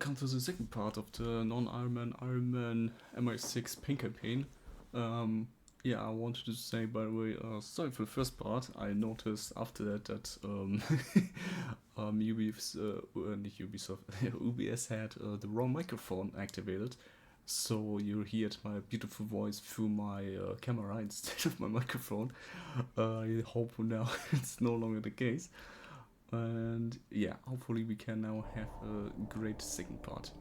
welcome to the second part of the non-Iron Man MI6 paint campaign. Yeah, I wanted to say, by the way, sorry for the first part. I noticed after that not Ubisoft, UBS had the wrong microphone activated, so you heard my beautiful voice through my camera instead of my microphone. I hope now it's no longer the case. And yeah, hopefully we can now have a great second part.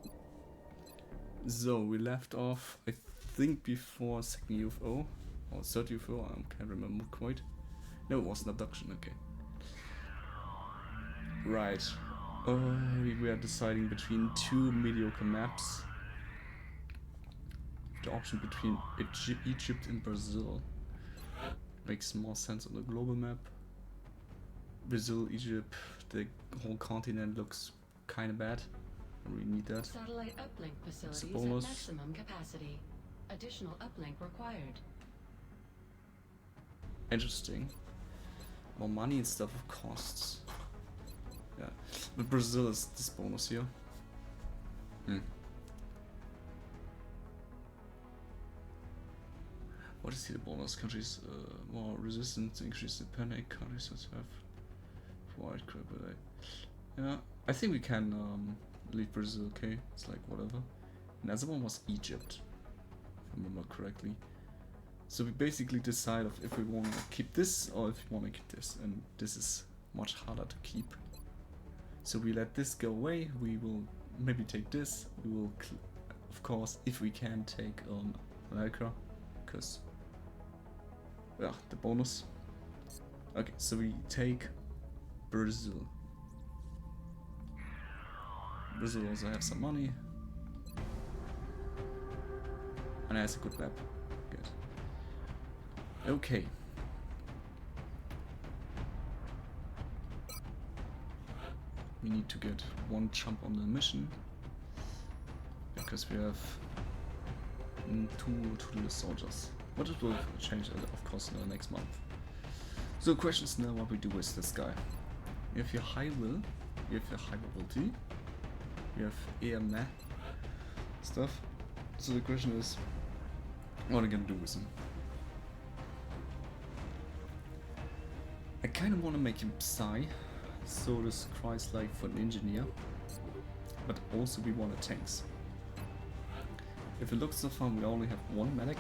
So we left off, I think, before second UFO or third UFO. I can't remember quite. No, it was an abduction. Okay. Right. We are deciding between two mediocre maps. The option between Egypt and Brazil makes more sense on the global map. Brazil, Egypt, the whole continent looks kind of bad. We need that. Satellite uplink facilities at maximum capacity. Additional uplink required. Interesting. More money instead of costs. Yeah, but Brazil is this bonus here. What is here the bonus? Countries more resistant, increase the panic. Countries that have white crap. Yeah, I think we can leave Brazil. Okay, it's like whatever. Another one was Egypt, if I remember correctly. So we basically decide if we want to keep this or if we want to keep this, and this is much harder to keep. So we let this go away. We will maybe take this. We will, of course, if we can, take America, because yeah, the bonus. Okay, so we take Brazil. Brazil also has some money. And has a good map. Good. Okay. We need to get one jump on the mission. Because we have two soldiers. But it will change, of course, in the next month. So the question is now what we do with this guy. You have your high will, you have your high mobility, you have air meh stuff. So the question is, what are you gonna do with him? I kinda wanna make him Psy, so this cries like for an engineer, but also we want a tanks. If it looks so far, we only have one medic,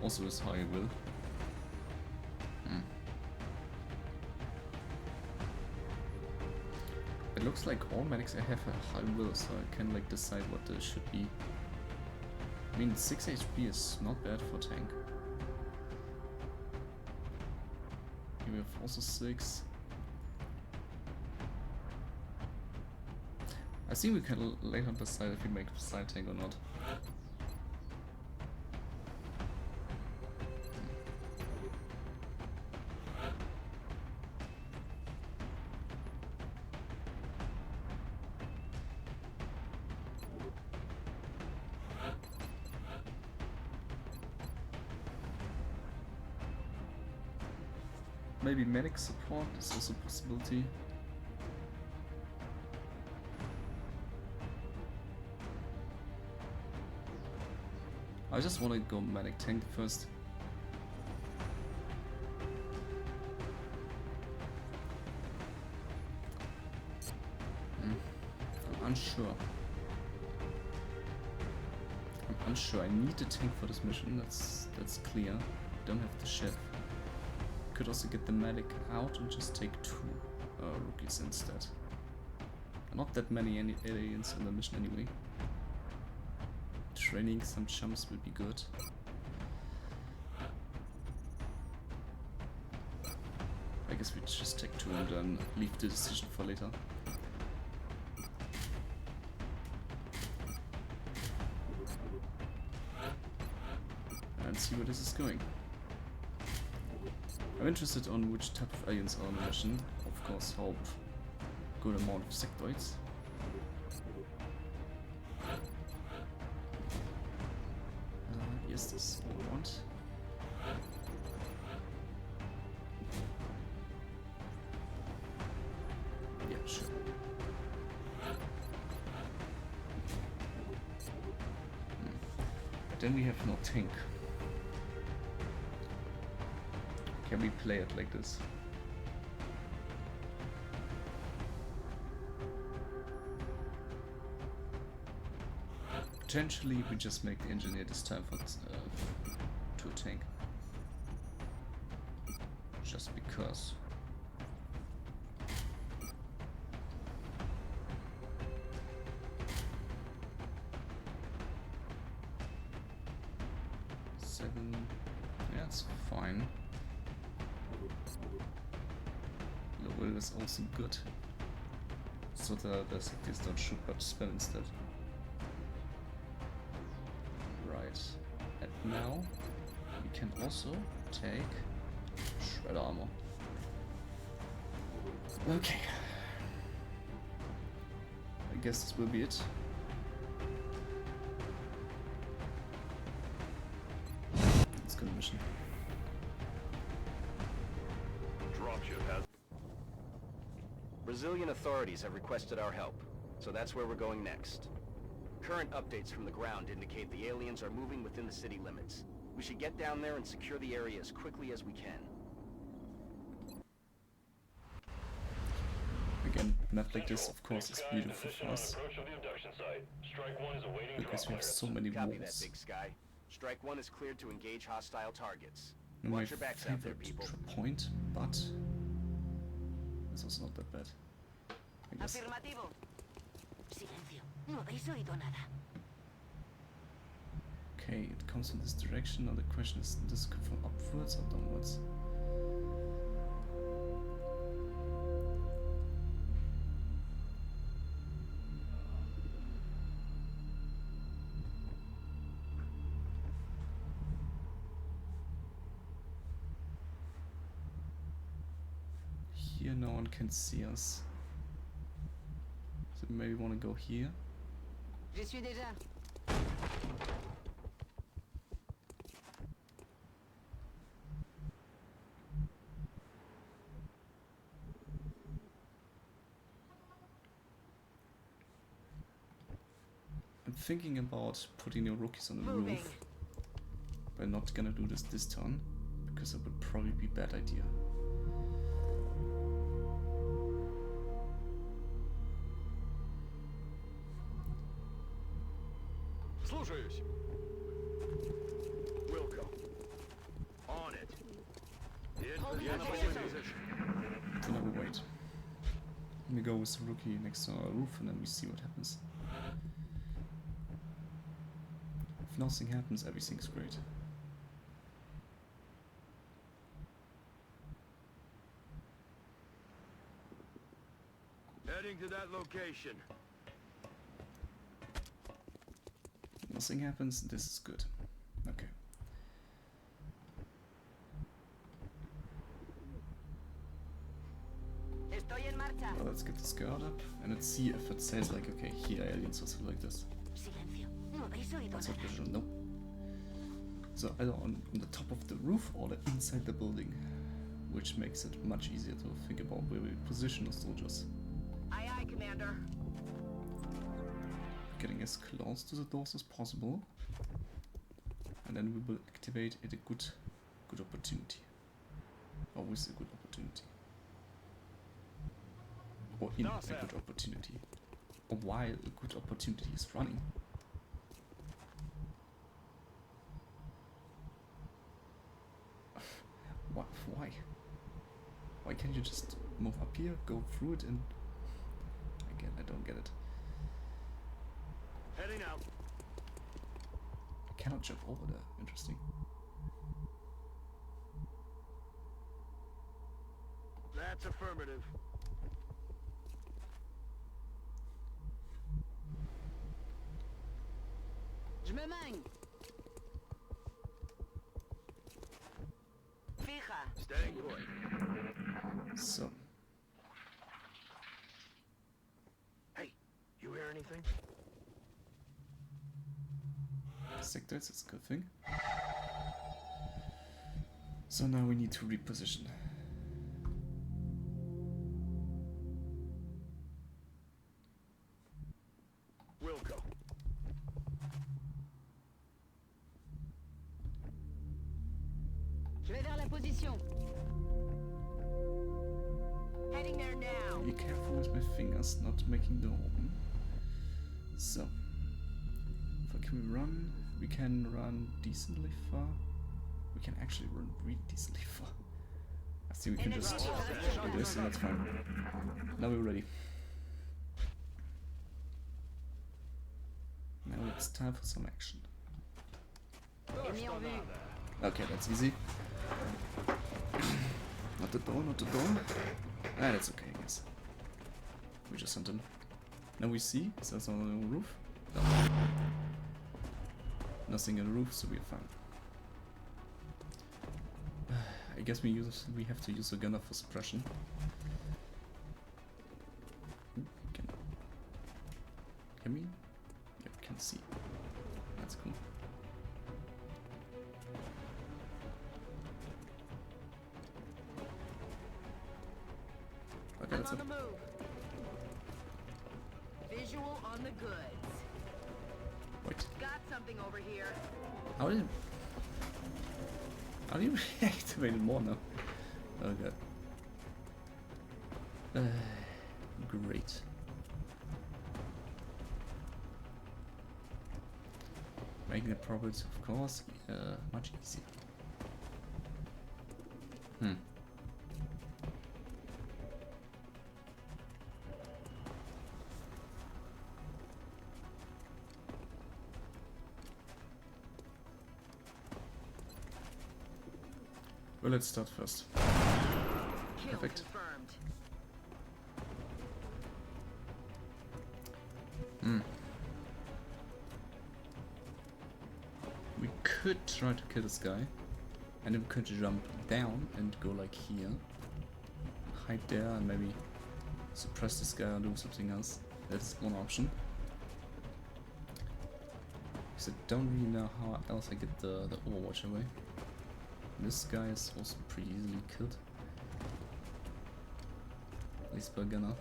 also with high will. It looks like all medics I have a high will, so I can like decide what this should be. I mean, 6 HP is not bad for tank. Here we have also 6. I think we can later decide if we make side tank or not. Maybe medic support is also a possibility. I just want to go medic tank first. I'm unsure. I need a tank for this mission. That's clear. Don't have the chef. Could also get the medic out and just take 2 rookies instead. Not that many aliens in the mission anyway. Training some chumps would be good. I guess we just take 2 and then leave the decision for later. And see where this is going. I'm interested on which type of aliens are on the mission. Of course, hope good amount of sectoids. Yes, this is what I want. Yeah, sure. then we have no tank. Can we play it like this? Potentially we just make the engineer this time for to a tank. Just because. Yeah, it's fine. Low will is also good. So the cities don't shoot but spell instead. Right. And now we can also take shred armor. Okay. I guess this will be it. Let's go to mission. Dropship has. Brazilian authorities have requested our help, so that's where we're going next. Current updates from the ground indicate the aliens are moving within the city limits. We should get down there and secure the area as quickly as we can. Again, map like this, of course, is beautiful for us. Because we have so many Copy that, walls. Big Sky. Strike 1 is cleared to engage hostile targets. And my Watch your backs out there, favorite people. point, but this was not that bad. I guess. Afirmativo. Silencio. No habéis oído nada. Okay, it comes from this direction. Now the question is, does this come from upwards or downwards? Here no one can see us. So maybe want to go here. J'y suis déjà. I'm thinking about putting your rookies on the Moving. roof. But I'm not gonna do this turn, because it would probably be a bad idea. Слушаюсь. Wilco. On it. Я на позиции. So now we wait. Let me go with the rookie next to our roof and then we see what happens. If nothing happens, everything's great. Heading to that location. If nothing happens, this is good. Okay. Estoy en marcha. Well, let's get this guard up and let's see if it says like, okay, here aliens or something like this. Silencio. No habéis oído That's what nada. we should know. So either on the top of the roof or inside the building, which makes it much easier to think about where we position the soldiers. Aye, aye, Commander. Getting as close to the doors as possible, and then we will activate at a good opportunity. Always a good opportunity. Or in a good opportunity. Or while a good opportunity is running. Why? Why can't you just move up here, go through it, and again, I don't get it. Heading out. I cannot jump over there. Interesting. That's affirmative. Je me mène. Fija. Staying put. So, Hey, you hear anything? sectors, it's a good thing. So now we need to reposition. Wilco. position. Heading there now. Be careful with my fingers, not making the open. So, can we run? We can run decently far. We can actually run really decently far. I think we can just do this and that's fine. Now we're ready. Now it's time for some action. Okay, that's easy. Not the door, not the door. Ah, that's okay, I guess. We just sent him. Now we see, is there something on the roof? No. Nothing on the roof, so we're fine. I guess we have to use a gunner for suppression. Can we? Yeah, we can see. That's cool. Okay, that's On it. the move. Visual on the goods. Wait. Got something over here. How do you reactivate it more now? Oh god. Great. Making the profits, of course, much easier. Well, let's start first. Kill Perfect. confirmed. We could try to kill this guy, and then we could jump down and go like here, hide there, and maybe suppress this guy or do something else. That's one option. Because I don't really know how else I get the Overwatch away. This guy is also pretty easily killed. At least by gunner.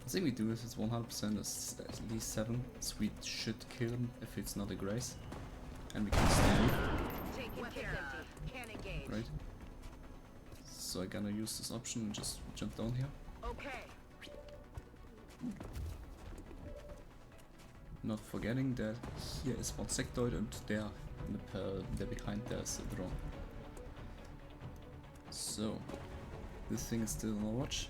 I think we do this, it's 100% at least 7, so we should kill him if it's not a grace. And we can stay, Taken care of. Can't engage. right? So I'm gonna use this option and just jump down here. Okay. Not forgetting that here is one sectoid and there, there behind there's a drone. So, this thing is still on our watch,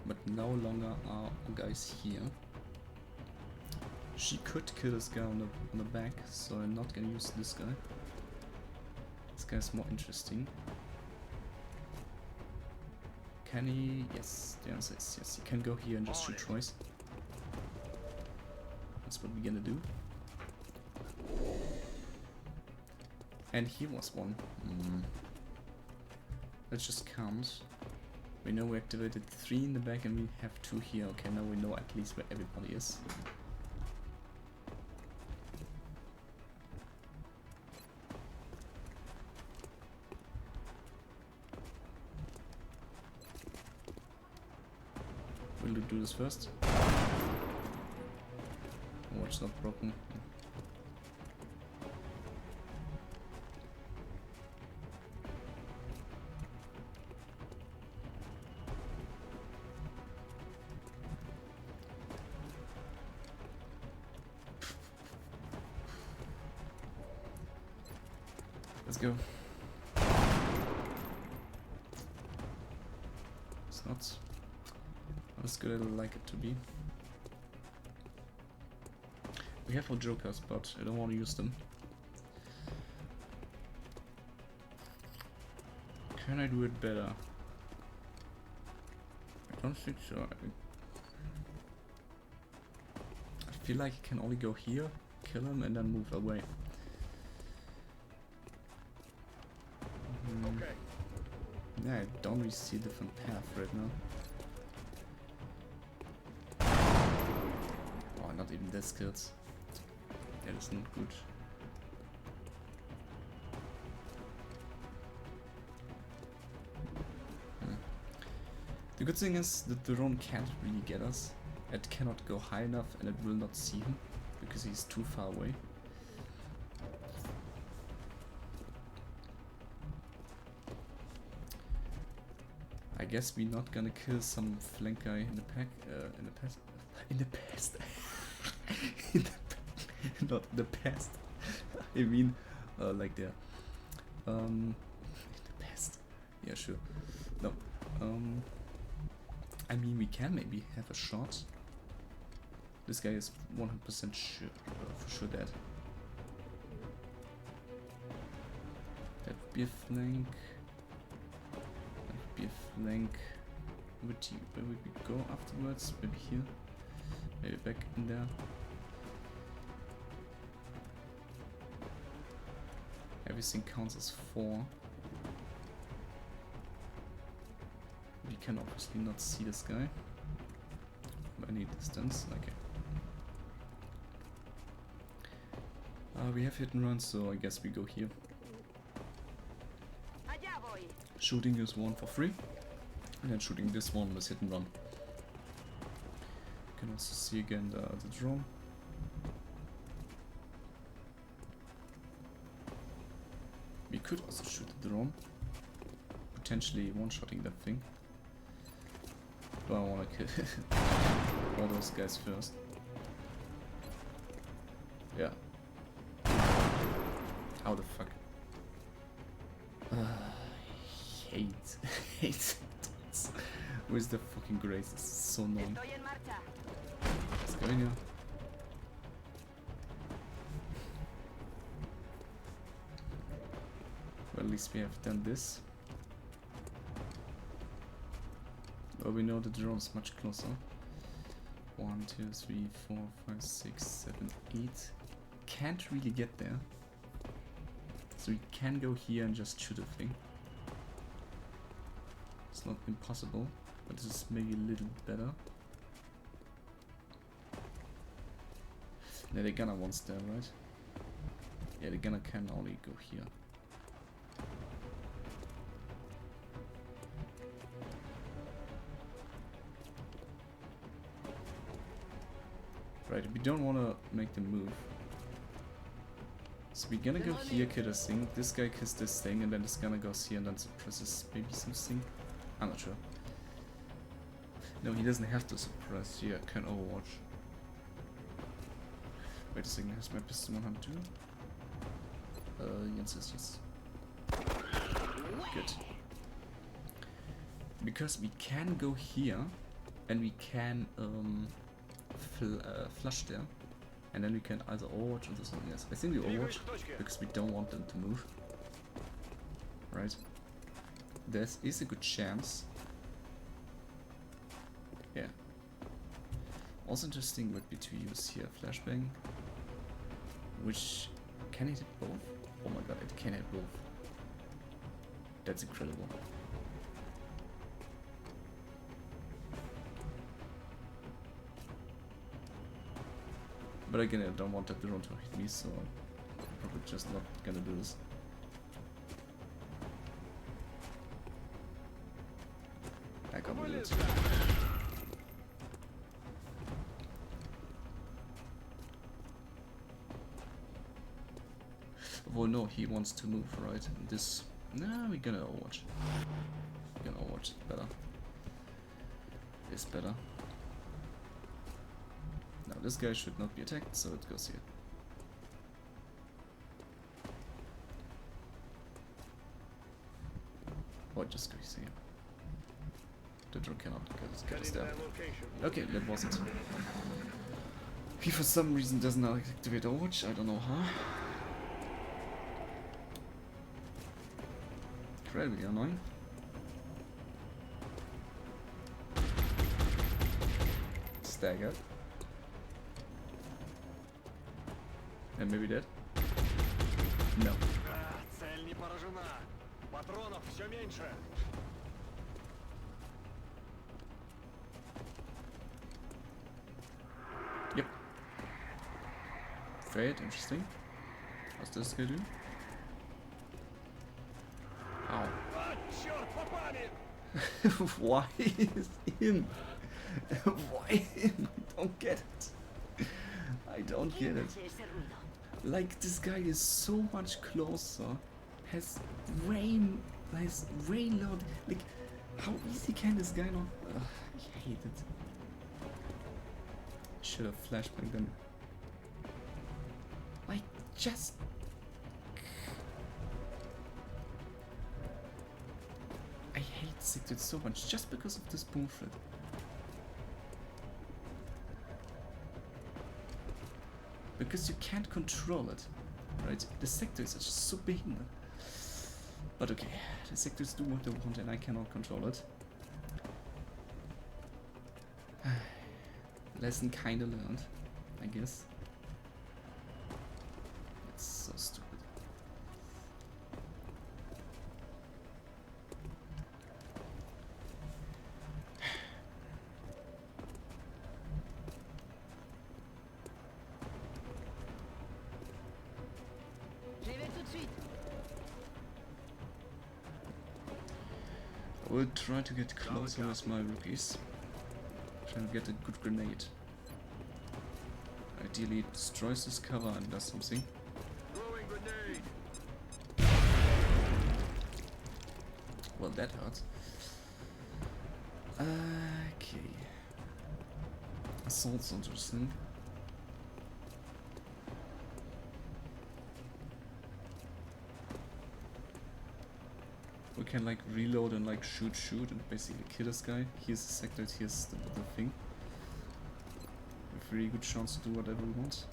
but no longer are guys here. She could kill this guy on the back, so I'm not gonna use this guy. This guy's more interesting. Can he? Yes, the answer is yes. He can go here and just shoot twice. That's what we're gonna do. And he was one. Let's just count. We know we activated 3 in the back and we have 2 here. Okay, now we know at least where everybody is. Will we do this first? Oh, it's not broken. Let's go. It's not as good as I'd like it to be. We have our jokers, but I don't want to use them. Can I do it better? I don't think so. I feel like I can only go here, kill him, and then move away. Okay. Yeah, I don't really see a different path right now. Oh, not even this kills. That is not good. The good thing is that the drone can't really get us. It cannot go high enough and it will not see him because he's too far away. I guess we're not gonna kill some flank guy in the pack, in the past. In the past. Not in the past. I mean, like there. In the past. Yeah, sure. No. I mean, we can maybe have a shot. This guy is 100% sure, for sure dead. That would be a flank. That would be a flank. Where would we go afterwards? Maybe here. Maybe back in there. Everything counts as 4. We can obviously not see this guy from any distance. Okay. We have hit and run, so I guess we go here. Shooting this one for free, and then shooting this one with hit and run. You can also see again the drone. We could also shoot the drone, potentially one-shotting that thing. But I want to kill all those guys first. Yeah. How the fuck? Hate it. Where's the fucking grace? It's so annoying. Let's go in here. Well, at least we have done this. Well, we know the drone is much closer. 1, 2, 3, 4, 5, 6, 7, 8. Can't really get there. So we can go here and just shoot a thing. It's not impossible, but this is maybe a little better. Yeah, the gunner wants there, right? Yeah, the gunner can only go here. Right, we don't want to make them move. So we're gonna go here, kill this thing, this guy kills this thing, and then this gunner goes here and then suppresses maybe something. I'm not sure. No, he doesn't have to suppress, he can overwatch. Wait a second, has my pistol 102? Yes, yes. Good. Because we can go here, and we can flush there. And then we can either overwatch or something else. I think we overwatch because we don't want them to move. Right? There is a good chance. Yeah. Also interesting would be to use here flashbang. Which can it hit both? Oh my god, it can hit both. That's incredible. But again, I don't want that drone to hit me, so I'm probably just not gonna do this. I can't believe it. Well, no, he wants to move, right? This... Nah, we're gonna overwatch. We're gonna overwatch it better. It's better. Now this guy should not be attacked, so it goes here. Or it just goes here. The drone cannot get us there. Okay, that wasn't. He for some reason does not activate Overwatch, I don't know how. Incredibly annoying. Staggered. And maybe dead? No. Цель не поражена. Патронов все меньше. Yep. Great, interesting. What's this guy do? Ow. Черт, попали! Why is him? Why him? I don't get it. I don't get it. Like, this guy is so much closer. Has way loud. Like, how easy can this guy not? Ugh, I hate it. Should have flashback then. Like, just. I hate Sectoid so much just because of this bullshit. Because you can't control it, right? The sectors are just so big. But okay, the sectors do what they want and I cannot control it. Lesson kinda learned, I guess. It's so stupid. I will try to get closer with my rookies. Try to get a good grenade. Ideally it destroys this cover and does something. Throwing grenade. Well, that hurts. Okay. Assault's interesting. We can like reload and like shoot and basically kill this guy. Here's the sector, here's the thing. With really good chance to do whatever we want.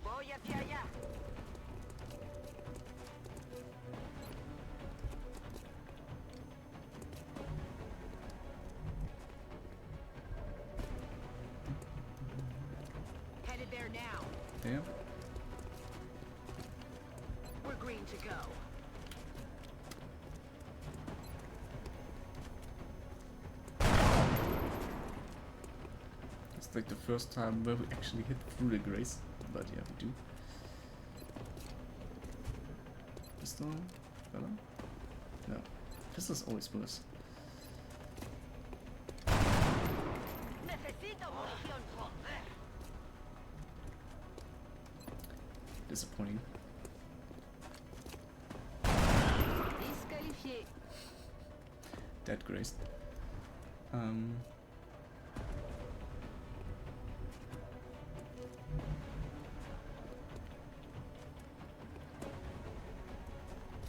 Voy hacia allá. Headed there now. There. We're green to go. It's like the first time where we actually hit through the grace. But yeah, we do. Pistol? Better? No. Pistol's always worse. Necesito munición, joder. Disappointing. Disqualifié. Dead grace.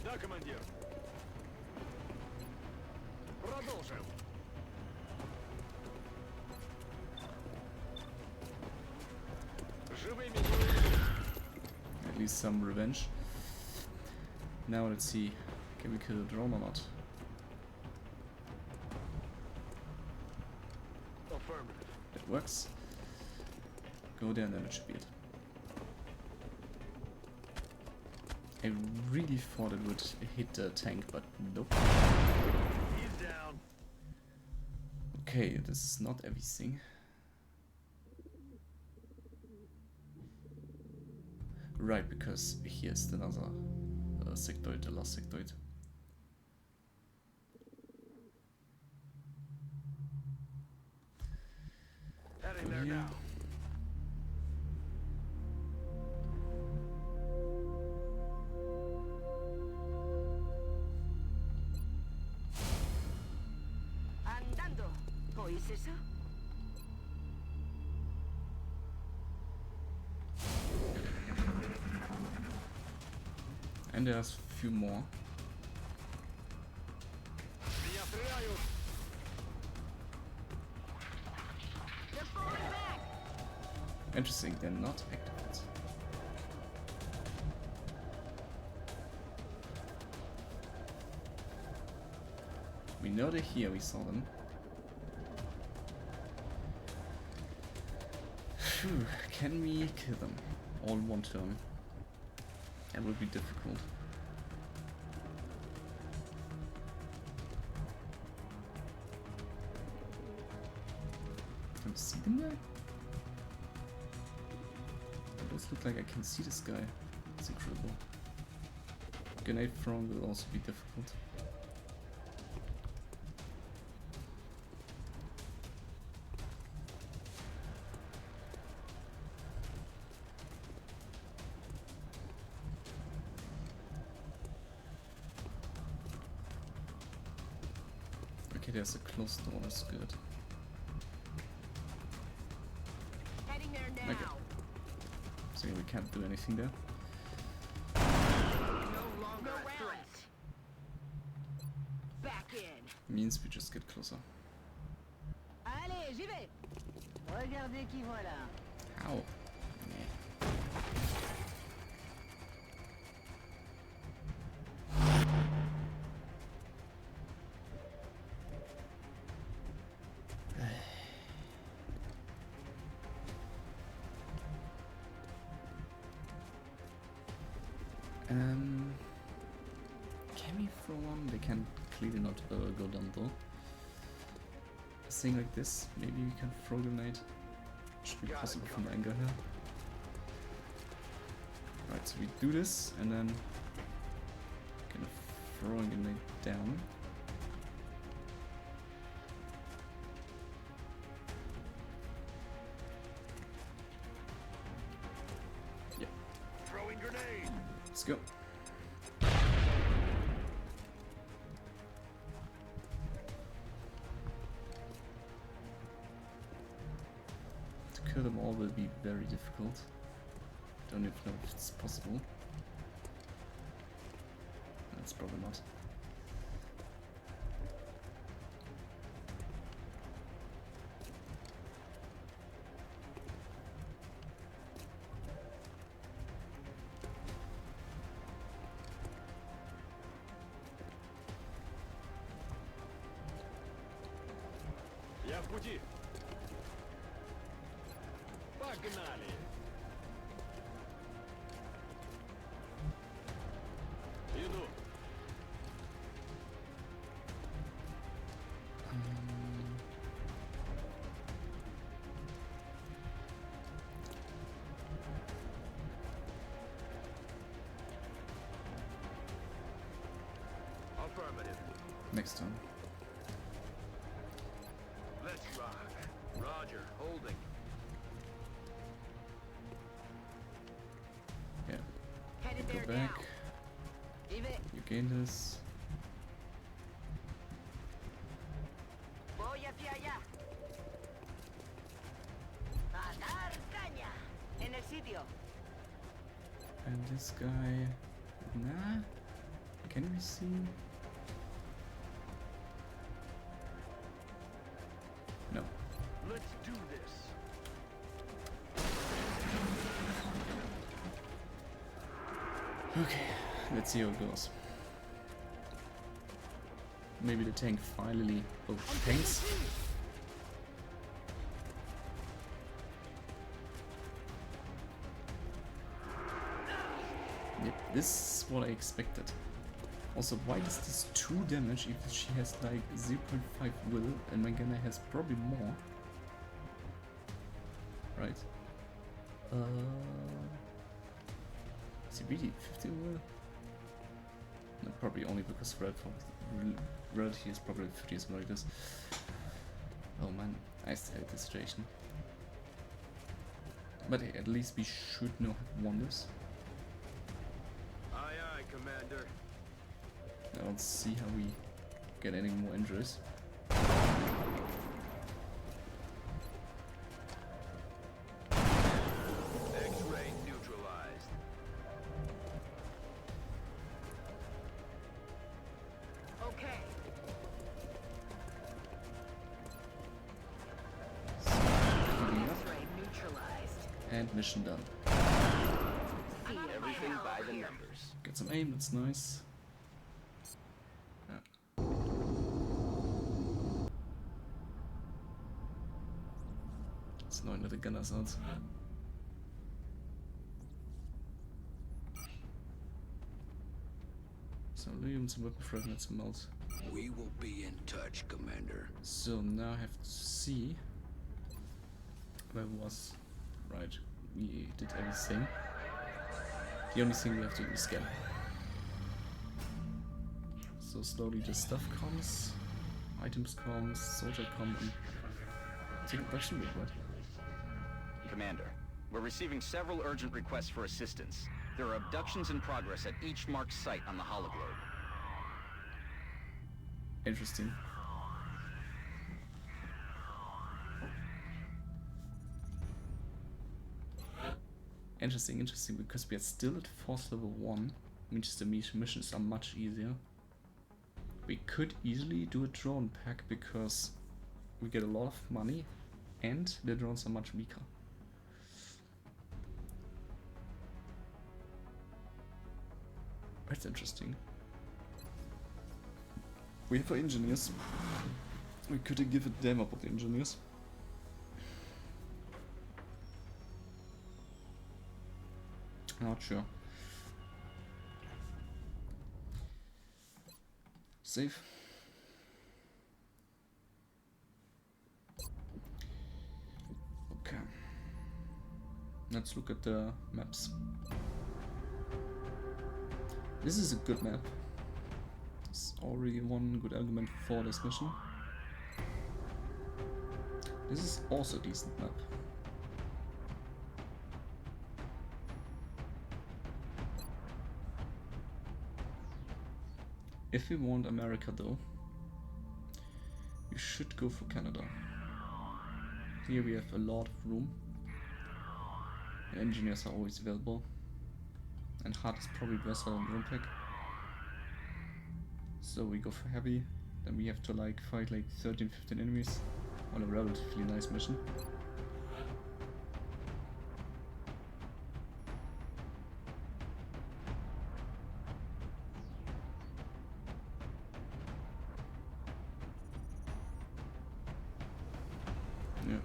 Да, командир. Продолжим. Живыми не уйдем. At least some revenge. Now let's see, can we kill the drone or not? Affirmative. That works. Go there and then it should be it. I really thought it would hit the tank, but nope. He's down. Okay, this is not everything. Right, because here's another sectoid, the last sectoid. Heading there Yeah. now. Andando. ¿Oís eso? And there's a few more. Меня стреляют. They're falling back. Interesting, they're not activated. We know they're here, we saw them. Phew, can we kill them all in one turn? That would be difficult. Can you see them there? It does look like I can see this guy. It's incredible. Grenade throwing will also be difficult. Okay, there's a closed door, that's good. Heading there now. Okay. So we can't do anything there. No longer a threat. Back in. Means we just get closer. Allez, j'y vais. Regardez qui voilà. How? Can we throw one? They can clearly not go down though. A thing like this, maybe we can throw grenade. Should be possible from the angle here. Right, so we do this and then kind of throw a grenade down. Yeah. Throwing grenade. Let's go. To kill them all will be very difficult. Don't even know if it's possible. That's probably not. Я в пути. Погнали. Иду. Affirmative. Next time. Let's rock. Roger. Holding. Yeah. Headed Go there back. now. J'y vais. You gain this. Voy hacia allá. A dar caña. En el sitio. And this guy. Nah. Can we see? No. Let's do this. Okay, let's see how it goes. Maybe the tank finally. Oh, tanks? Yep, this is what I expected. Also, why does this 2 damage if she has like 0.5 will and my gunner has probably more? Right? Is he really 15 will? No, probably only because reality is probably 50 or something like this. Oh man, I still hate this situation. But hey, at least we should know how to won this. Aye, aye, Commander. I don't see how we get any more injuries. X-ray neutralized. Okay. So, healing up X-ray neutralized. and mission done. Everything by the numbers. Get some aim, that's nice. Yeah. It's annoying that the gunner's out. So Liam, some weapon fragments melt. We will be in touch, Commander. So now I have to see where I was. Right, we did everything. The only thing we have to do is scan. So slowly the stuff comes, items comes, soldier come, and take a question with what? Commander, we're receiving several urgent requests for assistance. There are abductions in progress at each marked site on the hologlobe. Interesting. Interesting, because we are still at force level 1, which is the missions are much easier. We could easily do a drone pack because we get a lot of money and the drones are much weaker. That's interesting. We have our engineers. We could give a damn about the engineers. Not sure. Save. Okay. Let's look at the maps. This is a good map. There's already one good argument for this mission. This is also a decent map. If we want America though, we should go for Canada. Here we have a lot of room. The engineers are always available. And hard is probably better on drone pack. So we go for heavy. Then we have to like fight like 13-15 enemies on a relatively nice mission. Yeah.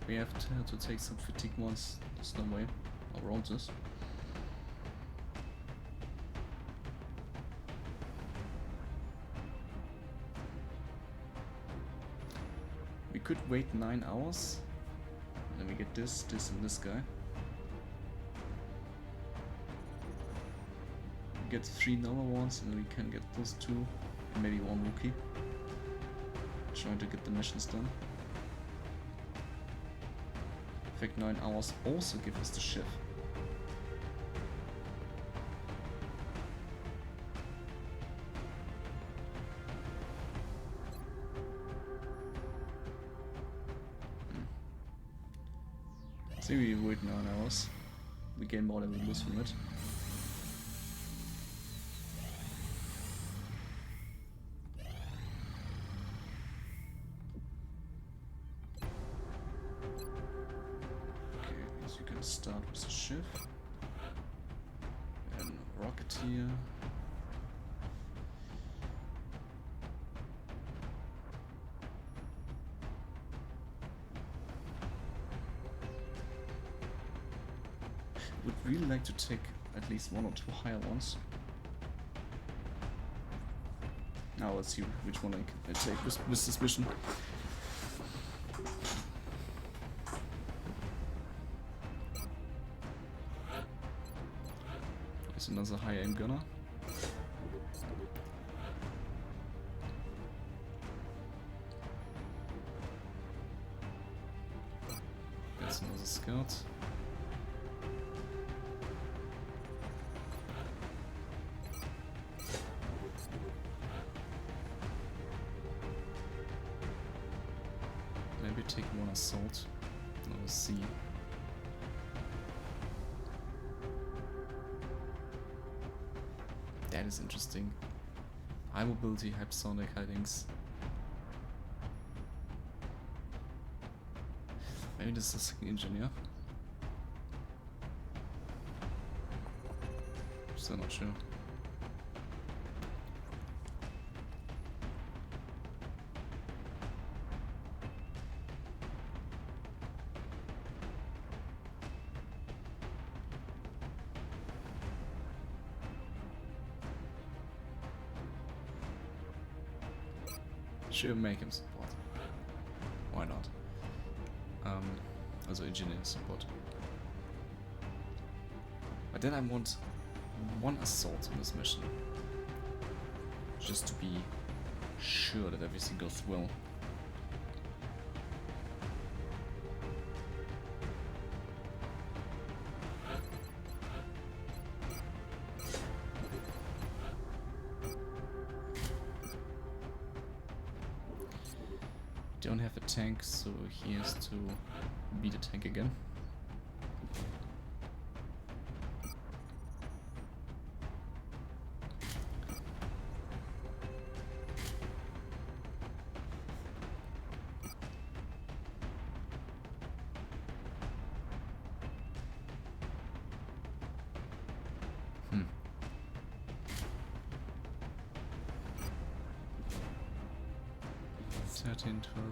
We have to take some fatigue ones. There's no way around this. We could wait 9 hours. Then we get this, and this guy. We get 3 normal ones, and then we can get those 2, and maybe 1 rookie. Trying to get the missions done. In fact, 9 hours also give us the shift. So we wait 9 hours. We gain more than we lose from it. Start with the ship and Rocketeer. Would really like to take at least 1 or 2 higher ones. Now let's see which one I can take with this mission. Another high aim gunner. That's another scout. Maybe take 1 assault. Let's see. That is interesting. High mobility, hypersonic hidings. Maybe this is a second engineer. Still not sure. Should make him support. Why not? Also engineer support. But then I want 1 assault on this mission. Just to be sure that everything goes well. don't have a tank, so he has to be the tank again. Hmm. 13, 12.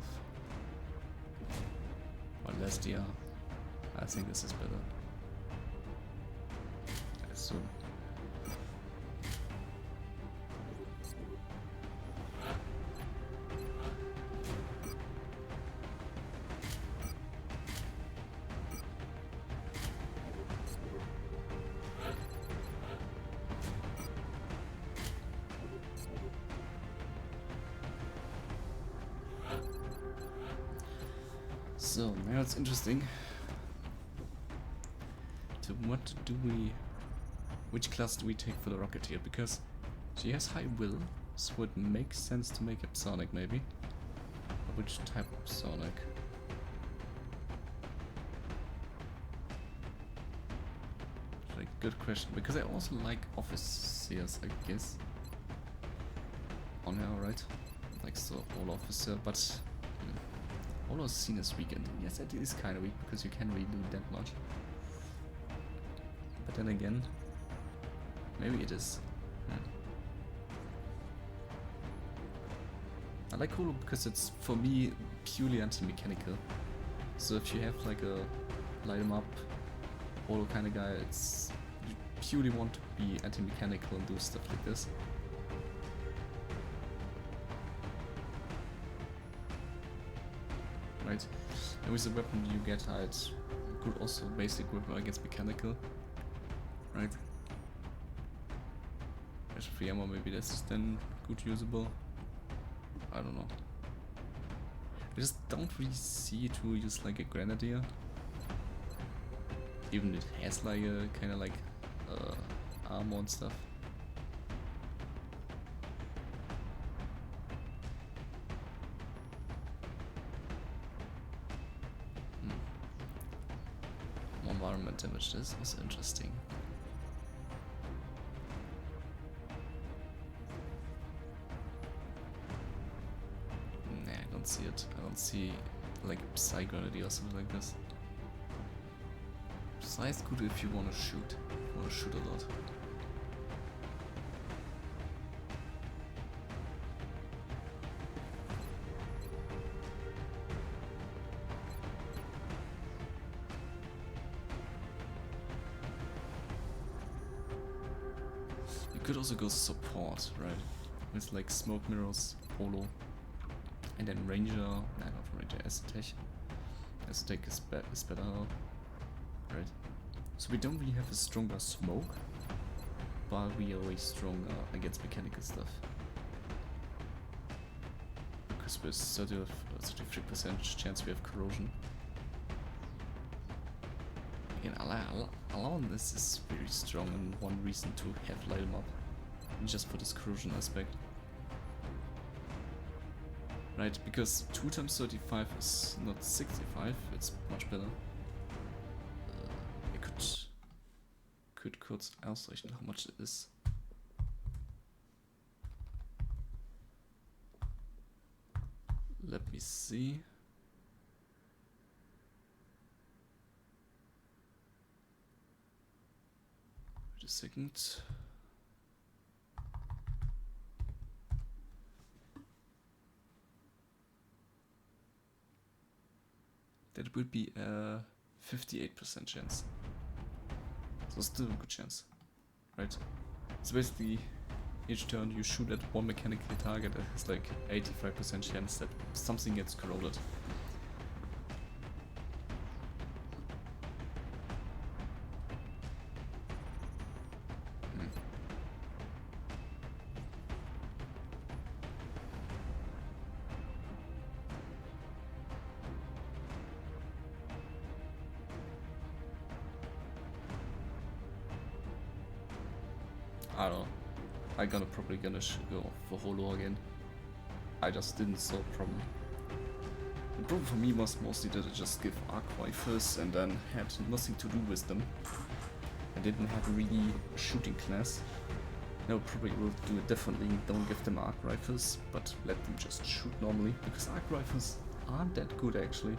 Or last year. I think this is better. So. So now it's interesting. To what do we, which class do we take for the Rocketeer? Because she has high will, so it makes sense to make up Sonic maybe. But which type of Sonic? Like, good question. Because I also like officers, I guess. On her, right? Like so, all officer, but. All was seen as weak, and yes, it is kind of weak because you can't really do that much. But then again, maybe it is. I like Holo because it's, for me, purely anti-mechanical. So if you have like a light 'em up Holo kind of guy, it's you purely want to be anti-mechanical and do stuff like this. Right, and with the weapon you get, it's good also basic weapon against mechanical, right? There's free ammo, maybe this is then good usable. I don't know. I just don't really see it to use like a grenadier, even it has like a kind of like armor and stuff. Environment damage, this was interesting. Nah, I don't see it. I don't see like a Psy Grenadier or something like this. Psy is good if you want to shoot. You want to shoot a lot. Could also go support, right? With like smoke mirrors, Holo, and then Ranger. Nah, not Ranger, Aztec. Aztec is better, right? So we don't really have a stronger smoke, but we are way stronger against mechanical stuff. Because with 33% chance we have corrosion. Again, alone this is very strong and one reason to have light 'em up. And just for this corrosion aspect. Right, because 2 times 35 is not 65, it's much better. I could kurz ausrechnen, how much it is. Let me see. Wait a second. That would be a 58% chance. So still a good chance, right? So basically, each turn you shoot at one mechanical target that has like 85% chance that something gets corroded. I don't know. I'm probably gonna go for Holo again. I just didn't solve the problem. The problem for me was mostly that I just give arc rifles and then had nothing to do with them. I didn't have a really shooting class. No, probably will do it differently. Don't give them arc rifles, but let them just shoot normally, because arc rifles aren't that good actually.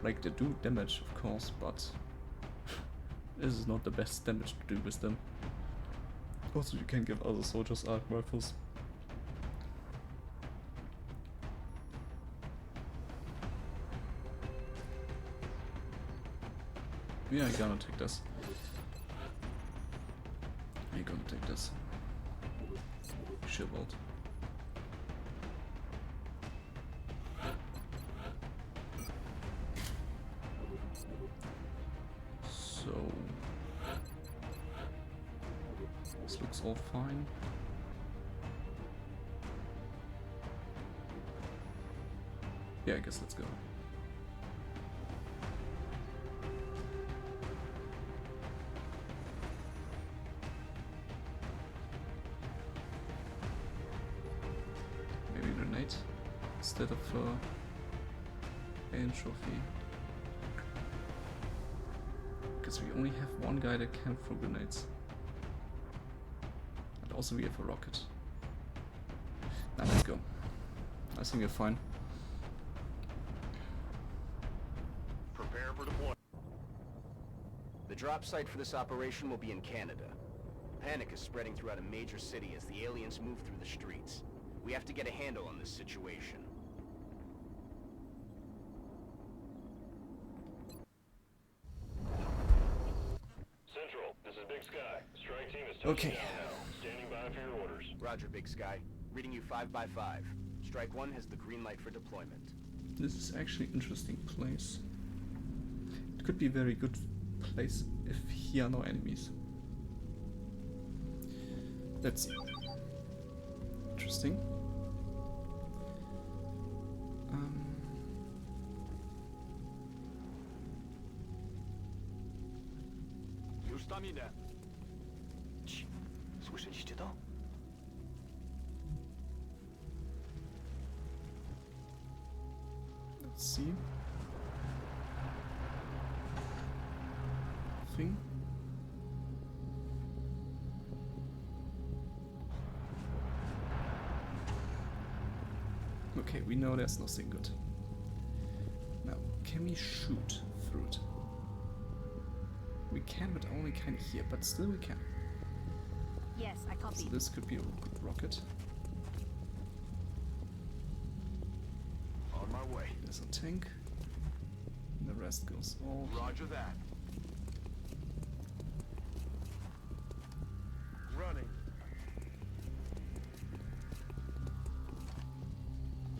Like, they do damage, of course, but this is not the best damage to do with them. Also, you can give other soldiers arc rifles. Yeah, I'm gonna take this. I'm gonna take this. Shivelled. So this looks all fine. Yeah, I guess let's go. Maybe grenade instead of aim trophy. Because we only have one guy that can throw grenades. And also we have a rocket. Now let's go. I think we're fine. Prepare for deployment. The drop site for this operation will be in Canada. Panic is spreading throughout a major city as the aliens move through the streets. We have to get a handle on this situation. Central, this is Big Sky. Strike team is Okay. touching down now. Standing by for your orders. Roger, Big Sky. Reading you 5 by 5. Strike 1 has the green light for deployment. This is actually an interesting place. It could be a very good place if here are no enemies. Let's see. Interesting. Już tam idę. Ci, słyszeliście to? Let's see. Thing. Okay, we know there's nothing good. Now, can we shoot through it? We can, but only kind of here, but still we can. Yes, I So copy. this could be a good rocket. On my way. There's a tank. And the rest goes all. Roger that. Running.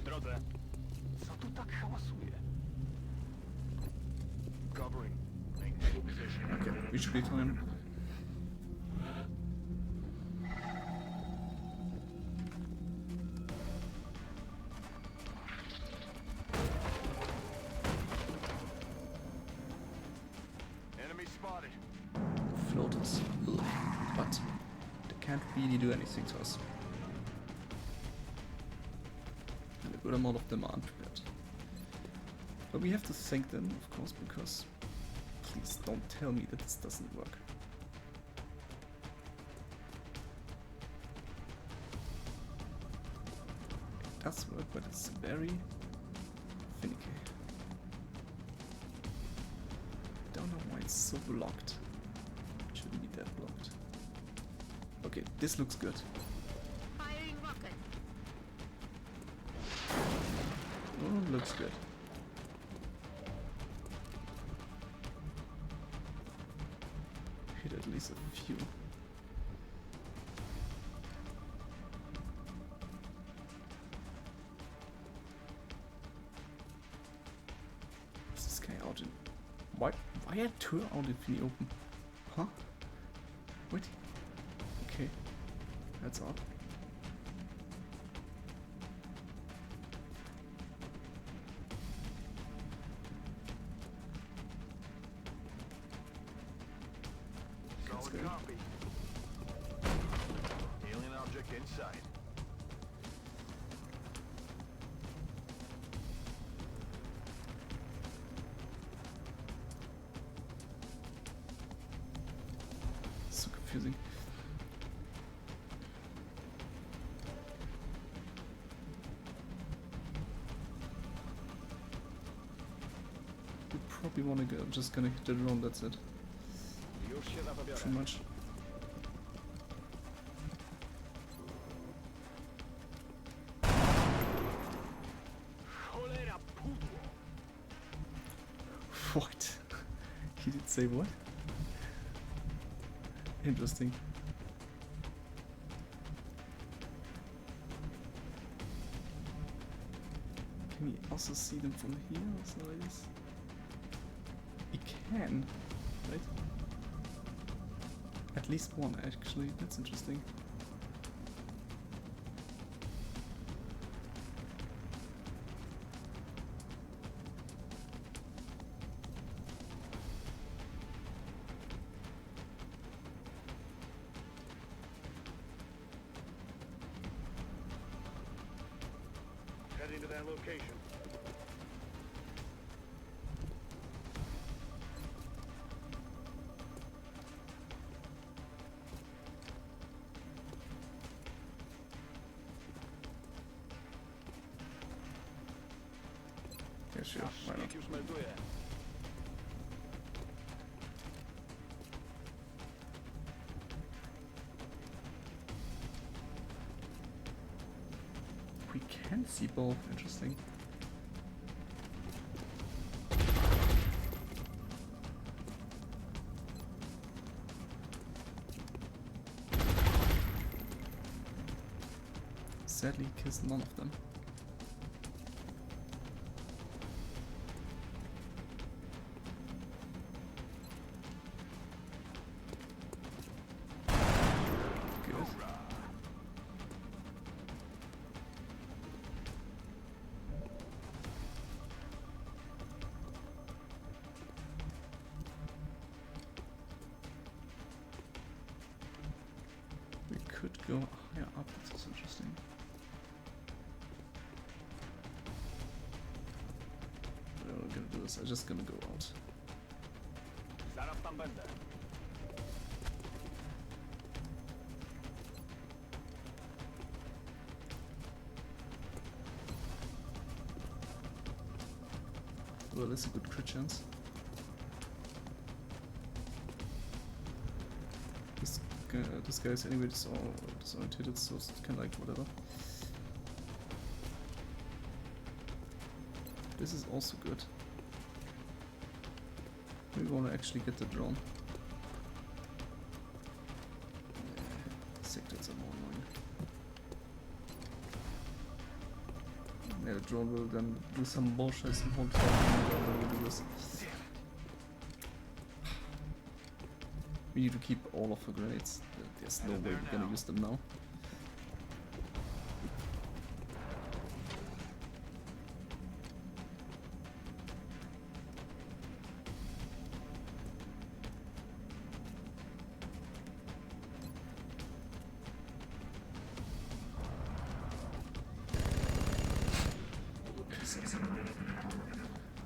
W drodze. Co tu tak hałasuje? Covering. Maintain position. Okay, we should be fine. Enemy spotted. Floaters. Ugh. But they can't really do anything to us. And a good amount of them are unprepared. But we have to thank them, of course, because please don't tell me that this doesn't work. It does work, but it's very finicky. I don't know why it's so blocked. It shouldn't be that blocked. Okay, this looks good. Firing rocket. Oh, looks good. Hit at least a few. Is this guy out in... Why are two out in the open? Huh? Wait. Okay. That's odd. Solid good. copy. Alien object in sight. confusing. We probably wanna go, just gonna hit the drone, that's it. Już się za to biorę. Too much. Cholera pudło! What? He did say what? Interesting. Can you also see them from here? Also like this? He can, right? At least one actually, that's interesting. Heading to that location. Yeah, sure, Nasz why not? szpieg już melduje. We can see both, interesting. Sadly, kills none of them. Good. We could go higher up, this is interesting. What I'm gonna do is I'm just gonna go out. Zaraz tam będę. Well, it's a good crit chance. This guy is anyway disoriented, so it's kinda like whatever. This is also good. We wanna actually get the drone. Sectors are more annoying. Yeah, the drone will then do some bullshit, some whole time when we do this. We need to keep all of her grenades. There's no way we're gonna use them now.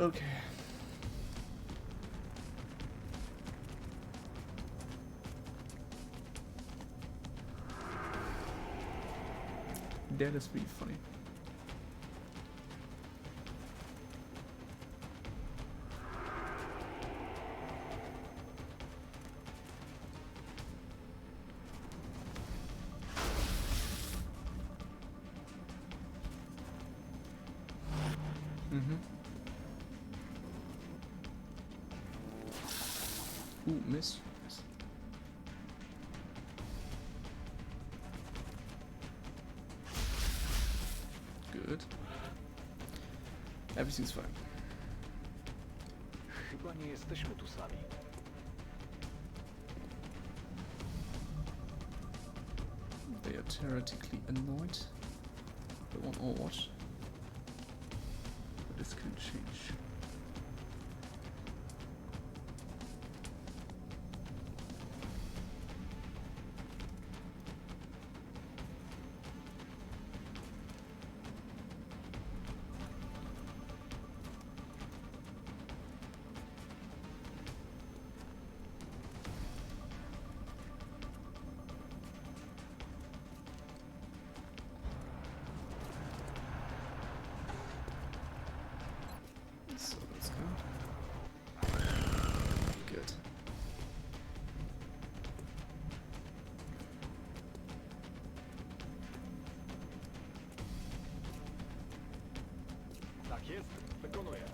Okay. That is really funny. Ooh, miss. Miss. Good. Everything's fine. Chyba nie jesteśmy tu sami. They are theoretically annoyed. They want Overwatch. But this can change.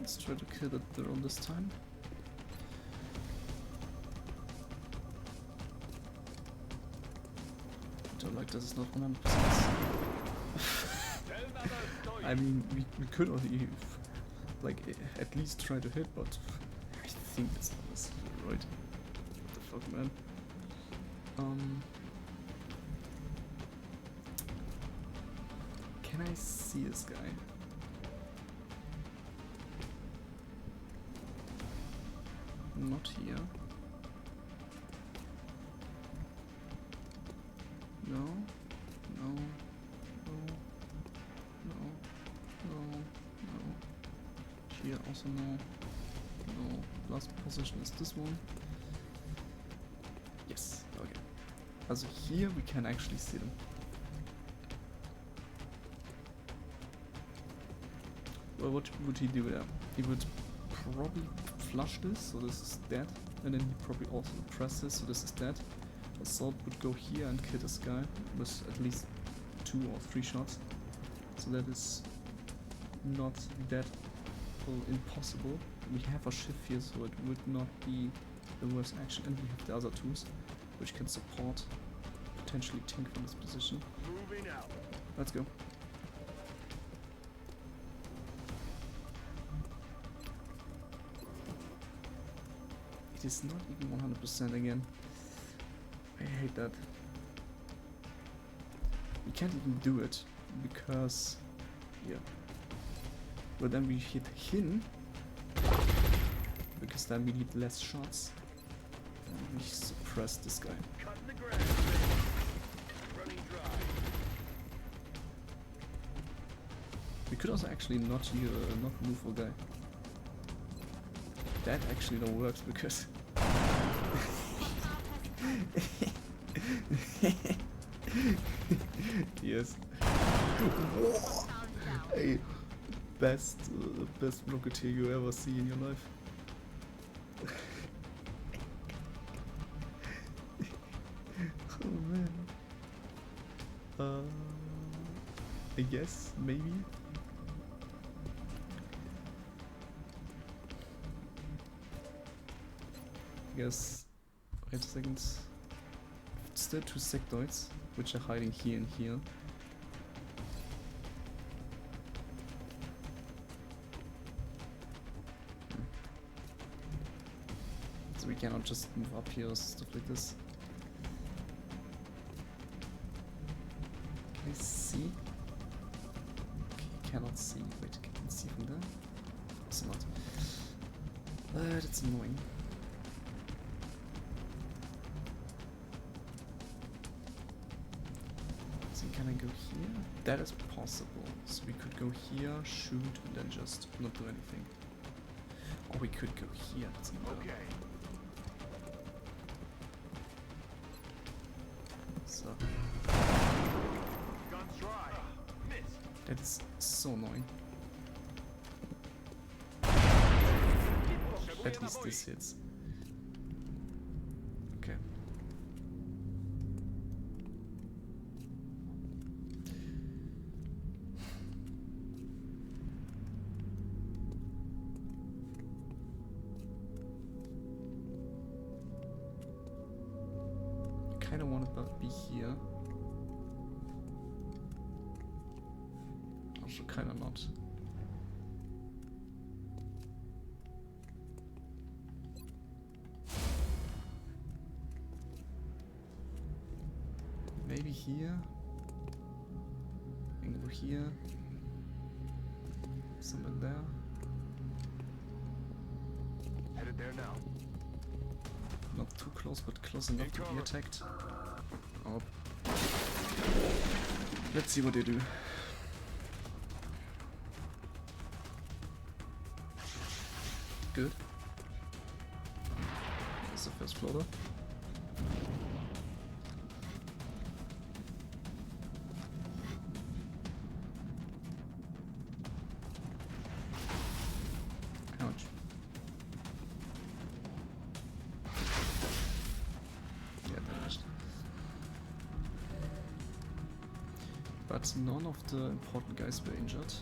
Let's try to kill the drone this time. I don't like this is not 100%. I mean, we could only like at least try to hit, but I think it's not necessary, right? What the fuck, man? Can I see this guy? Not here. No. No. No. No. No. No. Here also no. No. Last position is this one. Yes. Okay. Also here we can actually see them. Well, what would he do there? He would probably flush this, so this is dead, and then he'd probably also press this, so this is dead. Assault would go here and kill this guy with at least 2 or 3 shots. So that is not that impossible. We have a shift here, so it would not be the worst action, and we have the other tools, which can support, potentially tank from this position. Moving out. Let's go. It is not even 100% again. I hate that. We can't even do it because, yeah. But then we hit him because then we need less shots. And we suppress this guy. Cutting the grass. Running dry. We could also actually not move a guy. That actually don't work because yes. Hey, best Rocketeer you ever see in your life. Oh man. I guess maybe. Yes, wait a second. Still 2 sectoids, which are hiding here and here. So we cannot just move up here or stuff like this. Can I see? Okay, cannot see. Wait, can I see from there? It's not. That's annoying. Can I go here? That is possible. So we could go here, shoot, and then just not do anything. Or we could go here. That's another. Okay. So Guns dry. Missed. that is so annoying. At least this hits. Okay. Kind of want to be here. Also kind of not. Maybe here. And go here. Somewhere there. Headed there now. Not too close, but close enough to be attacked. Oh. Let's see what they do. Good. That's the first floater. Ouch. Yeah, damaged. But none of the important guys were injured.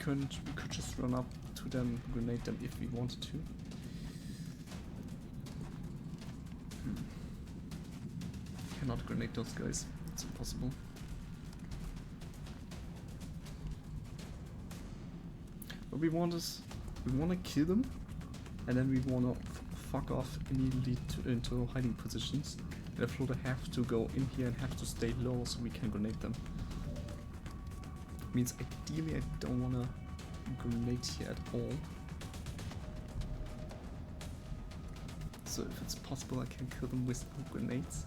could just run up to them, grenade them if we wanted to. Cannot grenade those guys. It's impossible. What we want is we want to kill them, and then we want to fuck off immediately into hiding positions. The floater have to go in here and have to stay low so we can grenade them. Means ideally I don't want to grenade here at all. So if it's possible I can kill them with grenades.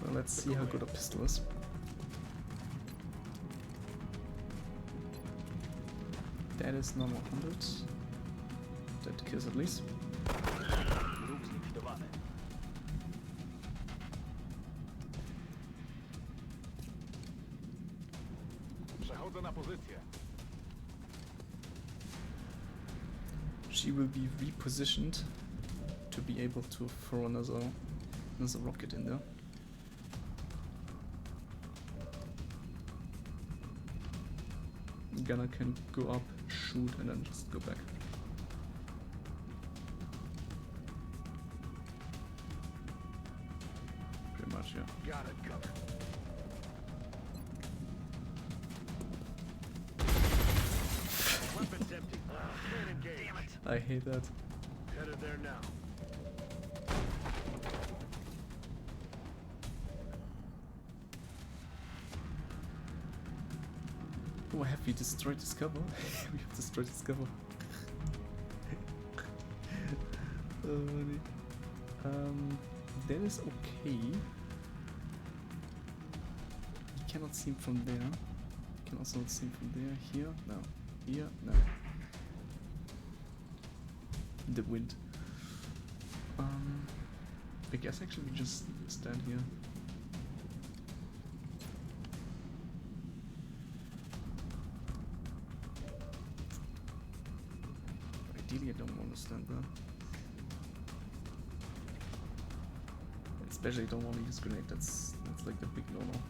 Well, let's see how good a pistol is. That is normal 100. That kills at least. Przechodzę na pozycję. She will be repositioned to be able to throw another rocket in there. Gunner can go up, shoot, and then just go back. Pretty much, yeah. Got it covered. Weapons empty. Can't engage. Damn it. I hate that. Headed there now. Oh, have we destroyed this cover? We have destroyed this cover. Oh, funny. That is okay. You cannot see him from there. You can also not see him from there. Here? No. Here? No. The wind. I guess actually we just stand here. Ideally, I don't want to stand there. Especially, I don't want to use grenade. That's like the big no-no.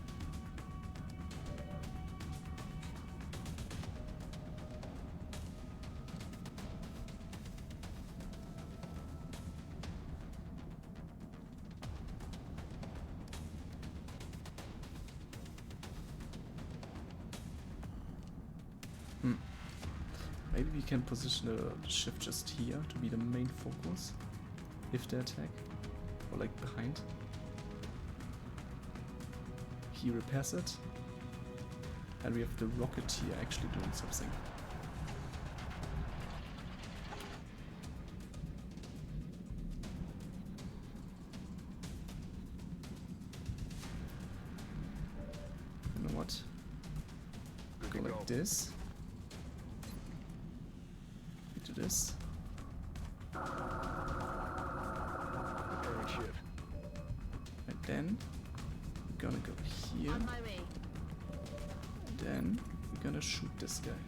Maybe we can position a ship just here to be the main focus if they attack, or like behind. He repairs it, and we have the Rocketeer actually doing something. You know what? Go like this. Do this. Preparing shift. And then we're gonna go here. On my way. And then we're gonna shoot this guy.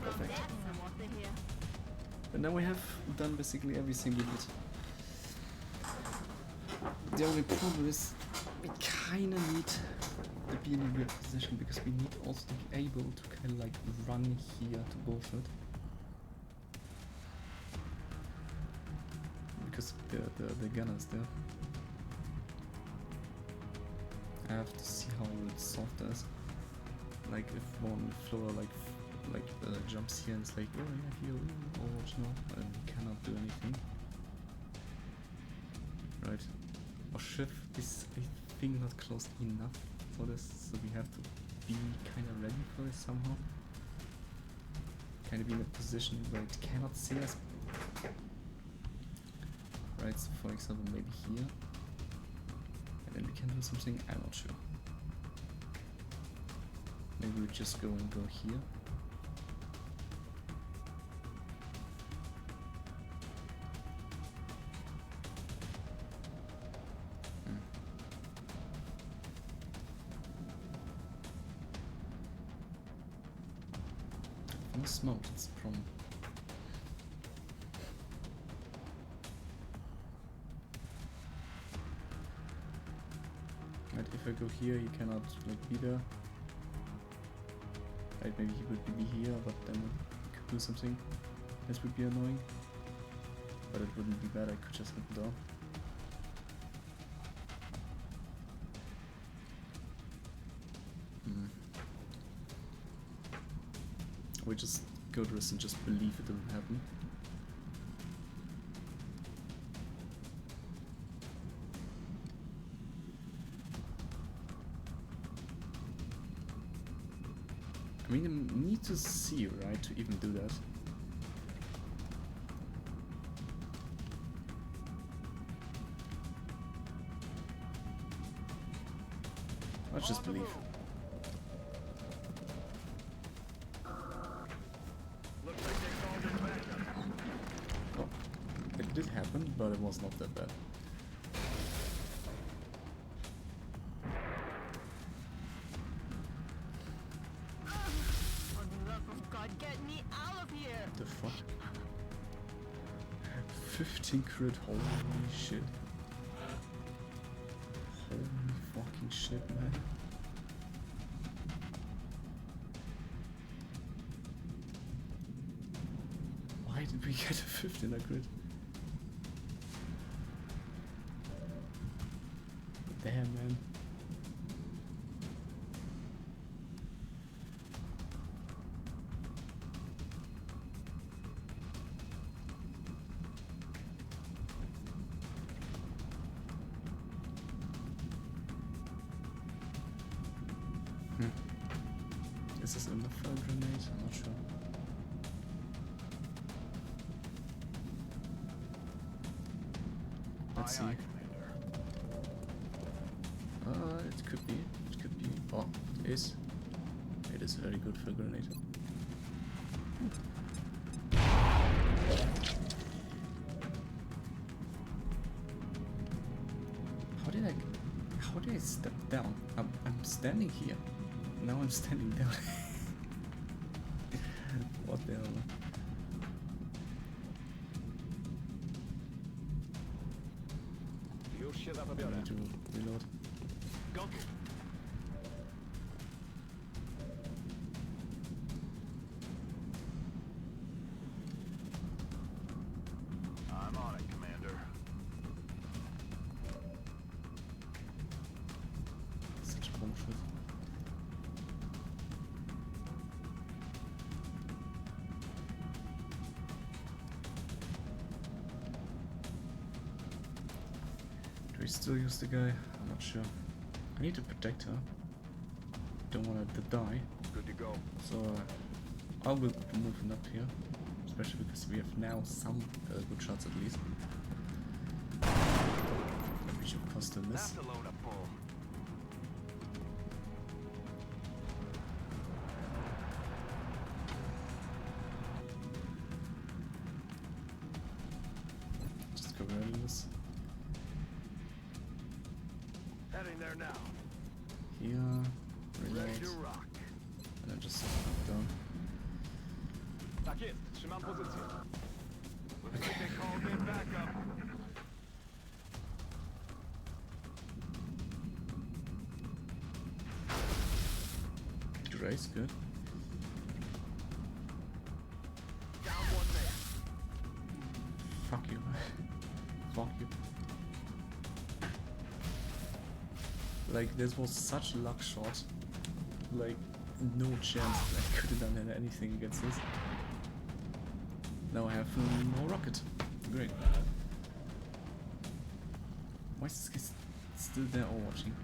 Perfect. That's some water here. And now we have done basically everything we did. The only problem is we kinda need to be in a weird position because we need also to be able to kind of like run here to bullshit. Because the gunner's there. I have to see how it's solved as. Like if one floor jumps here and it's like, oh yeah, here, or no, and we cannot do anything. Right. Our ship is, I think, not close enough for this, so we have to be kind of ready for it somehow. Kind of be in a position where it cannot see us. Right, so for example, maybe here. And then we can do something, I'm not sure. Maybe we just go here. No smoke, it's from. if I go here, he cannot like be there. Like maybe he would be here, but then he could do something. This would be annoying. But it wouldn't be bad, I could just look down. We just go to this and just believe it will happen. I mean, you need to see, right, to even do that. Let's just believe. Oh, it did happen, but it was not that bad. For the love of God, get me out of here! The fuck? 15 crit, holy shit. Holy fucking shit, man. Why did we get a 15 crit? Damn, man. Is this a fire grenade? I'm not sure. Let's see. It could be. It could be. Oh, it is. It is very good for a grenade. How did I step down? I'm standing here. Now I'm standing down. What the hell? Już się I zapobiorę. need to reload. Gotów. I'm on it, Commander. Such bullshit. Do we still use the guy? I'm not sure. I need to protect her. Don't want her to die. Good to go. So I will be moving up here. Especially because we have now some good shots at least. We should cost him this. That's a load of bull. Just go early this. Heading there now. Here, reload, Ready to rock. and then just knock down. Tak jest, trzymam pozycję. Looks like they called in backup. Grace, good. Down one man. Fuck you. Fuck you. Like, this was such a luck shot. Like, no chance that I could have done anything against this. Now I have no rocket. Great. Why is this guy still there or watching?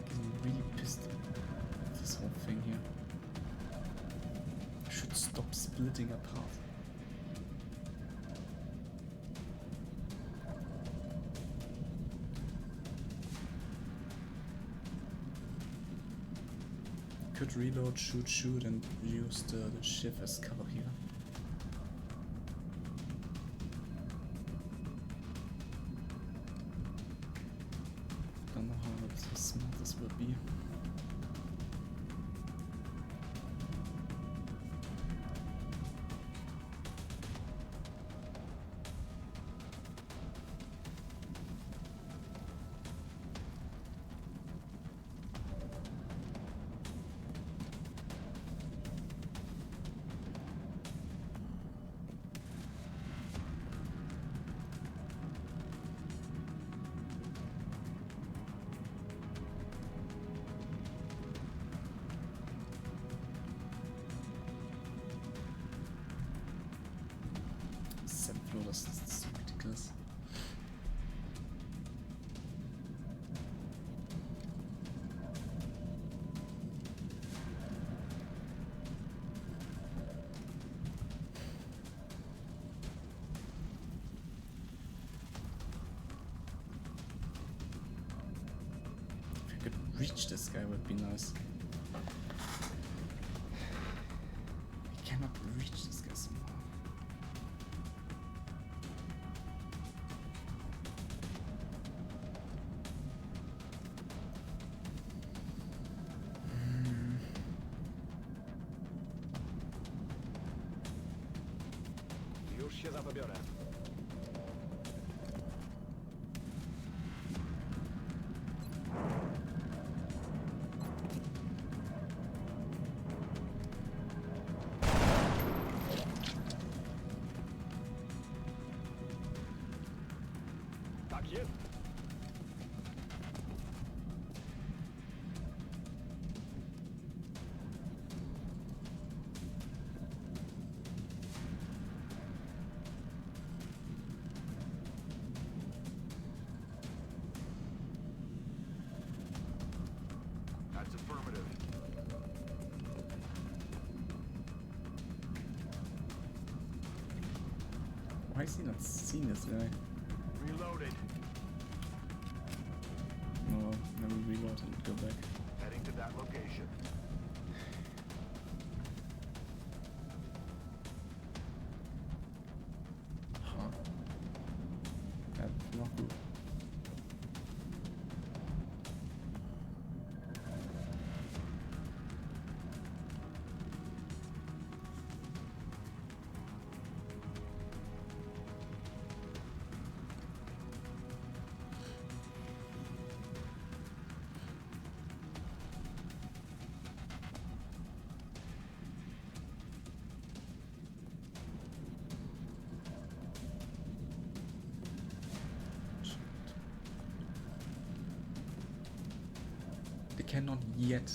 Getting really pissed at this whole thing here. I should stop splitting apart. Could reload, shoot, and use the shiv as cover here. Don't know how smart this will be. No, that's so ridiculous. If I could reach this guy, would be nice. I cannot reach this guy somehow. Już się za to biorę. Tak jest. That's affirmative. Why is he not seeing this guy? Reloaded. No, let me reload and go back. Heading to that location. Huh. That's not good. They cannot yet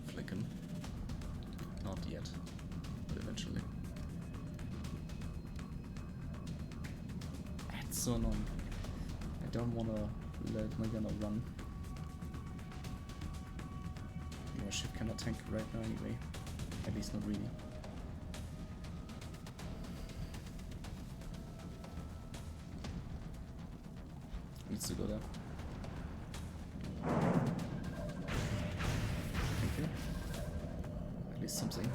flick him. Not yet, but eventually. That's so annoying. I don't wanna let my gunner run. My ship cannot tank right now anyway. At least not really. Needs to go there. Thank you. At least something.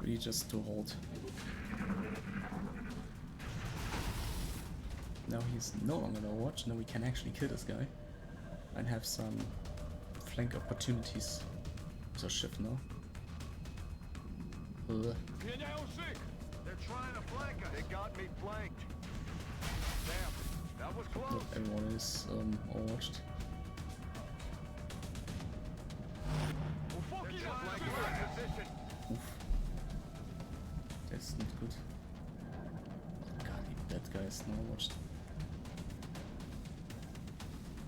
Really just to hold. Now he's no longer in Overwatch. Now we can actually kill this guy and have some flank opportunities with our shift now. Ugh. Zmieniają szyk! They're trying to flank us. They got me flanked. Damn, that was close. Not everyone is overwatched. They're flanking my position. Oof. That's not good. God, that guy is not watched.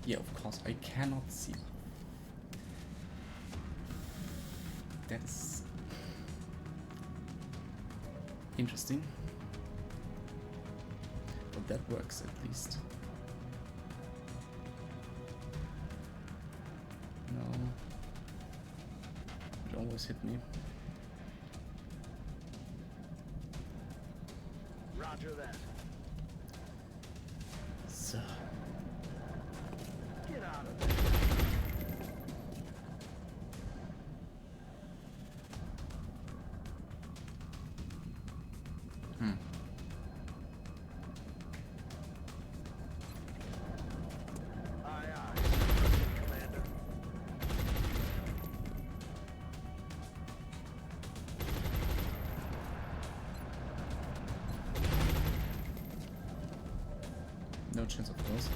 Yeah, of course, I cannot see. That is interesting. But that works at least. No. It always hit me. Roger that. So. Get out of there. Aye, aye. Commander. No chance, of course.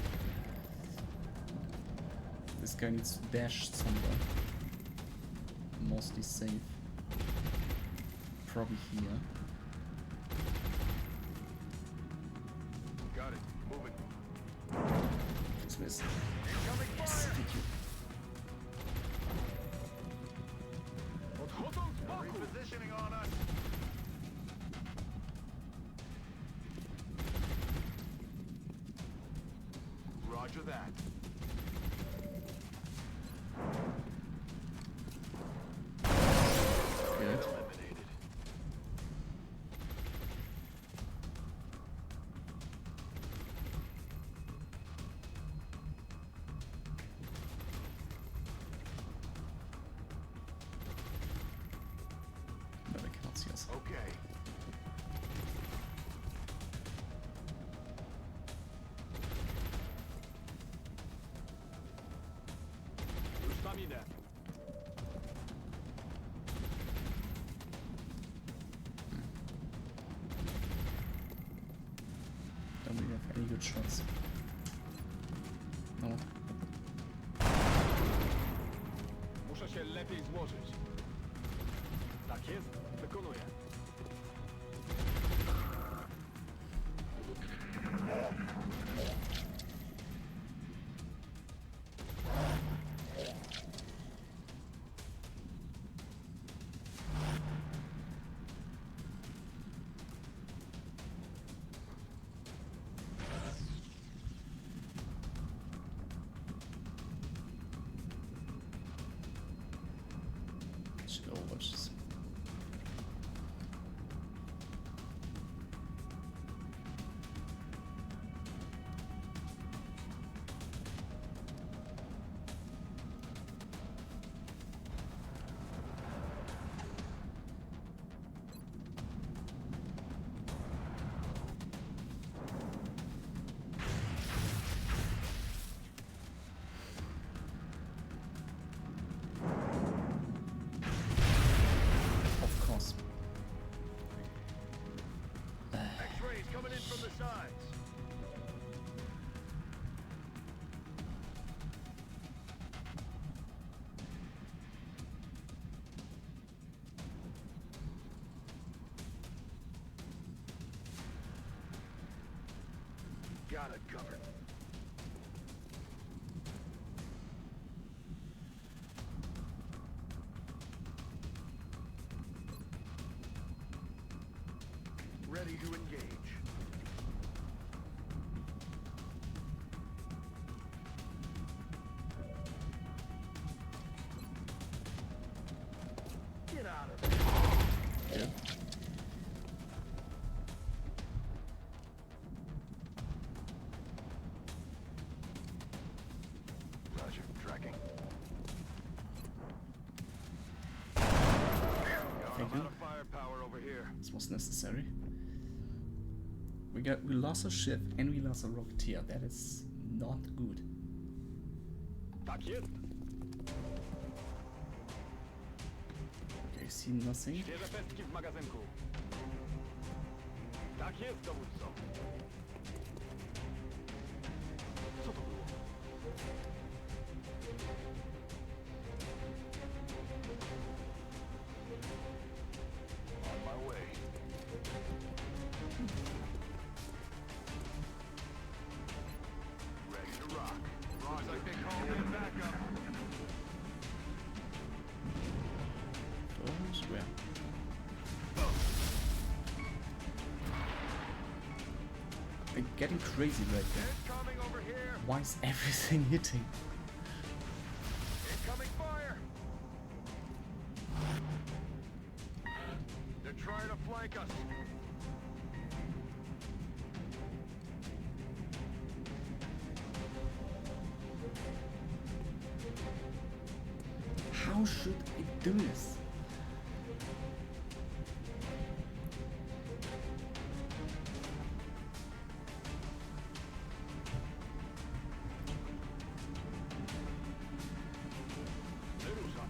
This guy needs to dash somewhere. Mostly safe. Probably here. Got it. Moving. Dismiss. Incoming Yes, fire! thank you. Repositioning on us. Roger that. Good. Eliminated. No, they cannot see us. Okay. Stamina. Don't we have any good shots? No. Muszę się lepiej złożyć. Tak jest. Wykonuję. Should overwatch this. Of course. X-rays coming in from the sides. Got it covered. Ready to engage. Get out of there. Yeah. Roger, tracking. Thank I'm you. out of firepower over here. This was necessary. We lost a ship and we lost a rocketeer. That is not good. Tak jest. Okay, see nothing. Świeże pestki w magazynku. Tak jest, dowódco. Co to było? On my way. Ready to rock. Looks like they called in backup. Oh, swear. They're getting crazy right now. Incoming over here. Why is everything hitting? Incoming fire. They're trying to flank us. How should I do this? Wyruszam.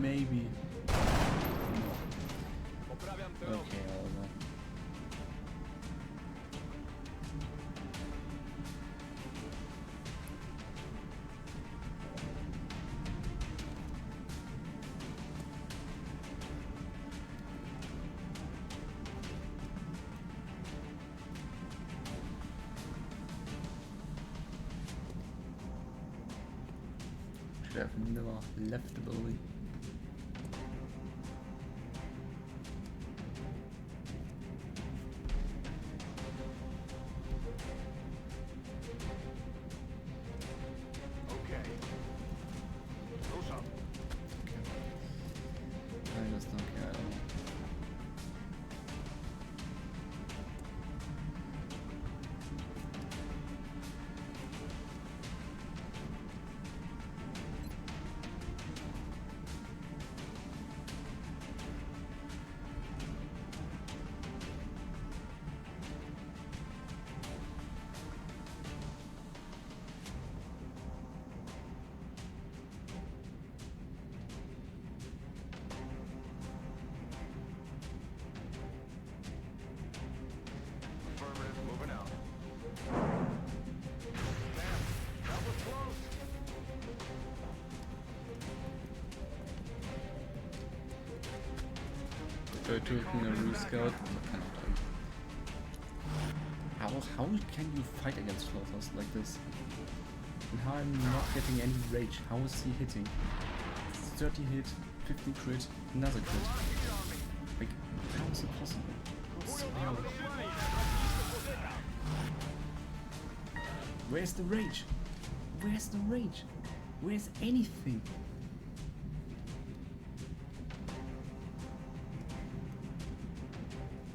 maybe. Poprawiam tę Okay, Oliver. Should have never left the building. Okay. Close up. I just don't care. I don't know. Affirmative, moving out. Damn, that was close. They're taking a rescout. How can you fight against floaters like this? And how I'm not getting any rage? How is he hitting? 30 hit, 50 crit, another crit. Like, how is it possible? How? Where's the rage? Where's the rage? Where's anything?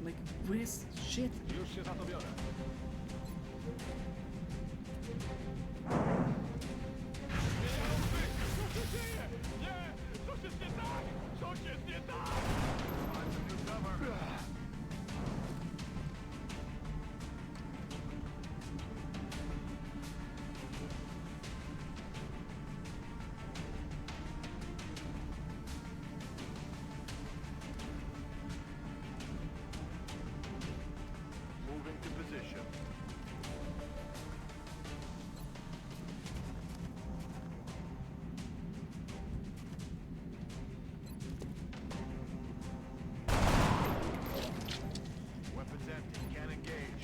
Like, where's shit? Już się za to biorę. Find some new cover. Moving to position. Weapons empty. Can't engage.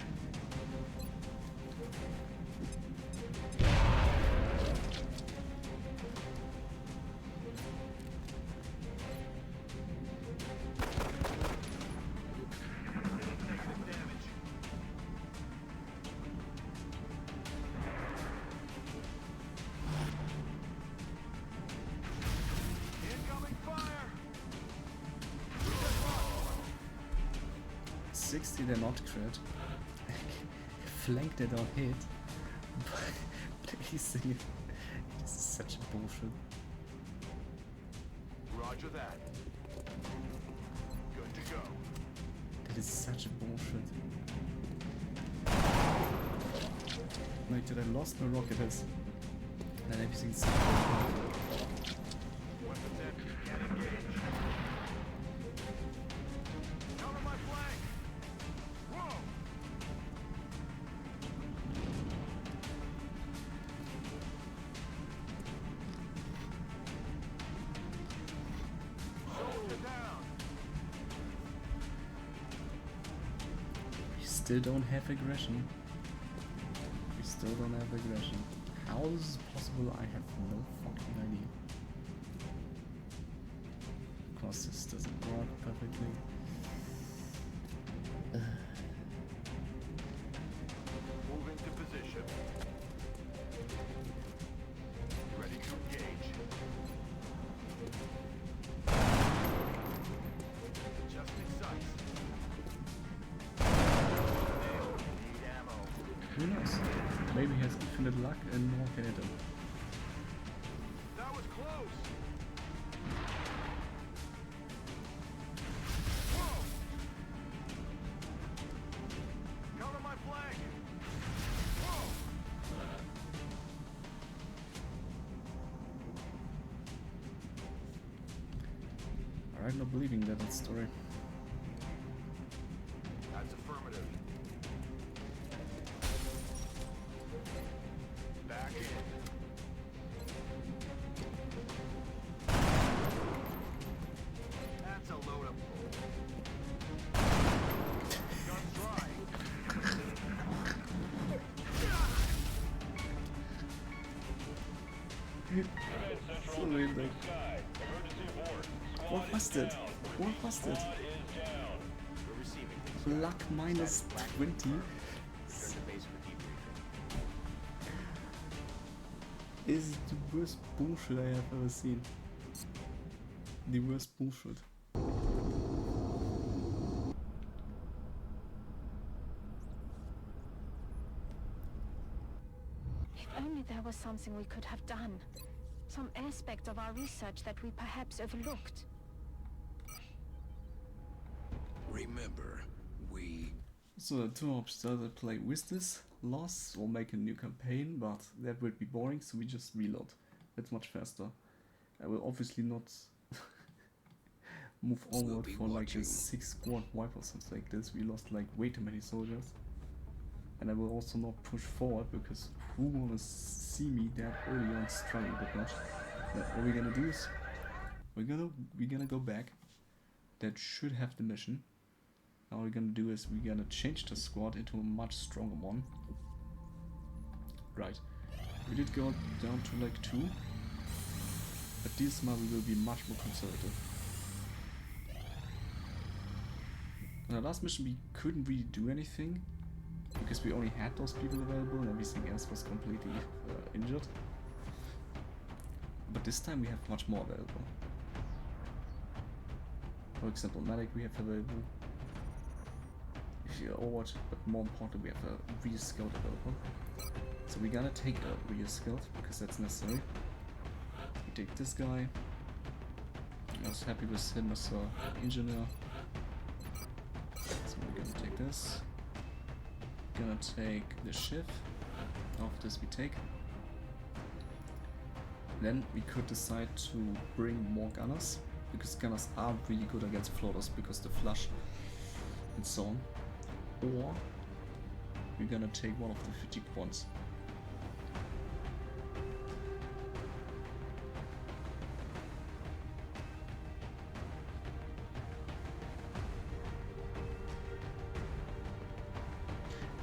Negative damage. Incoming fire! 60 they're not crit. Flank they don't hit. Placing it. This is such a bullshit. Roger that. Good to go. That is such a bullshit. Like, did I lost my rocketers? And everything's so bullshit. Weapons empty. Can't engage. Cover my flank! Whoa! Soldier down! We still don't have aggression. We still don't have aggression. How is this possible? I have no fucking idea. Of course, this doesn't work perfectly. Moving to position. Ready to engage. Adjusting sights. Need ammo. Who knows? Maybe he has infinite luck and no one can hit him. That was close. Whoa! Cover my flank. Whoa! I'm not believing that story. That's affirmative. Back in. That's a load of guns dry. Sorry, like, what was that? What was that? We're receiving things. Luck minus 20. Return to base for debriefing. Is the worst bullshit I have ever seen. The worst bullshit. If only there was something we could have done. Some aspect of our research that we perhaps overlooked. Remember, we... So the two options either play with this loss or make a new campaign, but that would be boring, so we just reload. That's much faster. I will obviously not move onward be for like a watching. 6 squad wipe or something like this. We lost like way too many soldiers. And I will also not push forward because who wanna see me that early on struggling that much? But what we're gonna do is we're gonna go back. That should have the mission. Now what we're gonna do is we're gonna change the squad into a much stronger one. Right. We did go down to like 2. But this time we will be much more conservative. On the last mission we couldn't really do anything. Because we only had those people available and everything else was completely injured. But this time we have much more available. For example, medic we have available. If you're Overwatch, but more importantly we have a rear scout available. So we're gonna take a rear scout because that's necessary. We take this guy. I was happy with him as an engineer. So we're gonna take this. Gonna take the shiv. After this we take. Then we could decide to bring more gunners, because gunners are really good against floaters because the flush and so on. Or we're gonna take one of the fatigue points.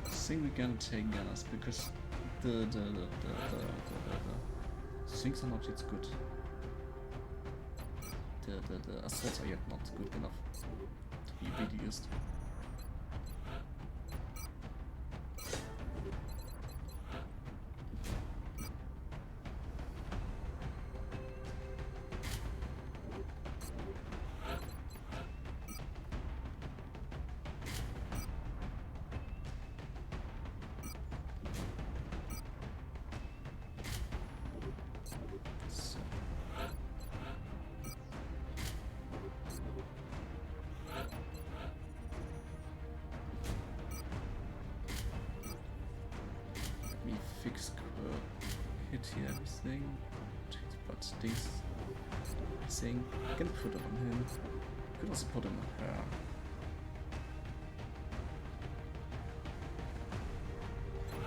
I think we're gonna take gunners because the things are not yet good. The assaults are yet not good enough to be really used. Fix hit here everything, but things saying I can put it on him. Could also put it on her.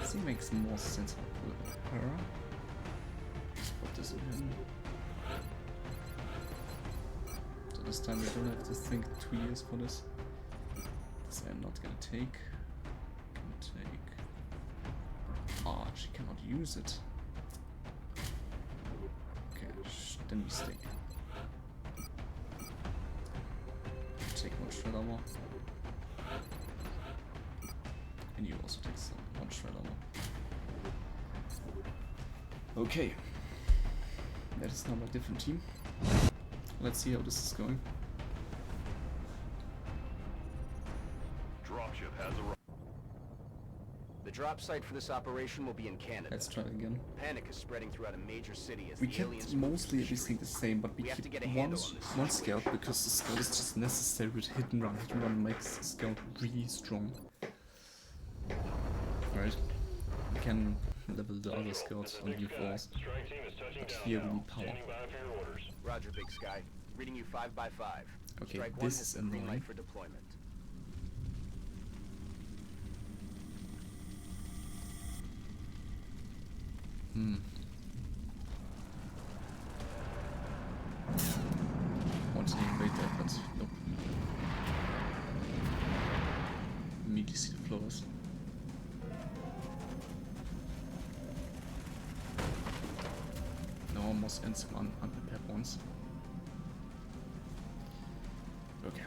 This thing makes more sense if I put it on her. Just put this on him. So this time we don't have to think 2 years for this. This I'm not gonna take. Ah, she cannot use it. Okay, then we stay. Take one shred armor. And you also take some one shred armor. Okay. That is now a different team. Let's see how this is going. Dropship has arrived. The drop site for this operation will be in Canada. Let's try it again. Panic is spreading throughout a major city as We the kept aliens move mostly the everything the streets. same, but we We have to keep get a handle one on this scout situation. because the scout is just necessary with hit and run. Hit and run makes the scout really strong. Right. We can level the other scouts on U4s, but here we need power. Roger, Big Sky. Reading you 5 by 5. Okay, Strike 1 this has is the green annoying. light for deployment. Want to invade that, but nope. Immediately see the floors. No, almost and some unprepared ones. Okay.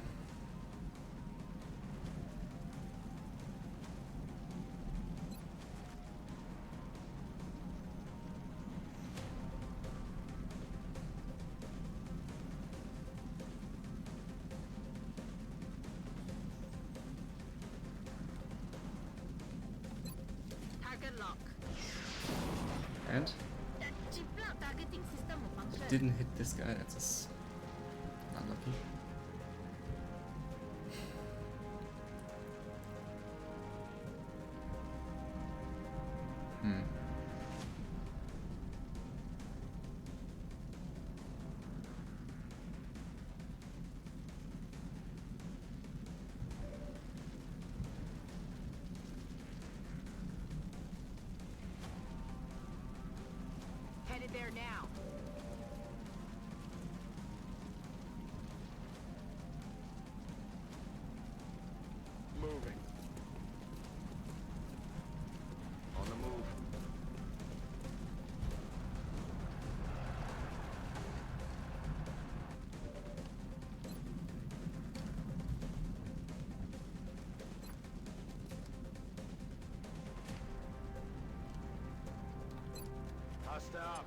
Target lock. And That chip lock targeting system will function. didn't hit this guy, that's just unlucky. Headed there now. Moving. On the move. Hostile.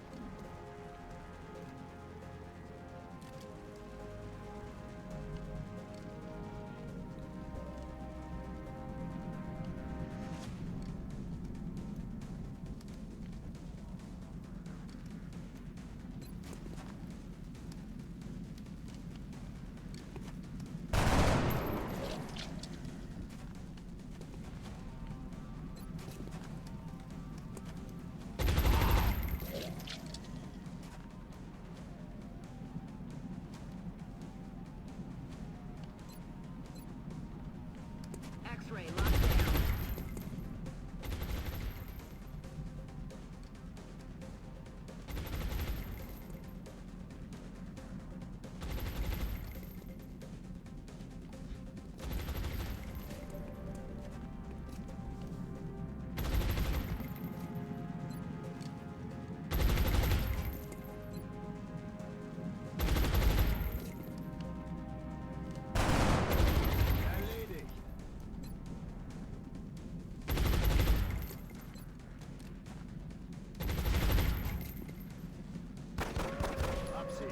X-ray locked down. Lady. Upsy.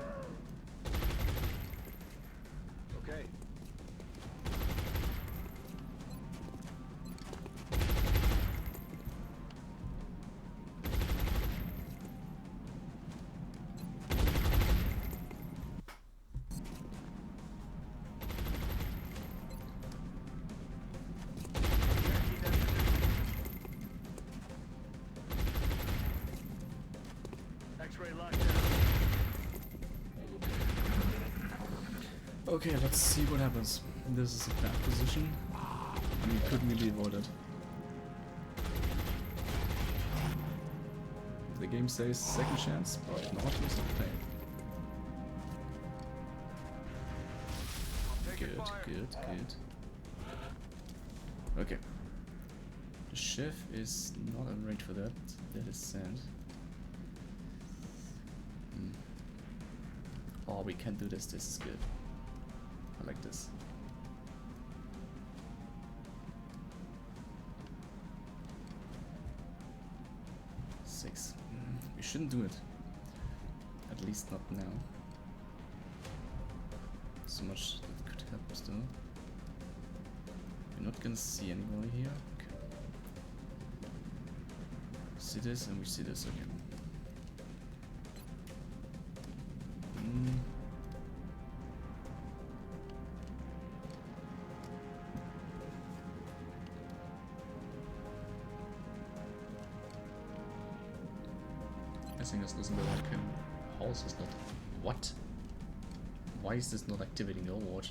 Okay. X-ray locked down. Okay, let's see what happens. This is a bad position. We couldn't really avoid it. The game says second chance, but not with the play. Taking Good, fire. good. Okay. The chef is not in range for that. That is sand. Oh, we can do this. This is good. I like this. Six. We shouldn't do it. At least not now. So much that could help us though. We're not gonna see anybody here. Okay. See this and we see this. Okay. I think das müssen wir like house is not what? Why is this not activating Overwatch?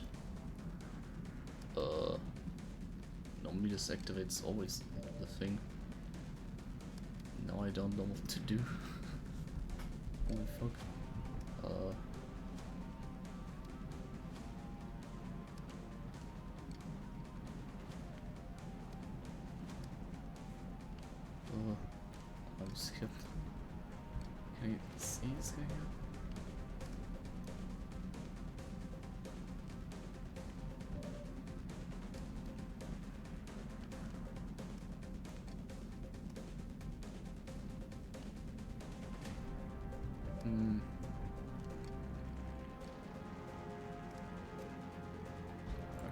Normally this activates always the thing. Now I don't know what to do. Holy fuck. I'm scared. Can you see this guy here?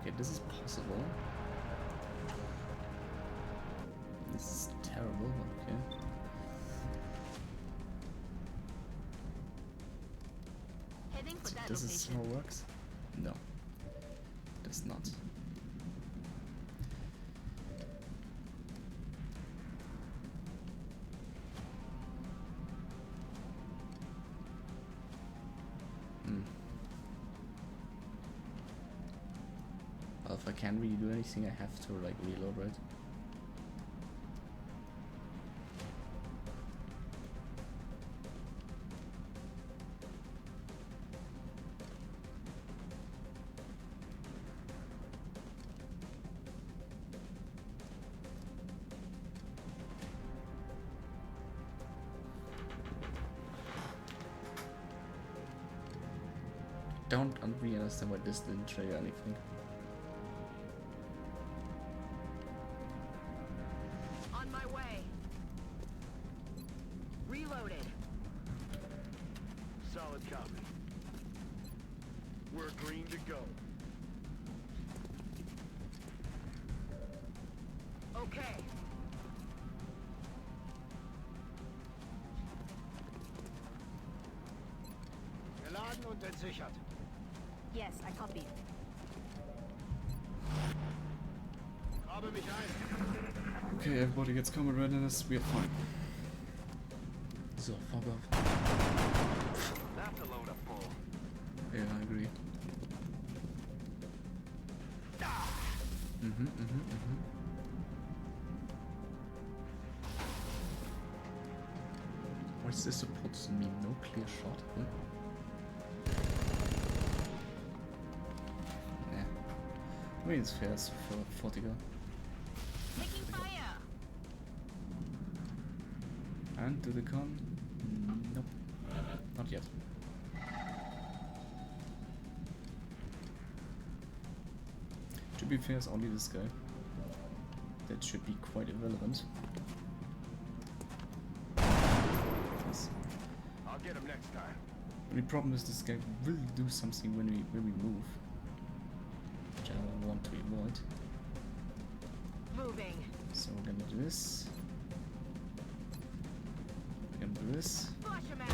Okay, this is possible. This is terrible, okay. Heading for So that this is location. how it works? No. Does not. Well, if I can't really do anything, I have to like reload, right? Don't really understand why this didn't trigger anything. On my way. Reloaded. Solid copy. We're green to go. Okay. Geladen und entsichert. Yes, I copy. Grabe mich ein. Okay, everybody gets combat readiness, we are fine. So, fuck off. That's a load of bull. Yeah, I agree. What is this supposed to mean? No clear shot? Huh? Nah. I mean, it's fair for Fortiga. Taking fire! And do they come? Nope. Not yet. To be fair, it's only this guy. That should be quite irrelevant. Yes. I'll get him next time. The problem is this guy will do something when we move. Which I want to avoid. Moving. So we're gonna do this. We're gonna do this. Flush him out.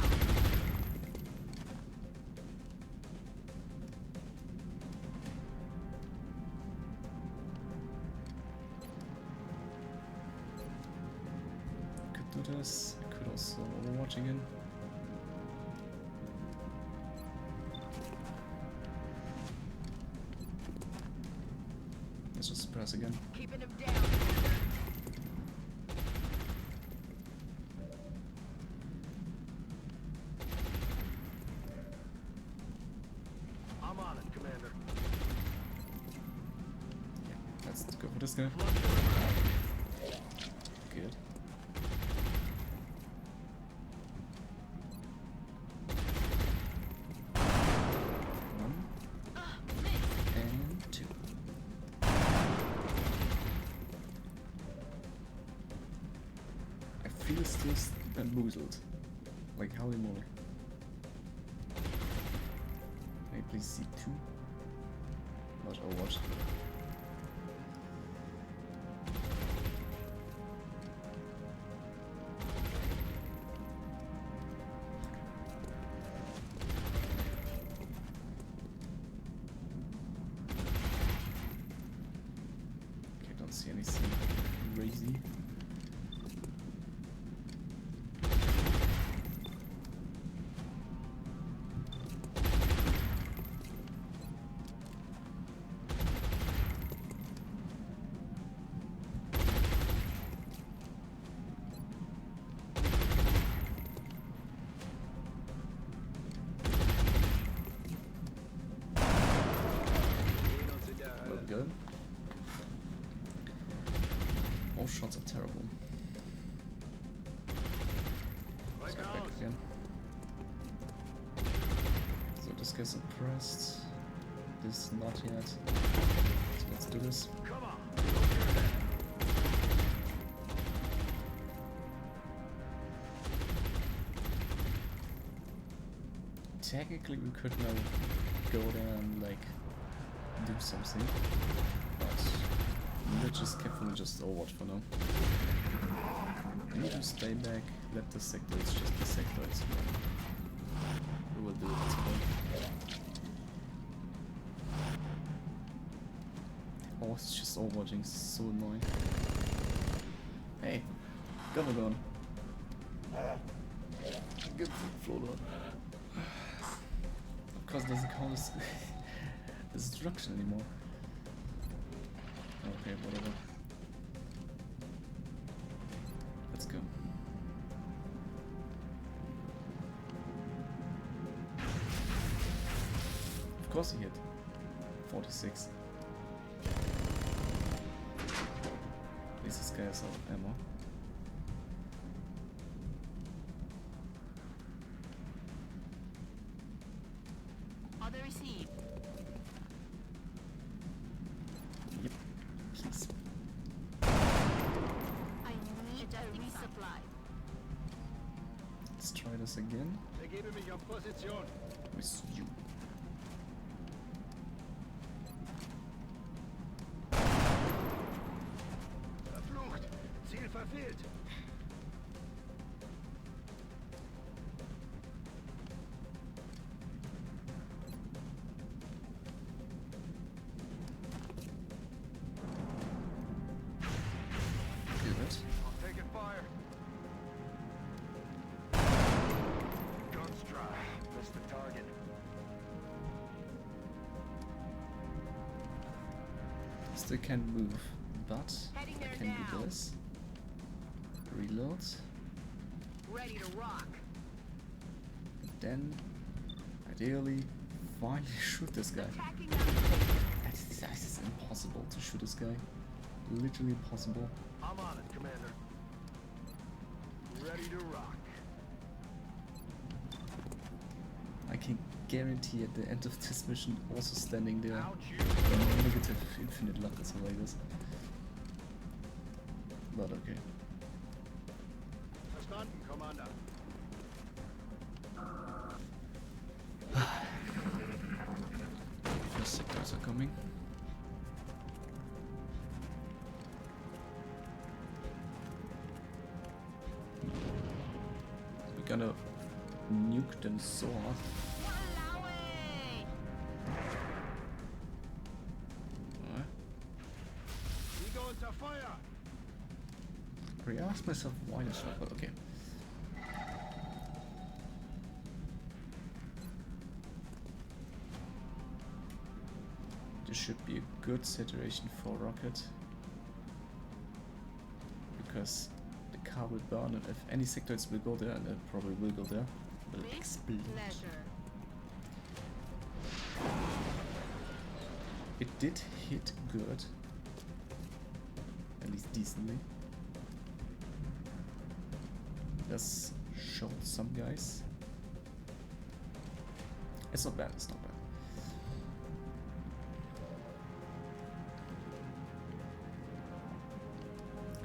Could do this. I could also Overwatch again. Let's just press again. Keeping him down. I'm on it, Commander. Yeah, let's go for this guy. Good. One and two. I feel still bamboozled. Like Holy moly. Can I please see two? Not Overwatch. Okay, don't see anything crazy. again. So this guy's suppressed. This not yet. So let's do this. Come on. Technically we could now go there and like do something, but let's just carefully just overwatch for now. We need to stay back, let the sectoids just be sectoids. We will do it at some point. Oh, it's just overwatching, so annoying. Hey, Govergon. Good floater. Of course it doesn't count as destruction anymore. Okay, whatever. Let's go. Of course he hit. 46. At least this guy has out of ammo. Order received. Yep, please. I need a resupply. Let's try this again Begebe mich auf Position. with you. Verflucht. Ziel verfehlt. Good. Taking fire. Guns dry. Missed the target. Still can't move, but Heading I there can do now. this. Reload. Ready to rock. Then, ideally, finally shoot this guy. Attacking them. It's impossible to shoot this guy. Literally impossible. I'm on it, Commander. Ready to rock. I can guarantee at the end of this mission, also standing there, Out you. negative infinite luck or something like this. But okay. Verstanden, Commander. First sectors are coming. We're gonna nuke them so hard. Walao eh. Alright. We go into fire. I asked myself why this shot, but okay. This should be a good situation for rocket. Because the car will burn, and if any sectoids will go there, and it probably will go there, will With explode. pleasure. It did hit good. At least decently. Let's show some guys. It's not bad, it's not bad.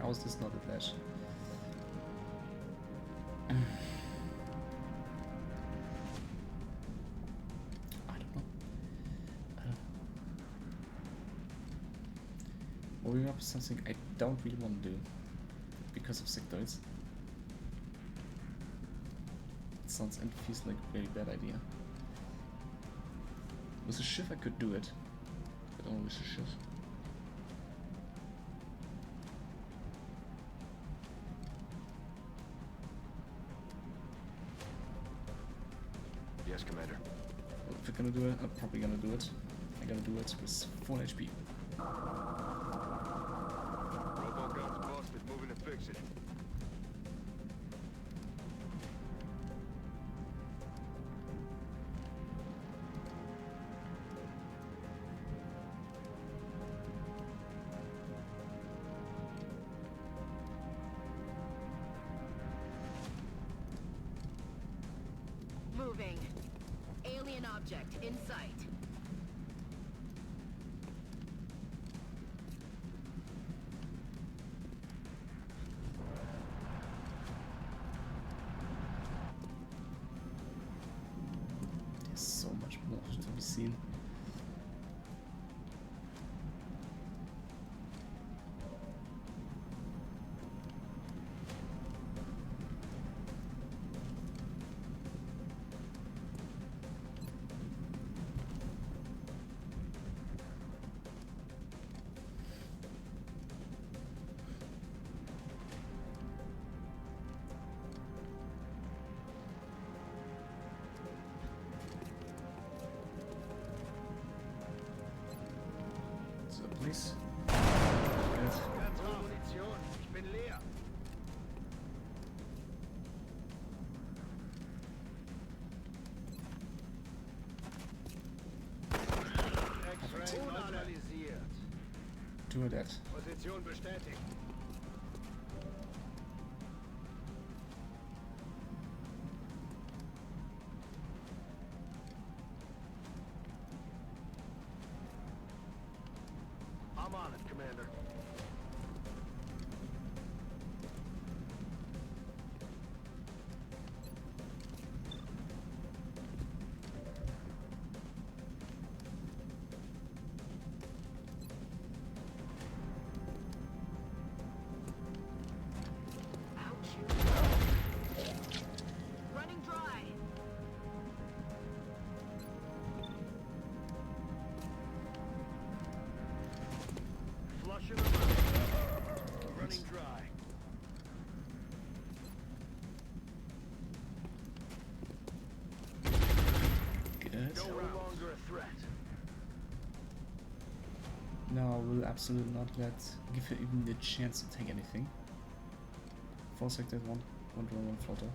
How is this not a dash? I don't know. Moving up is something I don't really want to do because of sectoids. It sounds and feels like a very bad idea. With a shiv I could do it, but only with a shiv. Yes, Commander. Well, if we're gonna do it, I'm probably gonna do it. I'm gonna do it with 4 HP. Robogun's busted. Moving to fix it. Moving. Alien object in sight. There's so much more to be seen. So please. Good. Ganz ohne Munition. Ich bin leer. X-Ray neutralisiert. Do that. Position bestätigt. I'm on it, Commander. Running dry. Flushing them out. Running dry. Good. No longer a threat. No, I will absolutely not give her even the chance to take anything. 4 sectors, one drone, one floater.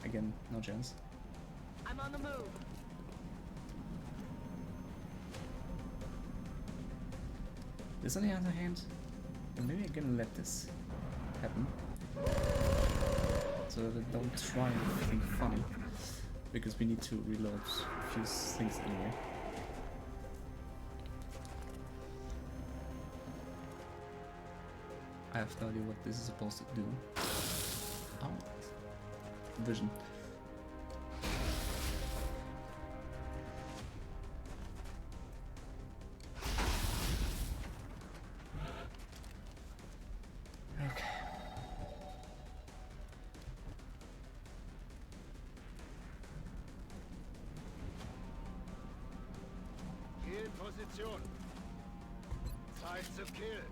Again, no chance. I'm on the move. This, on the other hand, and maybe I'm gonna let this happen, so that I don't try anything funny, because we need to reload a few things anyway. I have no idea what this is supposed to do. Oh, vision. Okay. In Position. Zeit zu kill.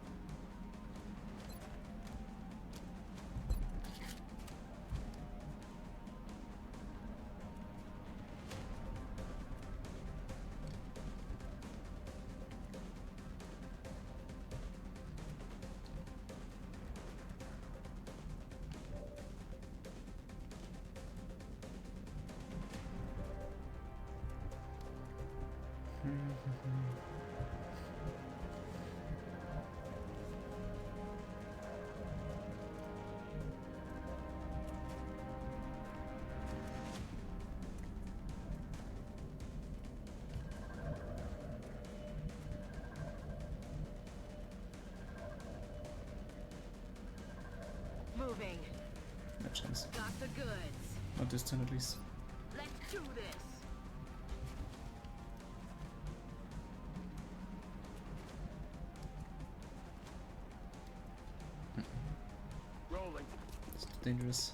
Moving. No chance. Got the goods. Not this turn at least. Let's do this. Rolling. It's too dangerous.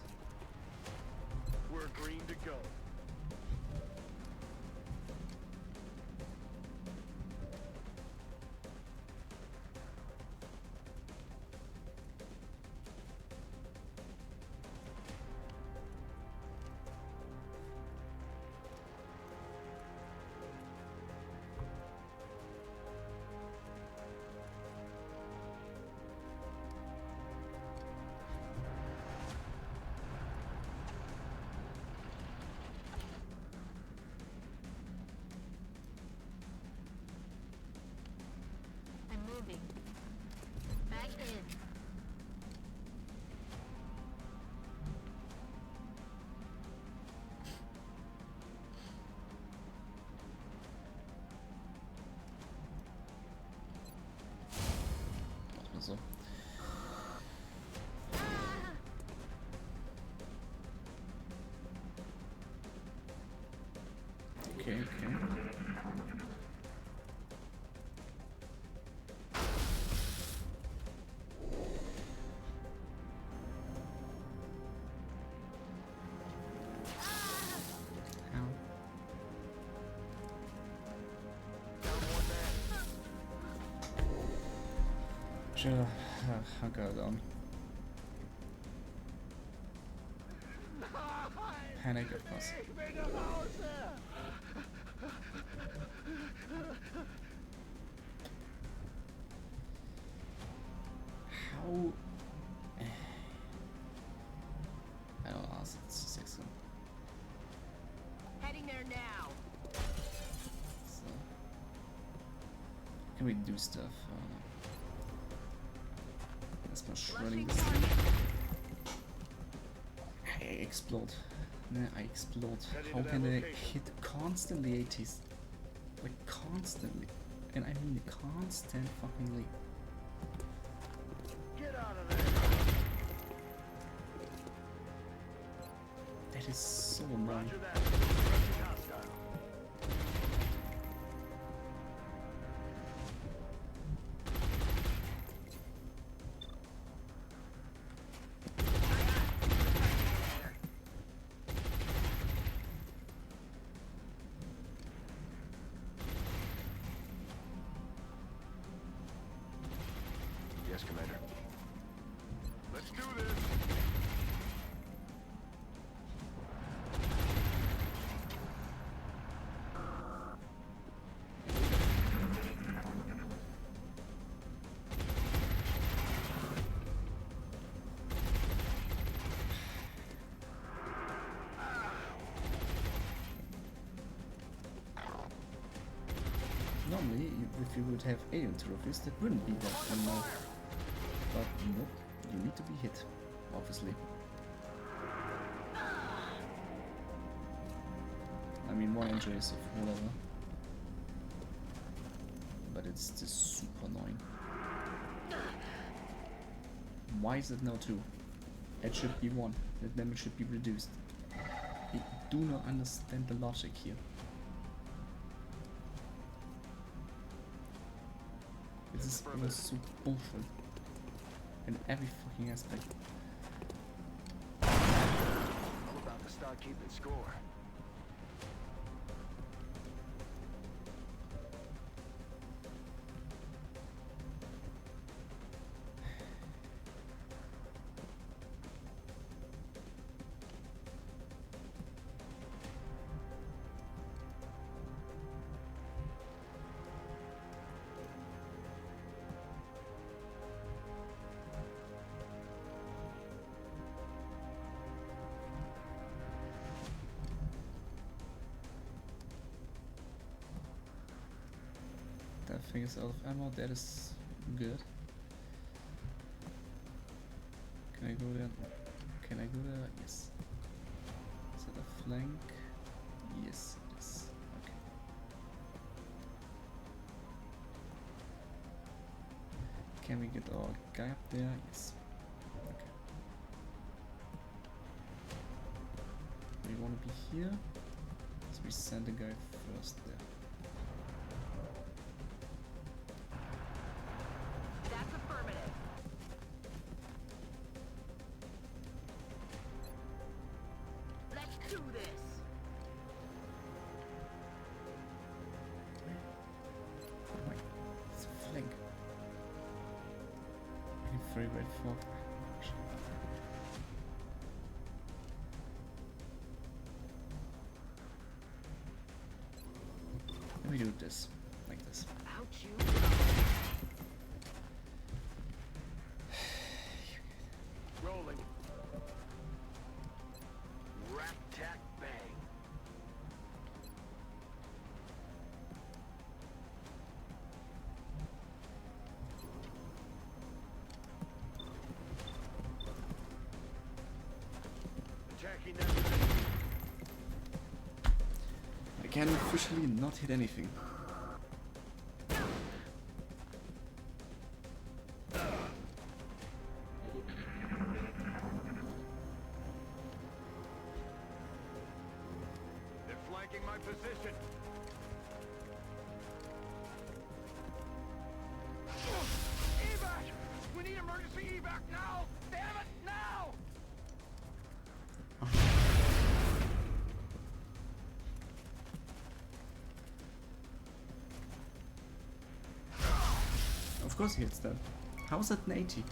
We're green to go. I'm moving. Back in. so. Okay, okay. Ow. Sure, I'll go down. Panic at us. How? I don't ask. It's 6. Heading there now. So, can we do stuff? Let's go shredding this thing. I explode. Nah, I explode. How can they hit constantly 80s? Like constantly. And I mean constant fuckingly. Get out of there! That is so annoying. Roger that. Approaching hostile. Yes, Commander. Let's do this! Normally, if you would have alien trophies, that wouldn't be that annoying. But nope, you need to be hit, obviously. I mean, 1 injury is of whatever. But it's just super annoying. Why is it now 2? It should be 1. The damage should be reduced. I do not understand the logic here. This is all so bullshit. In every fucking aspect. I'm about to start keeping score. That thing is out of ammo, that is good. Can I go there? Can I go there? Yes. Is that a flank? Yes, it is. Okay. Can we get our guy up there? Yes. Okay. We want to be here, so we send the guy first there. That's affirmative. Let's do this. Oh my, it's a flank. Very red fog. Let me do this, like this. Out you go. Rolling. Rat tack bang. Attacking them. I can officially not hit anything. taking my position. Evac! We need emergency evac now! Damn it, now! Of course he hits that. How's that an 80?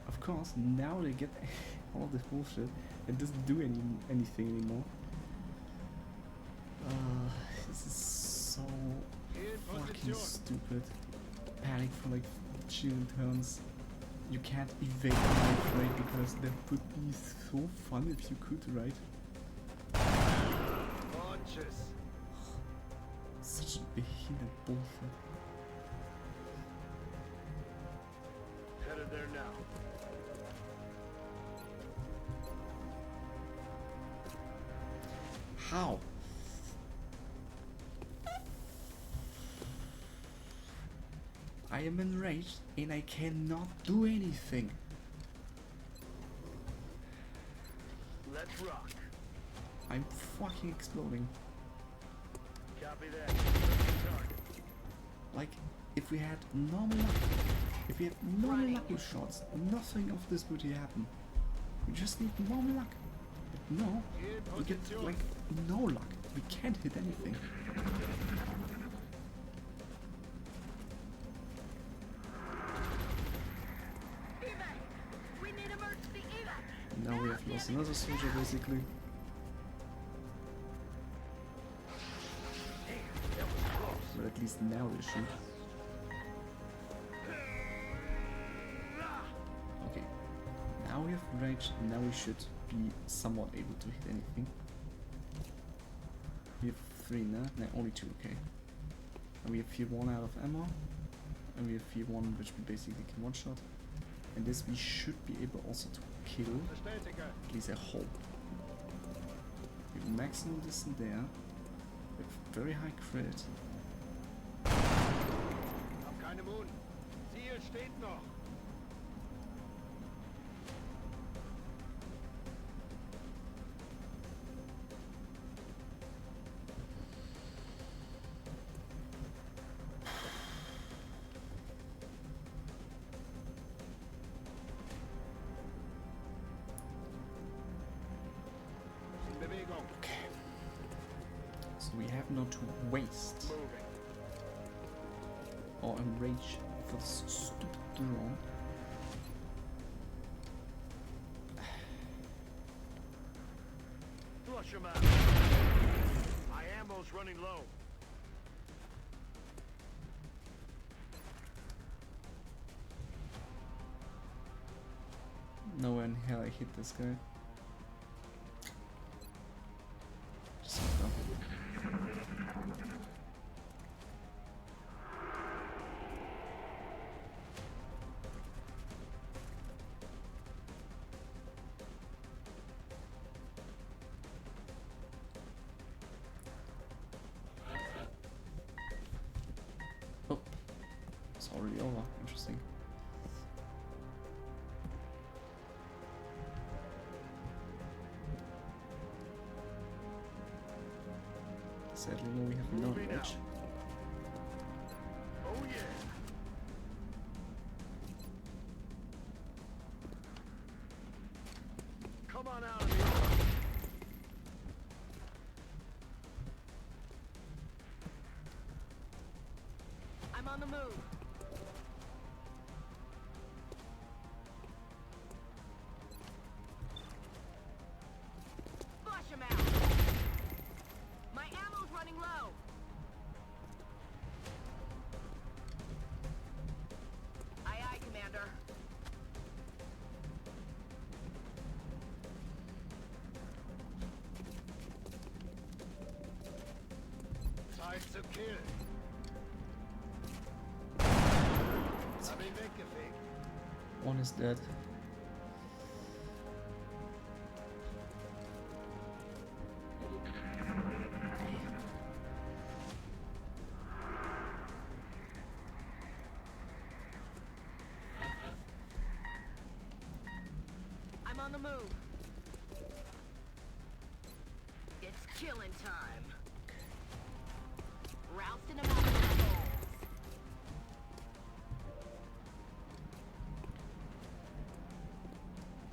Of course, now they get all this bullshit. It doesn't do anything anymore. This is so fucking stupid. Panic for like shooting turns. You can't evade the knife, right? Because that would be so fun if you could, right? Launches. Such a behemoth bullshit. Headed there now. How? I am enraged and I cannot do anything. Let's rock. I'm fucking exploding. Copy that. Target. Like, if we had normal luck, if we had normal lucky shots, nothing of this would happen. We just need normal luck. But no, we get like no luck. We can't hit anything. Evac! We need emergency evac! Now we have lost another soldier basically. But at least now they shoot. Okay. Now we have range, now we should be somewhat able to hit anything. We have 3 now? No, only 2, okay. And we have here 1 out of ammo. And we have here 1 which we basically can one-shot. And this we should be able also to kill. At least I hope. We have maximum distance there. We have very high crit. Hab keine Mut. Ziel steht noch. In Bewegung. Okay. So we have not to waste Moving. or enrage for this stupid drone. Flush him out. My ammo's running low. Nowhere in hell I hit this guy. Just like that. Oh, it's already over. Interesting. Sadly, no, we have no Moving edge. out. Oh yeah. Come on out of the open. I'm on the move. Flush him out. My ammo's running low. Aye, aye, Commander. Time to kill. Hab ihn weggefegt. One is dead. I'm the move. It's killing time. Rousting them out of their holes.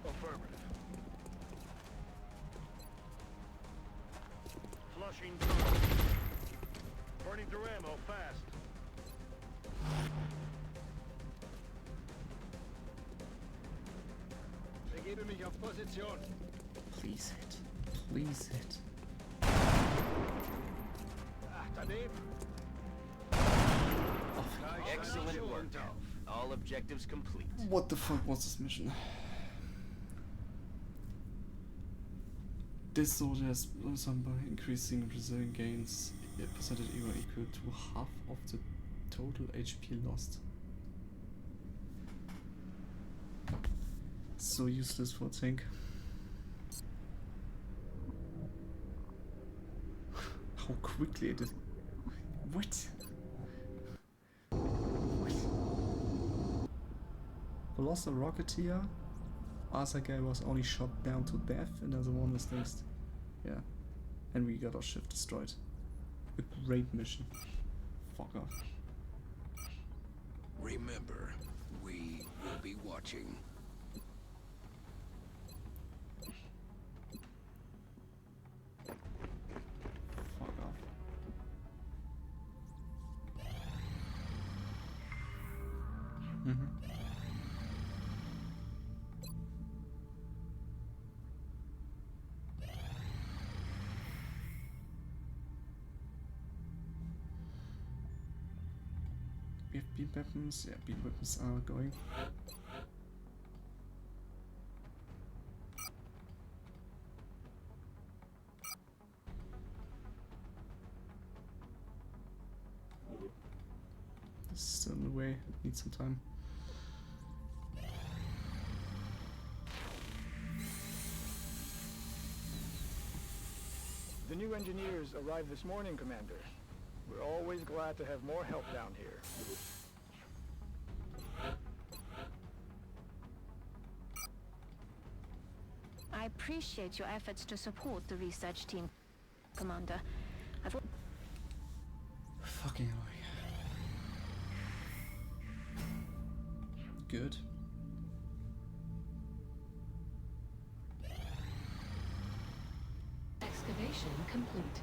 Affirmative. Flushing tunnel. Burning through ammo fast. Begebe mich auf Position. Please hit. Please hit. Daneben. Excellent work. All objectives complete. What the fuck was this mission? This soldier has some by increasing Brazilian gains percentage equal to half of the total HP lost. So useless for a tank. How quickly it is. What? We lost a Rocketeer. Asage was only shot down to death, another one was next. Yeah. And we got our ship destroyed. A great mission. Fuck off. Remember, we will be watching. Fuck off. We have beam weapons. Yeah, beam weapons are going. This is still in the way. Need some time. The new engineers arrived this morning, Commander. We're always glad to have more help down here. I appreciate your efforts to support the research team, Commander. Fucking annoying. Good. Excavation complete.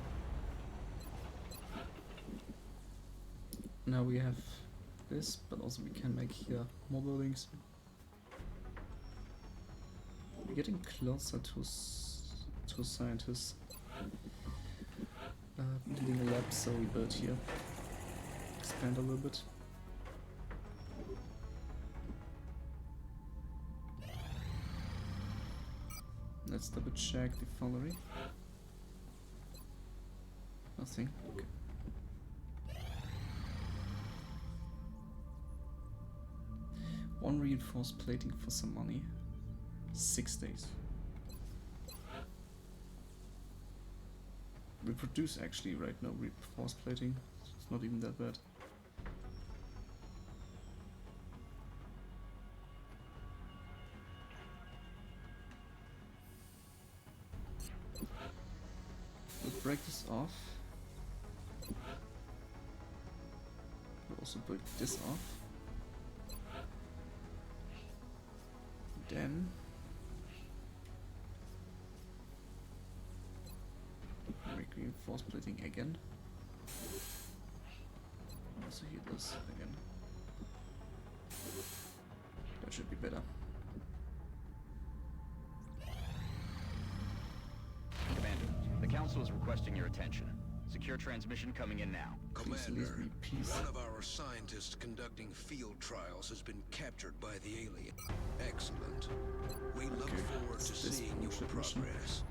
Now we have this, but also we can make here more buildings. We're getting closer to scientists. Building a lab, so we build here. Expand a little bit. Let's double check the foundry. Nothing. Okay. One reinforced plating for some money. 6 days. We produce actually right now reinforced plating. It's not even that bad. We'll break this off. We'll also break this off. Then make reinforced plating again. Also heat this again. That should be better. Commander, the Council is requesting your attention. Secure transmission coming in now. Please leave Commander, me peace. one of our scientists conducting field trials has been captured by the alien. Excellent. We look Okay, forward to it's this seeing your bullshit mission. progress.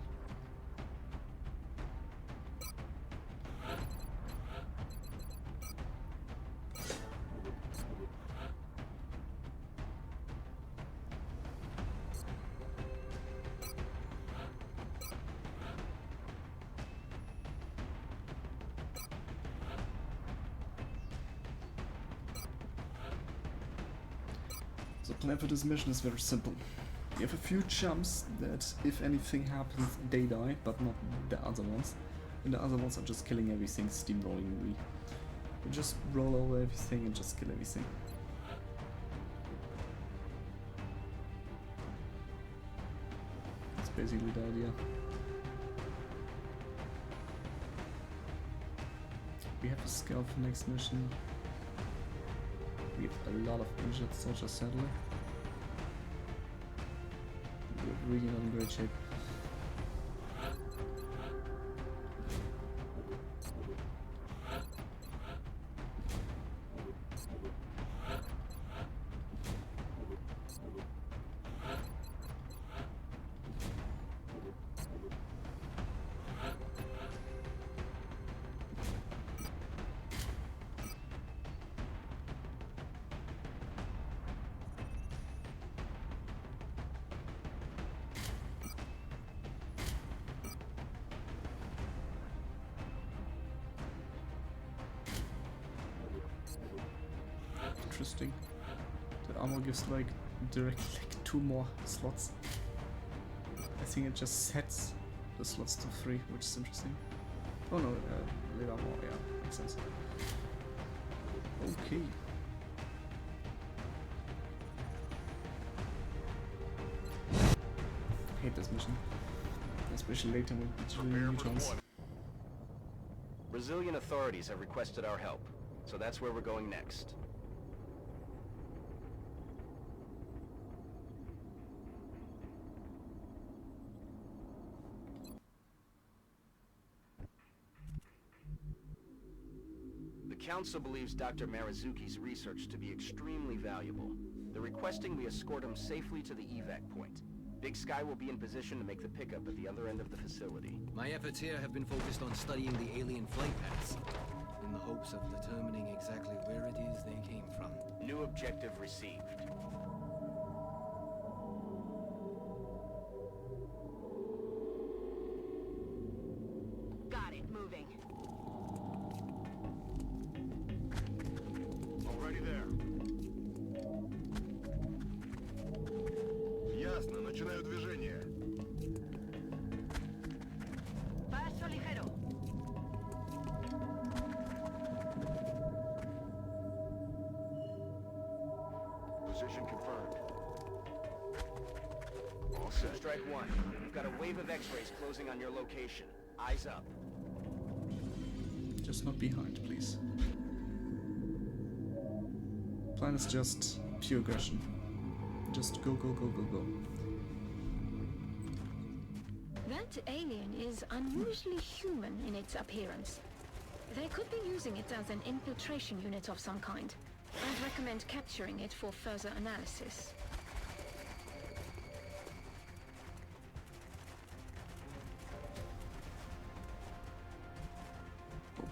The plan for this mission is very simple. We have a few chumps that if anything happens, they die, but not the other ones. And the other ones are just killing everything steamrollingly. We just roll over everything and just kill everything. That's basically the idea. We have a scout for next mission. We have a lot of injured soldiers, sadly. We're really not in great shape. Interesting. The armor gives like directly like 2 more slots. I think it just sets the slots to 3, which is interesting. Oh no, late armor, yeah, makes sense. Okay. I hate this mission. Especially later with the Prepare for neutrons. deployment. Brazilian authorities have requested our help, so that's where we're going next. The Council believes Dr. Marizuki's research to be extremely valuable. They're requesting we escort him safely to the evac point. Big Sky will be in position to make the pickup at the other end of the facility. My efforts here have been focused on studying the alien flight paths, in the hopes of determining exactly where it is they came from. New objective received. Got it, moving. Already there. Ясно, начинаю движение. Paso ligero. Position confirmed. All set. Strike 1. We've got a wave of X-rays closing on your location. Eyes up. Just not behind, please. Plan is just pure aggression. Just go, go, go, go, go. That alien is unusually human in its appearance. They could be using it as an infiltration unit of some kind. I'd recommend capturing it for further analysis.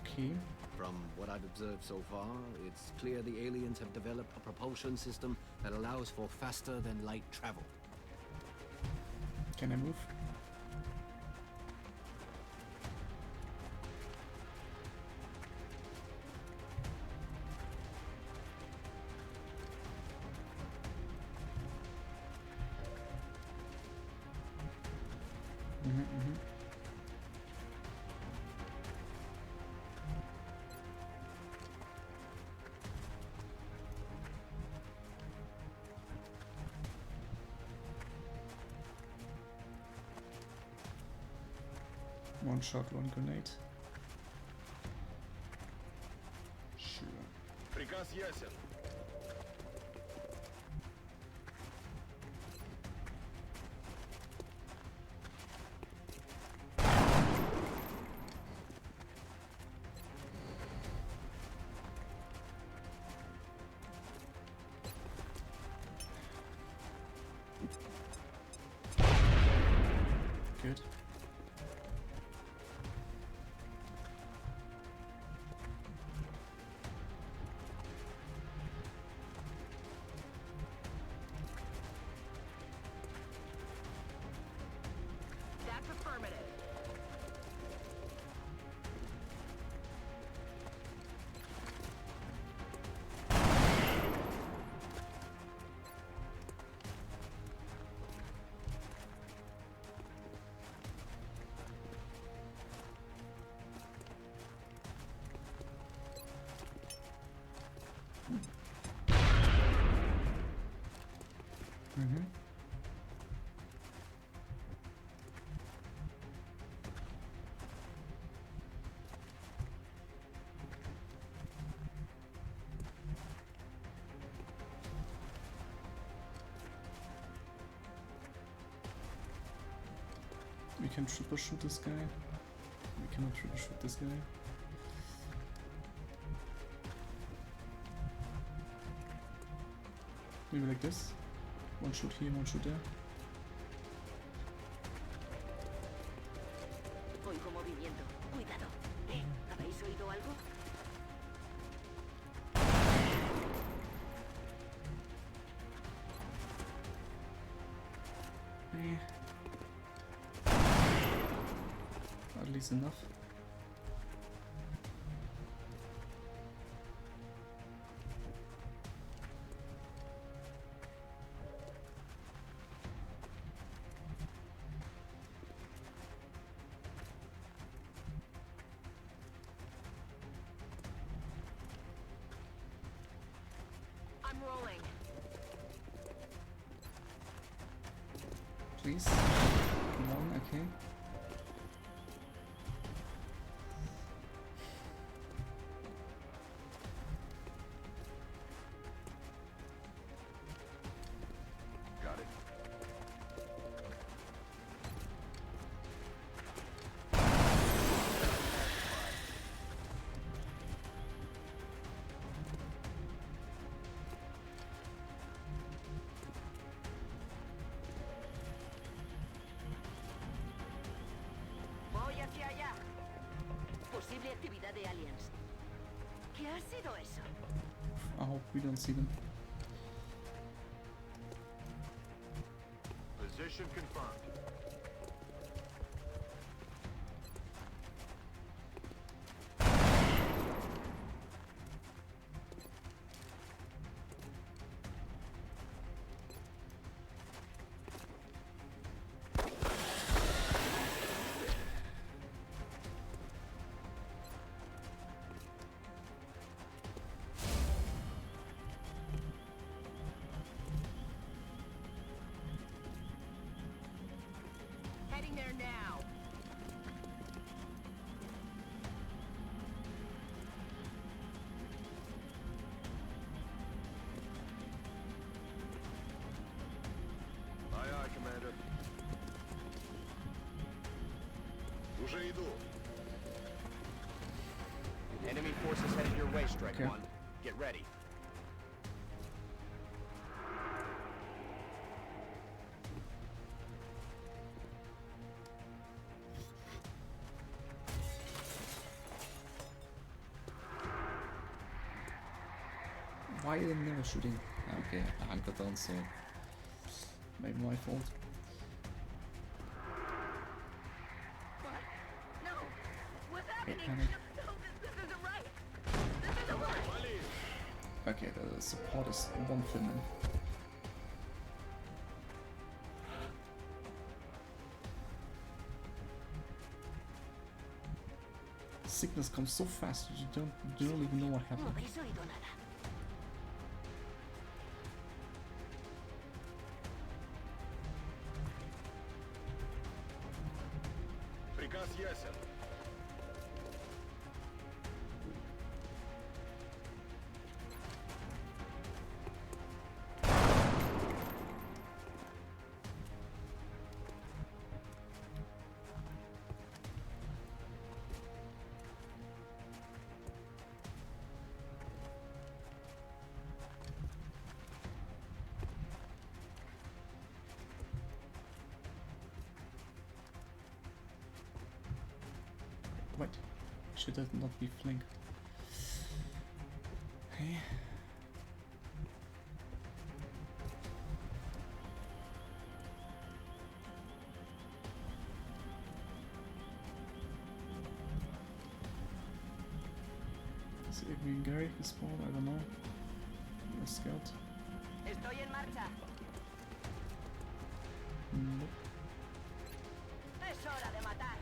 Okay. From what I've observed so far, it's clear the aliens have developed a propulsion system that allows for faster than light travel. Can I move? One shot, one grenade. Sure. Приказ ясен. Good. That's affirmative. Mm-hmm. We can triple shoot this guy. We cannot triple shoot this guy. Maybe like this. One shoot here, one shoot there. Oigo movimiento. Cuidado. ¿Habéis oído algo? At least enough. I'm rolling. Please. Come on, okay. Got it. Voy hacia allá. Posible actividad de aliens. ¿Qué ha sido eso? I hope we don't see them. Position confirmed. Heading there now. Aye, aye, Commander. Уже иду. Enemy forces headed your way, Strike Okay. One. Get ready. Why are they never shooting? Okay, I hunkered down, so maybe my fault. What? No. What's happening? panic. No, this isn't right. This isn't right. Okay, the support is one Finland. Sickness comes so fast that you don't even know what No happened. habéis oído nada. Приказ ясен. Wait, should that not be flank? Hey. Is it Green Gary who spawned? I don't know. A scout? Estoy en marcha. Nope. Es hora de matar.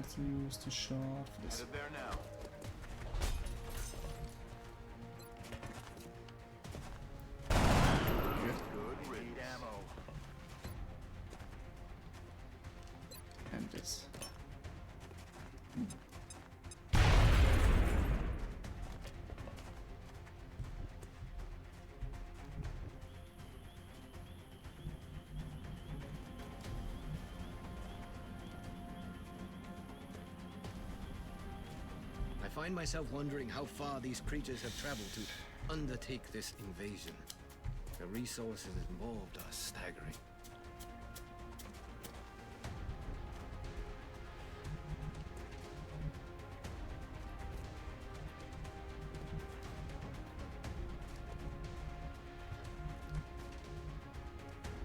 have to use the shard for this. Headed there now. Good. Need ammo. And this. I find myself wondering how far these creatures have traveled to undertake this invasion. The resources involved are staggering.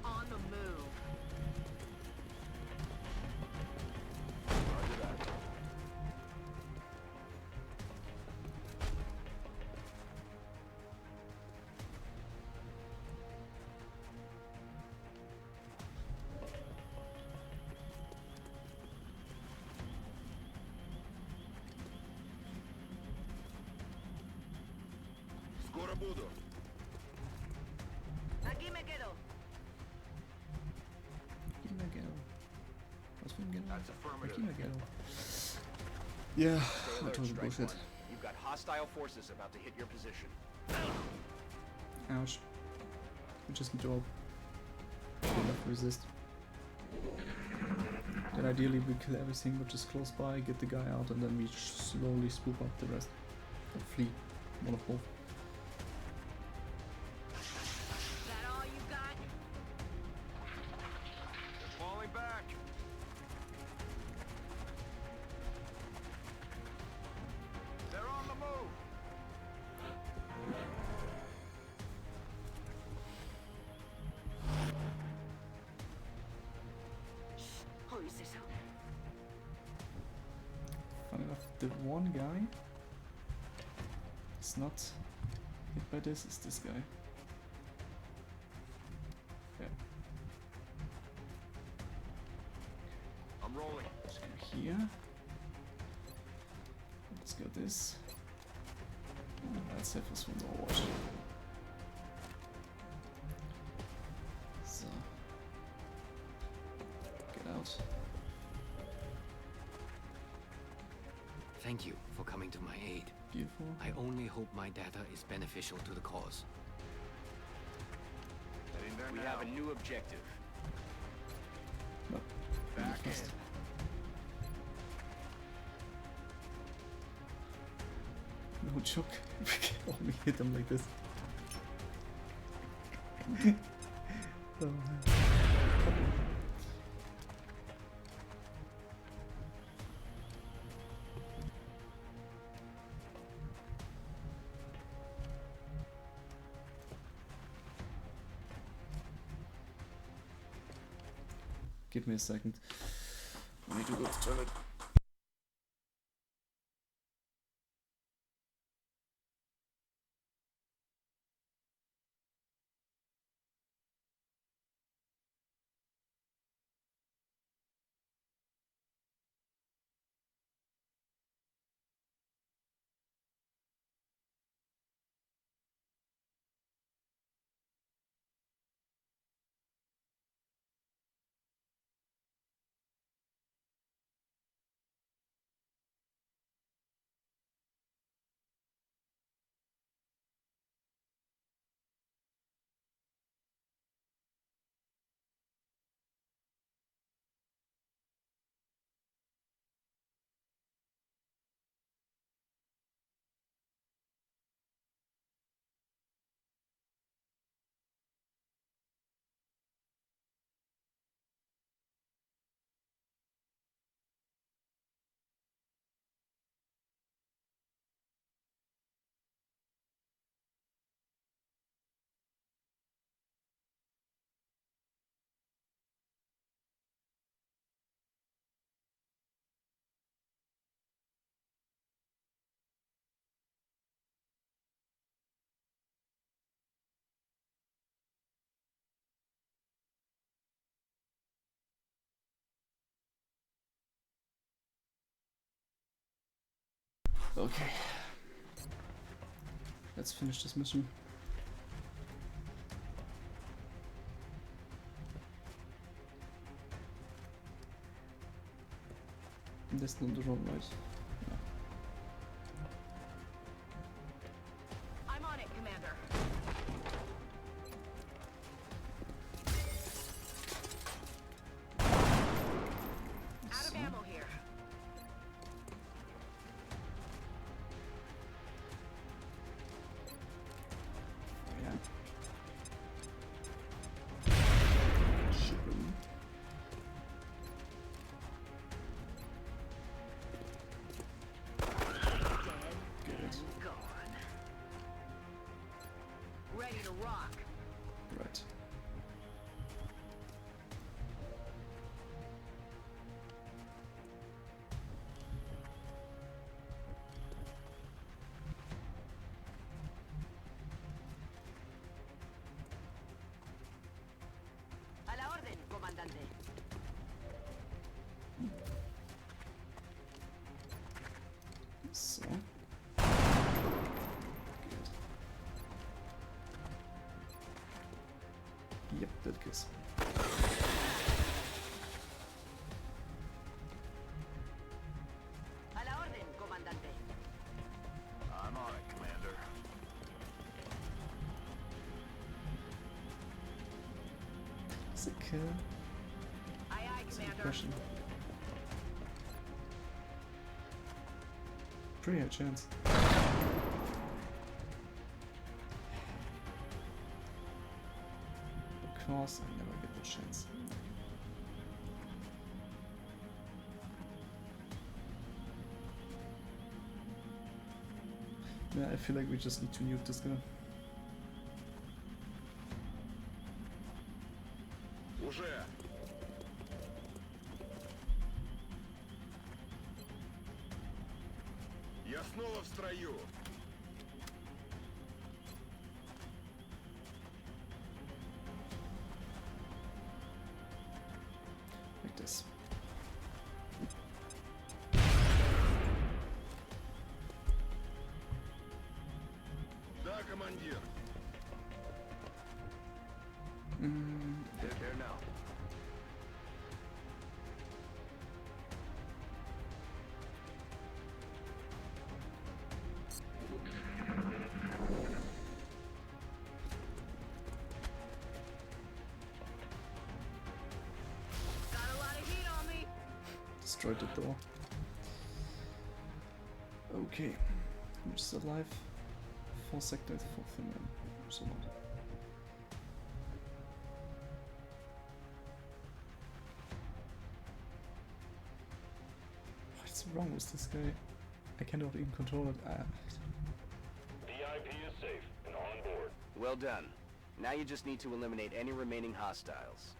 On the move. Roger that. Скоро буду. Aquí me quedo. Aqui na Ghetto. Was für ein Ghetto? That's affirmative. Aqui na Ghetto. Yeah, Stay I alert, told you Strike bullshit. One. You've got hostile forces about to hit your position. Ouch. We just need to all enough resist. Then ideally we kill everything which is close by, get the guy out, and then we slowly swoop up the rest. Or flee. One of both. Is that all you got? They're falling back. They're on the move. ¿Oís eso? Funny enough, the one guy is not hit by this, is this guy. Yeah, I'm rolling. let's go here. Let's go this. Let's have this one Overwatch. So, get out. Thank you for coming to my aid. Beautiful. I only hope my data is beneficial to the cause. Heading there We now. have a new objective. No, Back first. in. No joke. We can only hit them like this. Oh, man. Give me a second. I need to go to the toilet. Okay. Let's finish this mission. That's not the wrong right. No. I'm on it, Commander. Out of ammo here. Yeah. Shipping. Good. Gone. Ready to rock. Right. A la orden, comandante. So. Good. Yep, that kiss. A la orden, comandante. I'm on it, Commander. Is it kill? Aye, aye, That's a good Commander. question. Pretty high chance. Because I never get the chance. Yeah, I feel like we just need to nuke this guy. Уже! Я снова в строю! Like this. Да, командир! They're there now. Got a lot of heat on me. Destroyed the door. Okay. Who's still alive? 4 sectors, 4 Finland. So not. What's wrong with this guy? I cannot even control it. VIP is safe and on board. Well done. Now you just need to eliminate any remaining hostiles.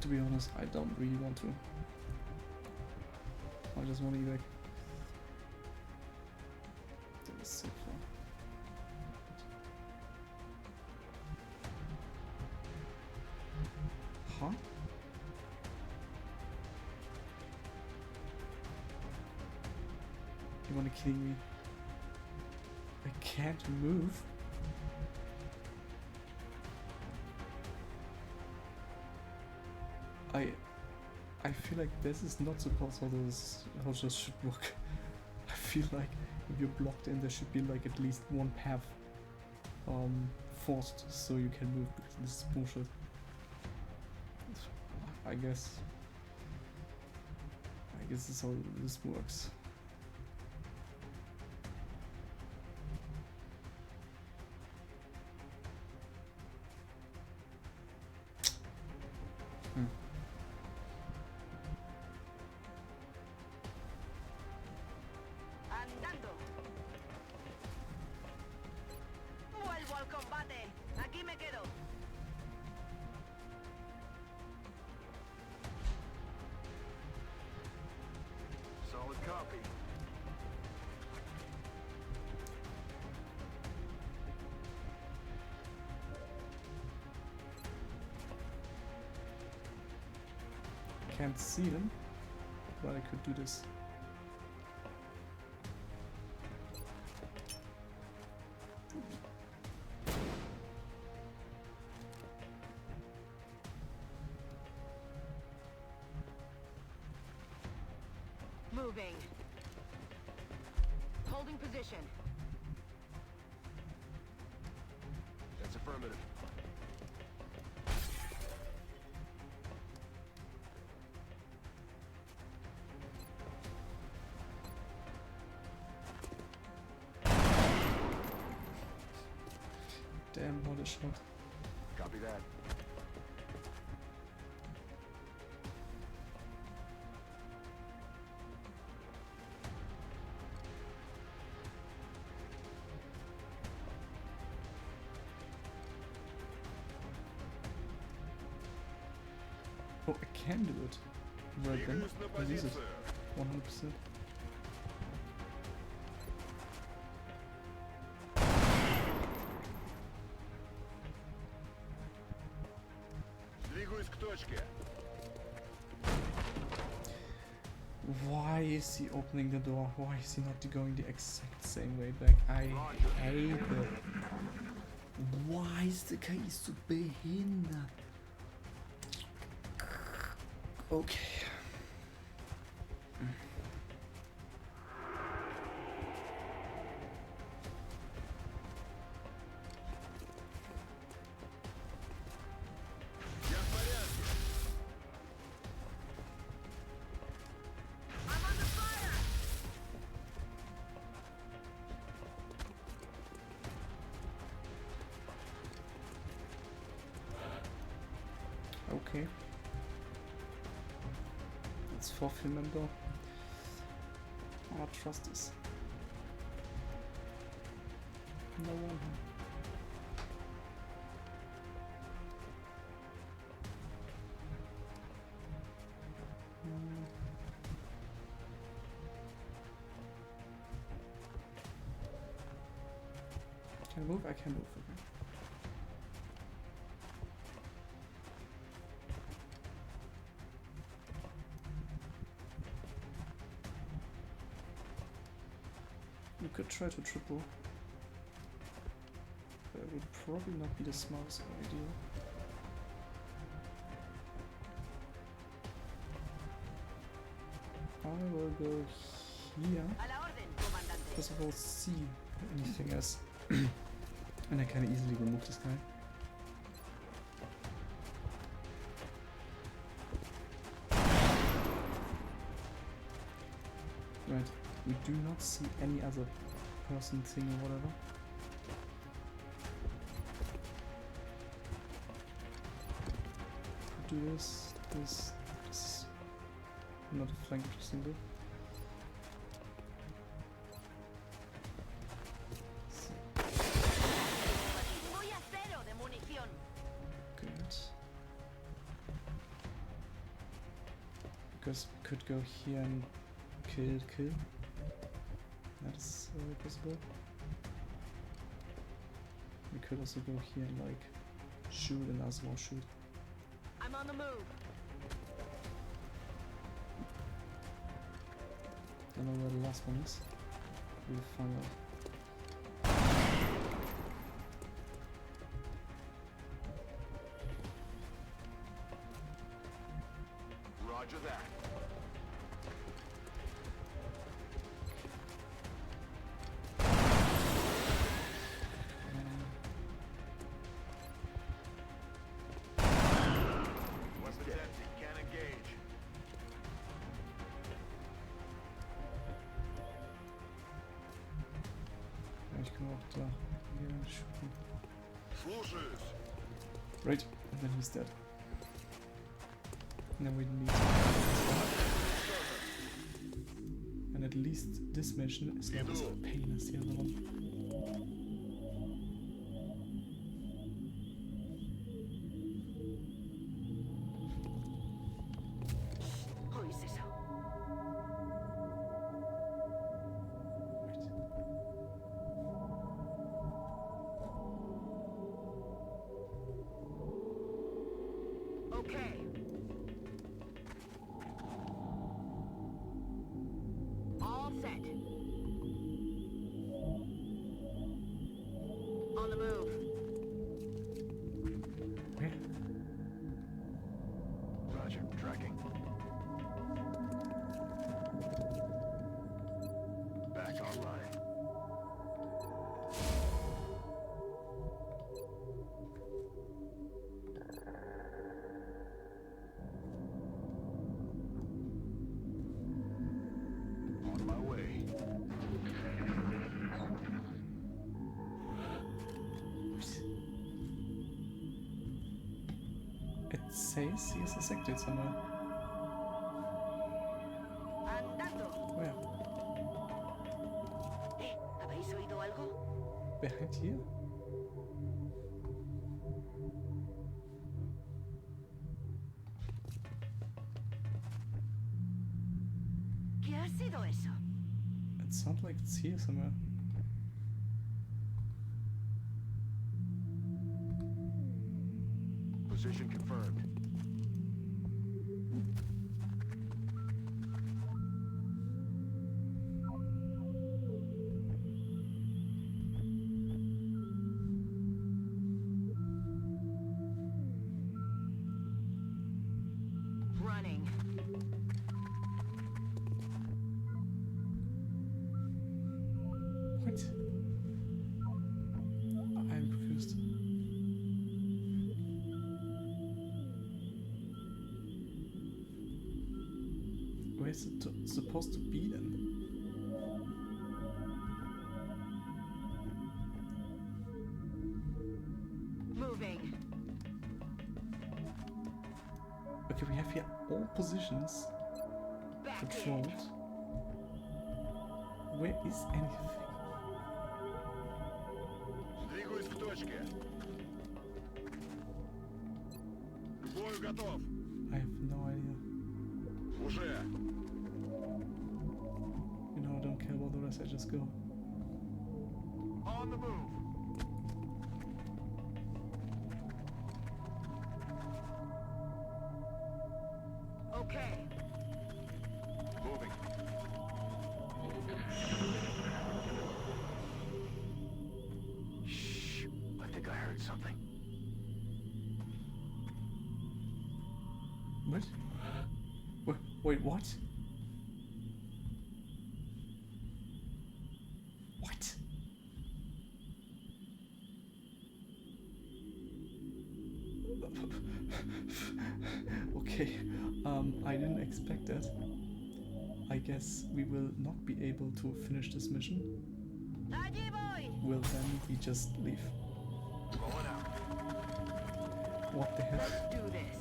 To be honest, I don't really want to. I just want to evac. That is so far. Huh? You wanna kill me? I can't move. I feel like this is not supposed how this should work. I feel like if you're blocked in, there should be like at least one path forced so you can move, because this is bullshit. I guess this is how this works. Andando. Vuelvo al combate. Aquí me quedo. Solid copy. can't see them, but I could do this. Moving. Holding position. That's affirmative. Damn, what a shot. Copy that. Oh, I can do it. Right then. I'll use it. 100%. Двигаюсь к точке. Why is he opening the door? Why is he not going the exact same way back? I hate it. Why ist der KI so behindert? Okay. Я в порядке. I'm under fire! Okay. It's fulfillment though. I trust this. No one. Can I move? I can move. Okay. You could try to triple. But it would probably not be the smartest idea. I will go here. A la orden, comandante. First of all, see anything else. And I can easily remove this guy. Right, we do not see any other person, thing, or whatever. Do this, this. Not a flank symbol. Voy a cero de munición. Good. Because we could go here and kill. That is possible. We could also go here and like shoot and Asmo shoot. I'm on the move. Don't know where the last one is. We'll find out. Roger that. Weapons empty. Can't engage. Ich kann auch da hier shooten. Слушаюсь. Right, and then he's dead. And then we need. And at least this mission is not as a pain as the other one. ¿Oís eso? Okay. the move. Where? Roger, tracking. Back online. On my way. It says here's a sector somewhere. Andando. Where? ¿Habéis oído algo? Behind here? ¿Qué ha sido eso? It sounds like it's here somewhere. Position confirmed. Running. What? I'm confused. Where's it supposed to be then? Moving. Okay, we have here all positions Back in. controlled. Where is anything? Двигаюсь к точке. К бою готов. I have no idea. Уже. You know, I don't care about the rest, I just go. On the move. Okay. Moving. Shh. I think I heard something. What? Wait, what? What? Okay, I didn't expect that. I guess we will not be able to finish this mission. Allí voy. Will then we just leave? Rolling out. What the hell? Let's do this.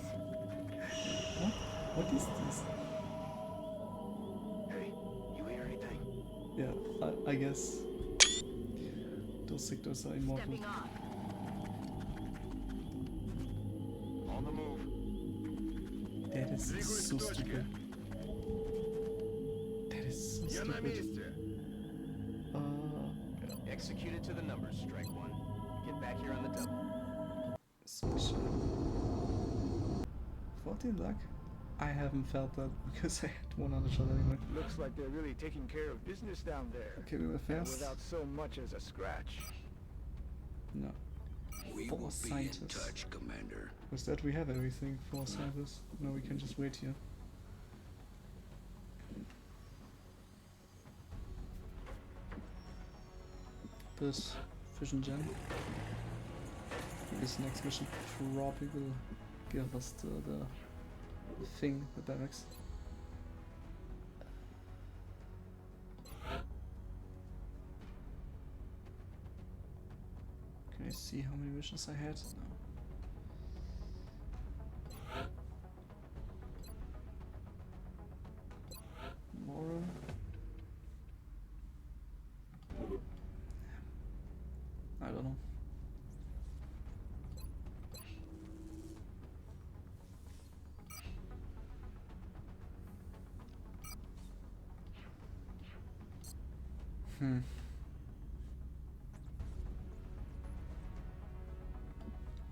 What? What is this? Hey, you hear anything? Yeah, I guess those sectors are immortal. Stepping off. On the move. That is Двигаюсь so к точке. stupid. That is so Я на stupid. месте. Executed to the numbers, Strike One. Get back here on the double. Special. 14 luck? I haven't felt that because I had 100 shot anyway. Looks like they're really taking care of business down there. Okay, we were And fast. without so much as a scratch. No. We Four will be in scientists. touch, Commander. With that we have everything for service. Now we can just wait here. This Fission Gen. This next mission probably will give us the thing, the barracks. Can I see how many missions I had? No. Moral. I don't know.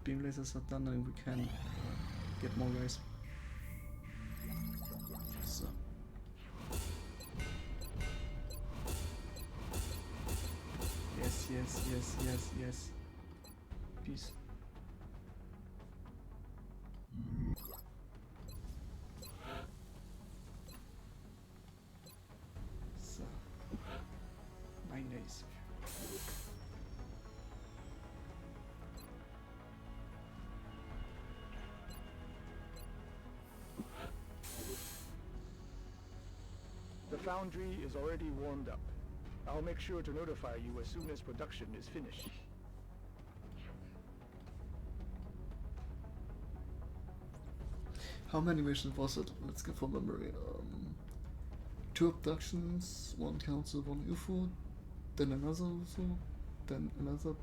Beam lasers are done and we can get more guys. So. Yes. Peace. So, 9 days. The foundry is already warmed up. I'll make sure to notify you as soon as production is finished. How many missions was it? Let's go from memory. 2 abductions, 1 council, 1 UFO, then another UFO, then another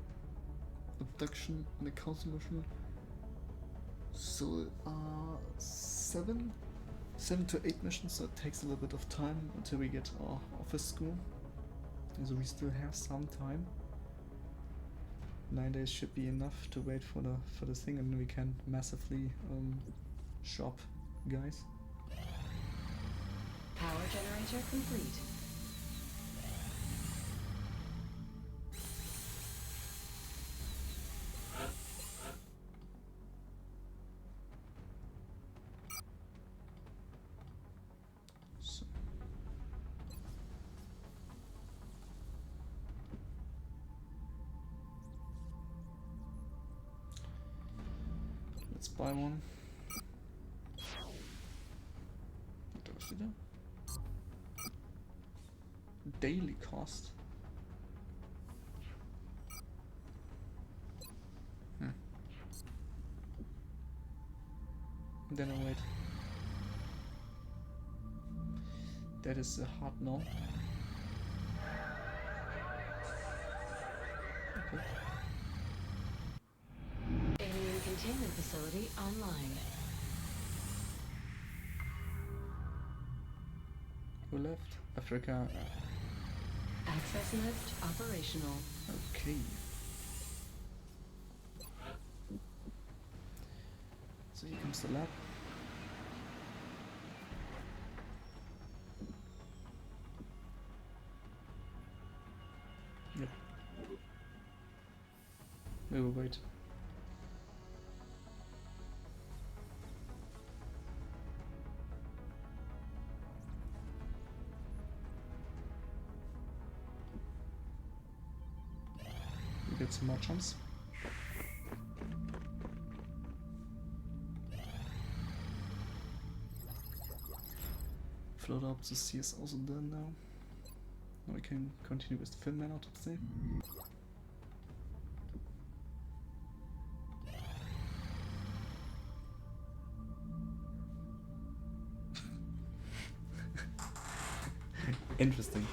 abduction and a council mission. So, 7 to 8 missions, so it takes a little bit of time until we get our office school. So we still have some time. 9 days should be enough to wait for the thing, and then we can massively shop, guys. Power generator complete. So. Let's buy one. Daily cost. Then I wait. That is a hard no. Okay. Alien containment facility online. Who left? Africa. Access lift operational. Okay. So here comes the lab. Yep. We will wait. Get some more chumps. Float up, the sea is also done now. Now we can continue with the film man autopsy. Interesting.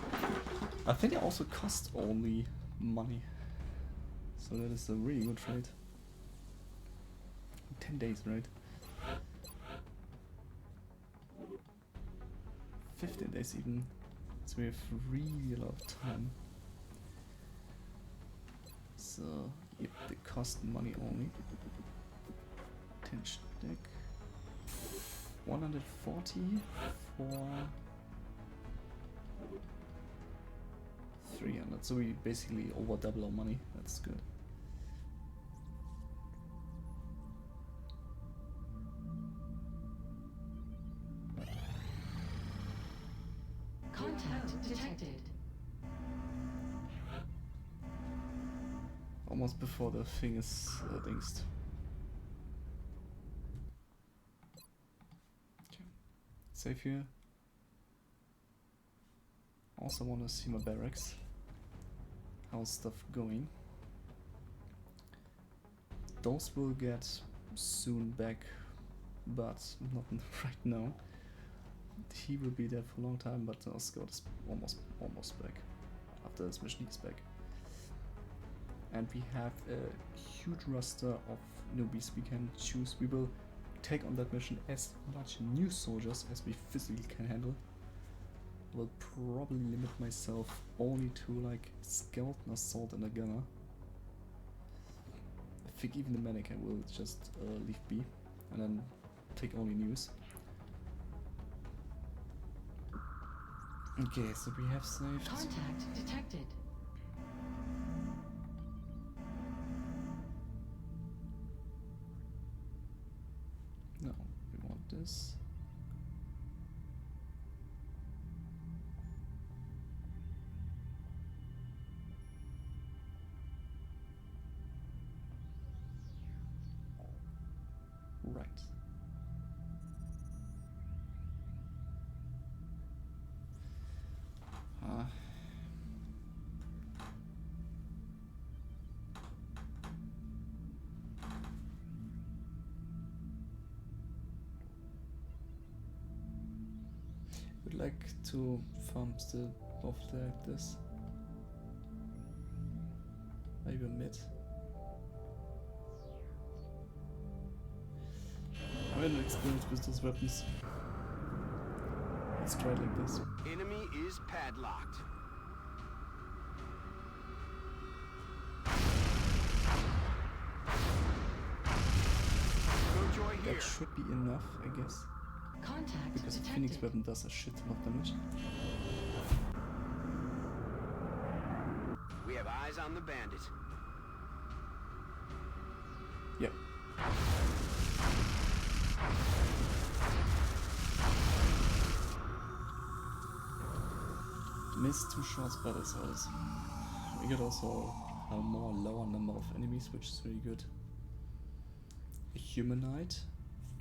I think it also cost only money. So that is a really good trade. 10 days, right? 15 days even. So we have really a lot of time. So, yep, they cost money only. 10 stick. 140 for 300. So we basically over double our money. That's good. Contact detected. Almost before the thing is dingsed. Okay. Save here. Also want to see my barracks. How's stuff going? Those will get soon back, but not right now. He will be there for a long time, but our scout is almost back. After this mission he's back. And we have a huge roster of newbies we can choose. We will take on that mission as much new soldiers as we physically can handle. I will probably limit myself only to like scout, an assault and a gunner. I think even the medic I will just leave be and then take only news. Okay, so we have saved. Contact detected. this. Right. Would like to farm still both like this. Maybe mid. I have experience with those weapons. Let's try it like this. Enemy is padlocked. No joy here. That should be enough, I guess. Contact Because the detected. Phoenix weapon does a shit ton of damage. We have eyes on the bandit. Yep. Missed 2 shots, but it's also. We get also a more lower number of enemies, which is really good. A humanoid,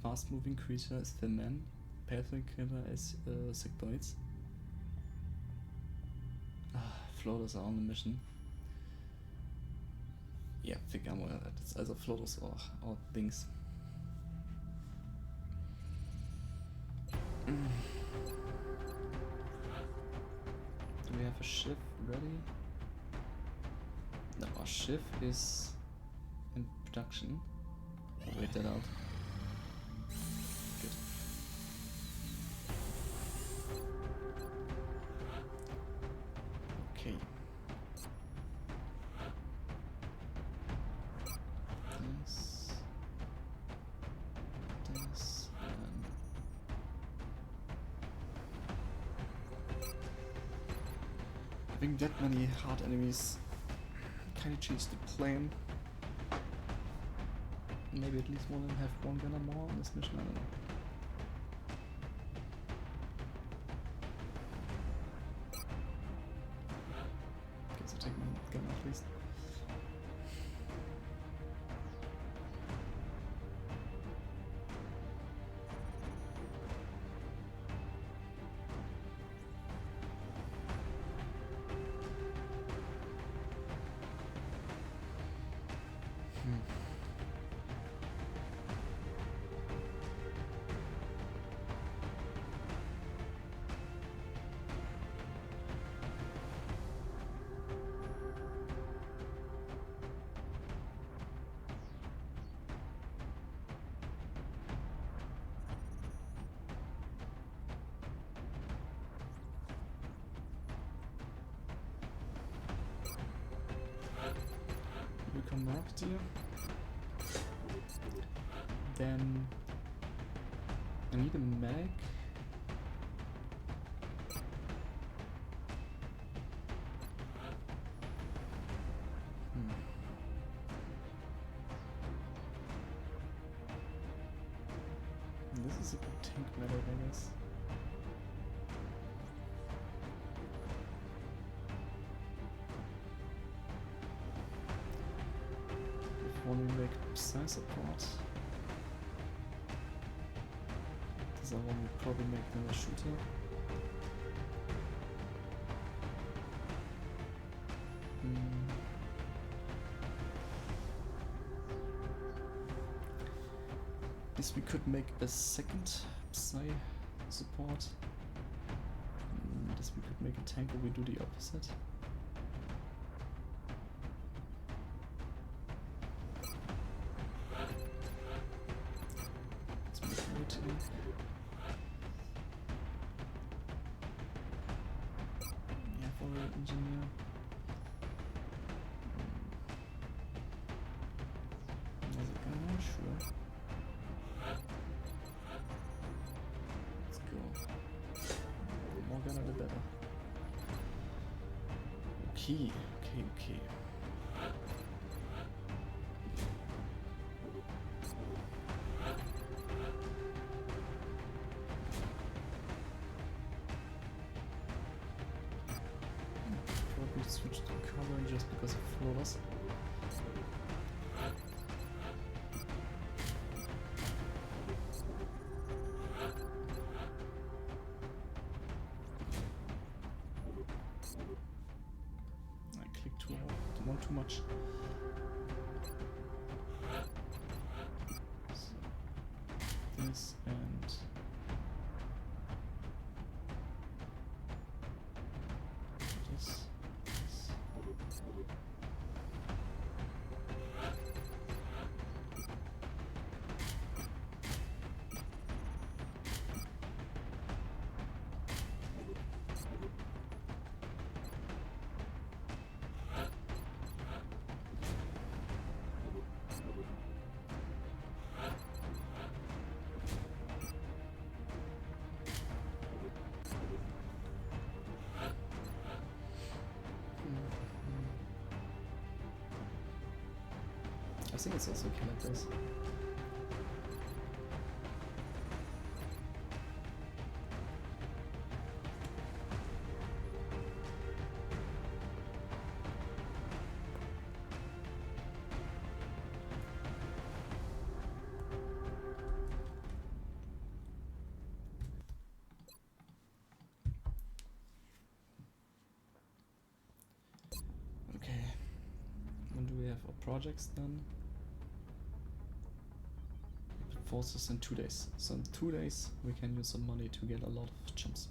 fast moving creature is the man, pathway killer is sectoids. Floaters are on the mission. Yeah, thick ammo, it's either floaters or things. Do we have a shiv ready? No, our shiv is in production. I'll wait that out. Good. Okay. This, and having that many hard enemies kinda changed the plan. Maybe at least one of them have one gunner more on this mission, I don't know. Guess I'll take my gun at least. Become marked here. Then I need a mag. This is a good tank medal, I guess. If one will make Psy support, this other one will probably make them a shooter. Guess we could make a second Psy support. Guess we could make a tank, or we do the opposite. Let's make a tank. Yeah, for an engineer. Is it gonna? Sure. Let's go. The more gunner, the better. Okay. just because of floaters. I clicked too hard, one too much. So, this and this. I think it's also okay like this. Okay. When do we have our projects done? Forces in 2 days. So in 2 days we can use some money to get a lot of chimps.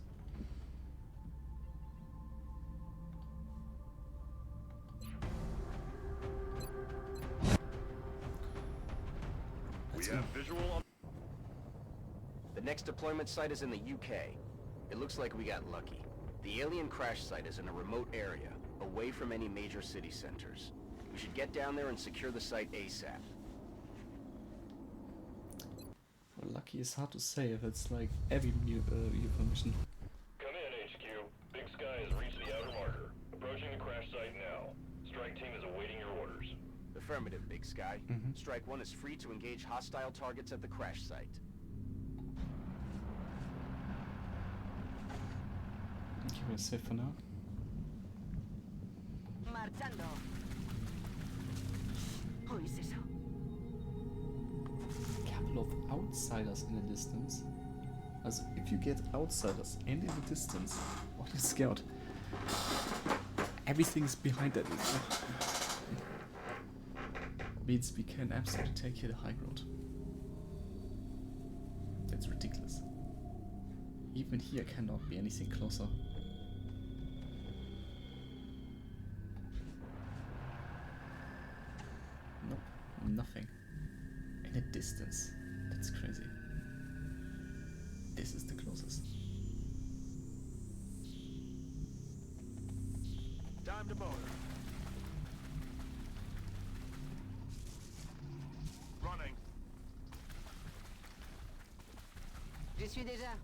We have visual on... The next deployment site is in the UK. It looks like we got lucky. The alien crash site is in a remote area, away from any major city centers. We should get down there and secure the site ASAP. Well, lucky is hard to say if it's like every UFO mission. Come in, HQ. Big Sky has reached the outer marker. Approaching the crash site now. Strike team is awaiting your orders. Affirmative, Big Sky. Strike 1 is free to engage hostile targets at the crash site. Okay, we're safe for now. Marchando. ¿Oís eso? Couple of outsiders in the distance. Also, if you get outsiders and in the distance, what is scared? Everything's behind that. Means we can absolutely take here the high ground. That's ridiculous. Even here cannot be anything closer. Nope, nothing. In a distance. That's crazy. This is the closest. Time to motor. Running. Je suis déjà.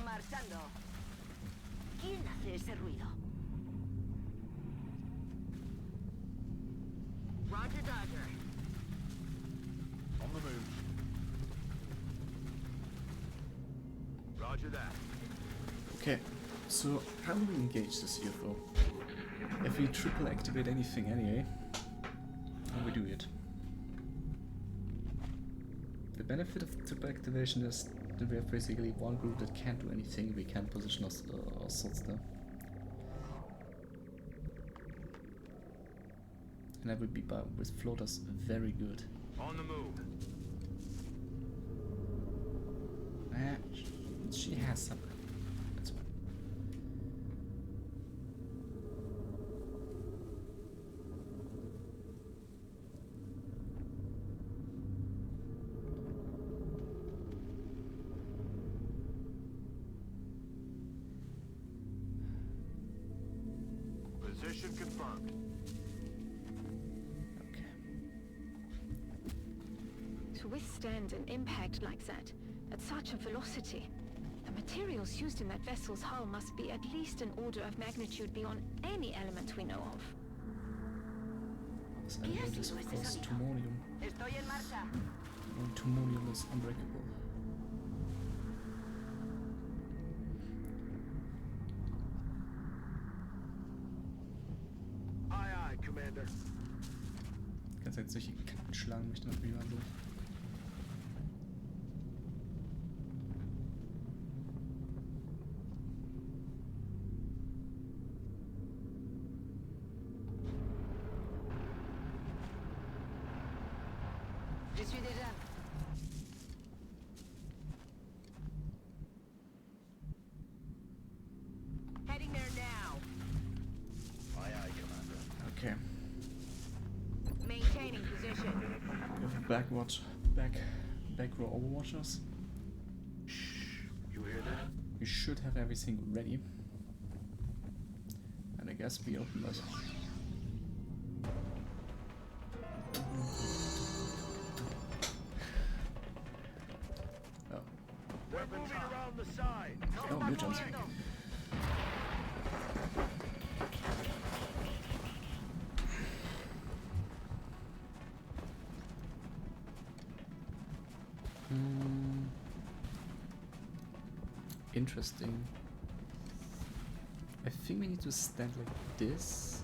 Marchando. ¿Quién hace ese ruido? Roger, Dodger. On the move. Roger that. Okay, so how do we engage this UFO? If we triple activate anything anyway, how we do it? The benefit of triple activation is that we have basically one group that can't do anything, we can position ourselves there. And that would be with floaters very good. On the move. She has some. That's fine. Position confirmed. Okay. To withstand an impact like that, at such a velocity, the materials used in that vessel's hull must be at least an order of magnitude beyond any element we know of. This element is of course Tumonium. Estoy en marcha. And Tumonium is unbreakable. Commander. Die ganze Zeit solche Kanten schlagen möchte nach mir so. Je suis déjà. Heading there now. Aye, aye, Commander. Okay. Maintaining position. We have back row overwatchers. Shh. You hear that? We should have everything ready. And I guess we open that. Oh. They're moving around the side. Oh, mutants. Interesting. I think we need to stand like this.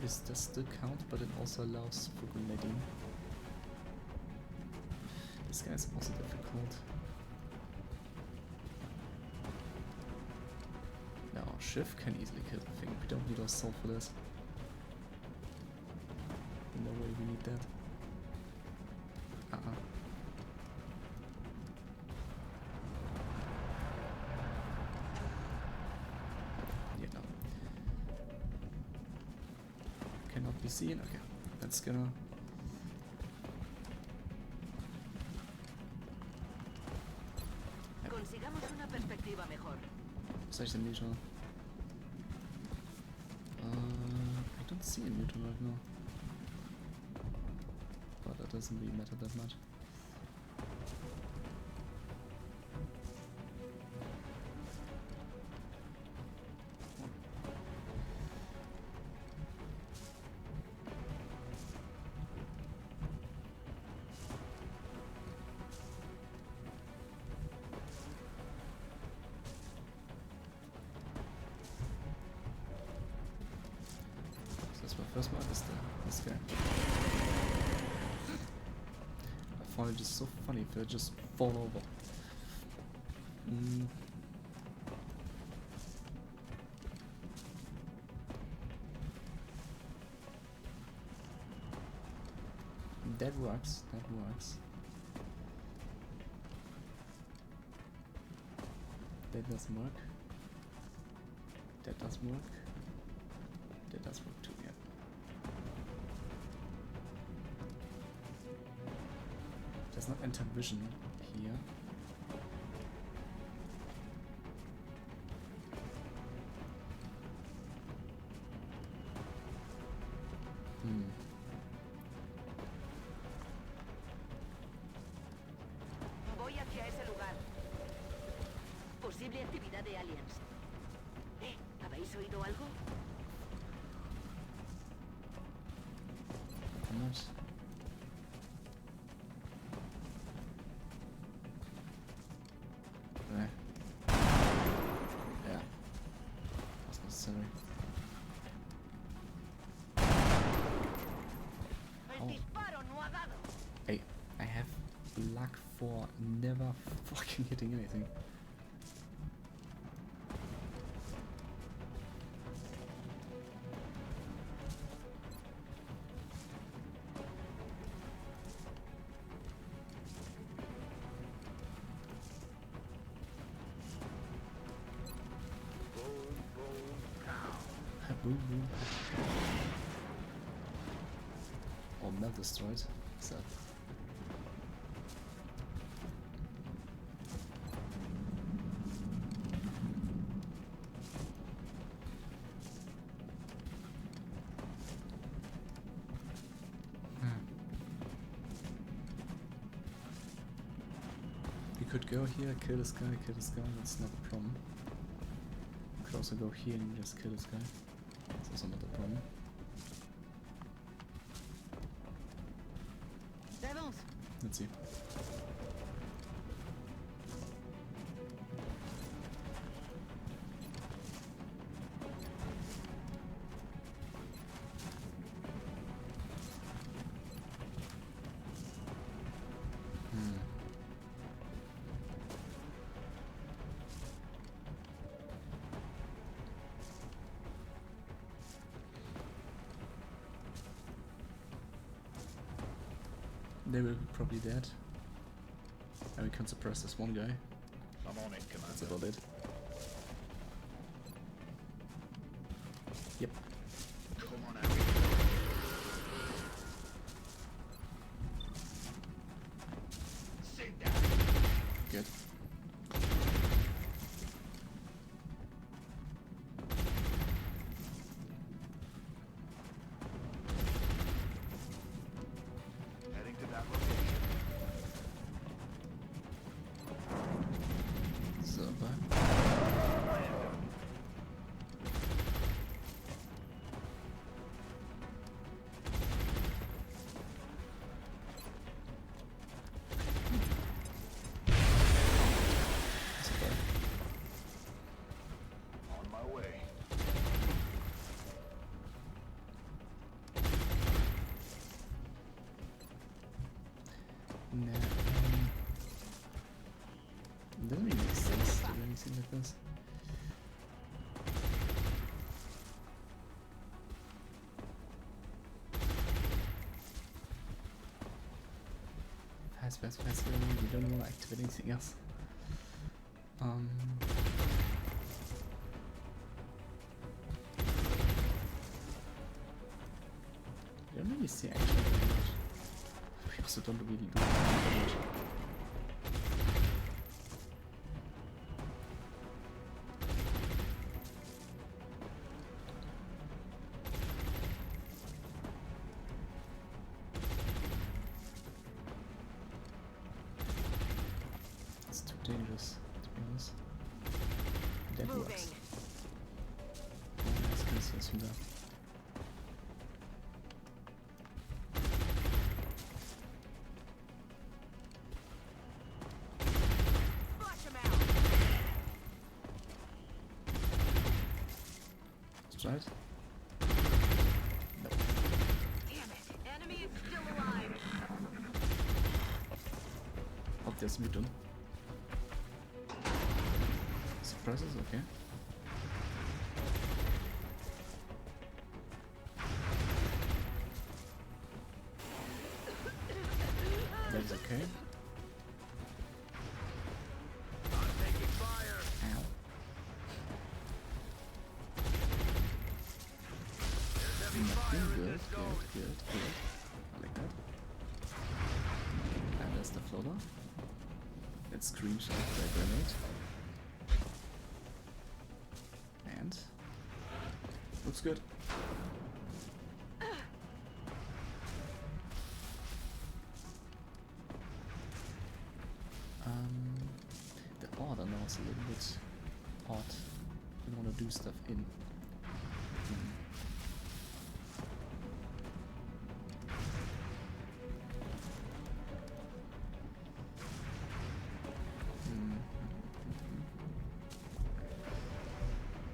This does still count, but it also allows for grenading. This guy is also difficult. No, Shiv can easily kill the thing. We don't need our assault for this. No way we need that. Yeah, no. Cannot be seen. Okay, that's gonna. Consigamos una perspectiva mejor. Was actually a mutant? I don't see a mutant right now. But that doesn't really matter that much. My first mark is this guy. I find it just so funny if they just fall over. That works, that works. That doesn't work. That does work. That does work too, yeah. Does not enter vision here. Voy hacia ese lugar. Posible actividad de aliens. ¿Habéis oído algo? Vamos. Yeah. That's necessary. Hey, I have luck for never fucking hitting anything. Boom, boom. Or melt destroyed. What's that? We could go here, kill this guy, that's not a problem. We could also go here and just kill this guy. That's also not a problem. Let's see. they will be probably dead. And we can suppress this one guy. I'm on it, That's Commander. about it. Yep. Come on out. Sit down. Good. Heading to that location. Super. Super. On my way. Nah, doesn't really make sense to do anything like this. Fast, we don't want to activate anything else. I don't really see actually very much. We also don't really do damage. It's too dangerous, to be honest. That works. Oh, das kannst du jetzt wieder. Flush him out. Let's try it. No. Damn it. Enemy is still alive. Oh, there's mutant. Suppresses, okay. That's okay. I'm taking fire. Ow. There's heavy fire in Good, this good, zone. good. I like that. And there's the floater. It screams like the grenade. And looks good. The order now is a little bit odd. We want to do stuff in.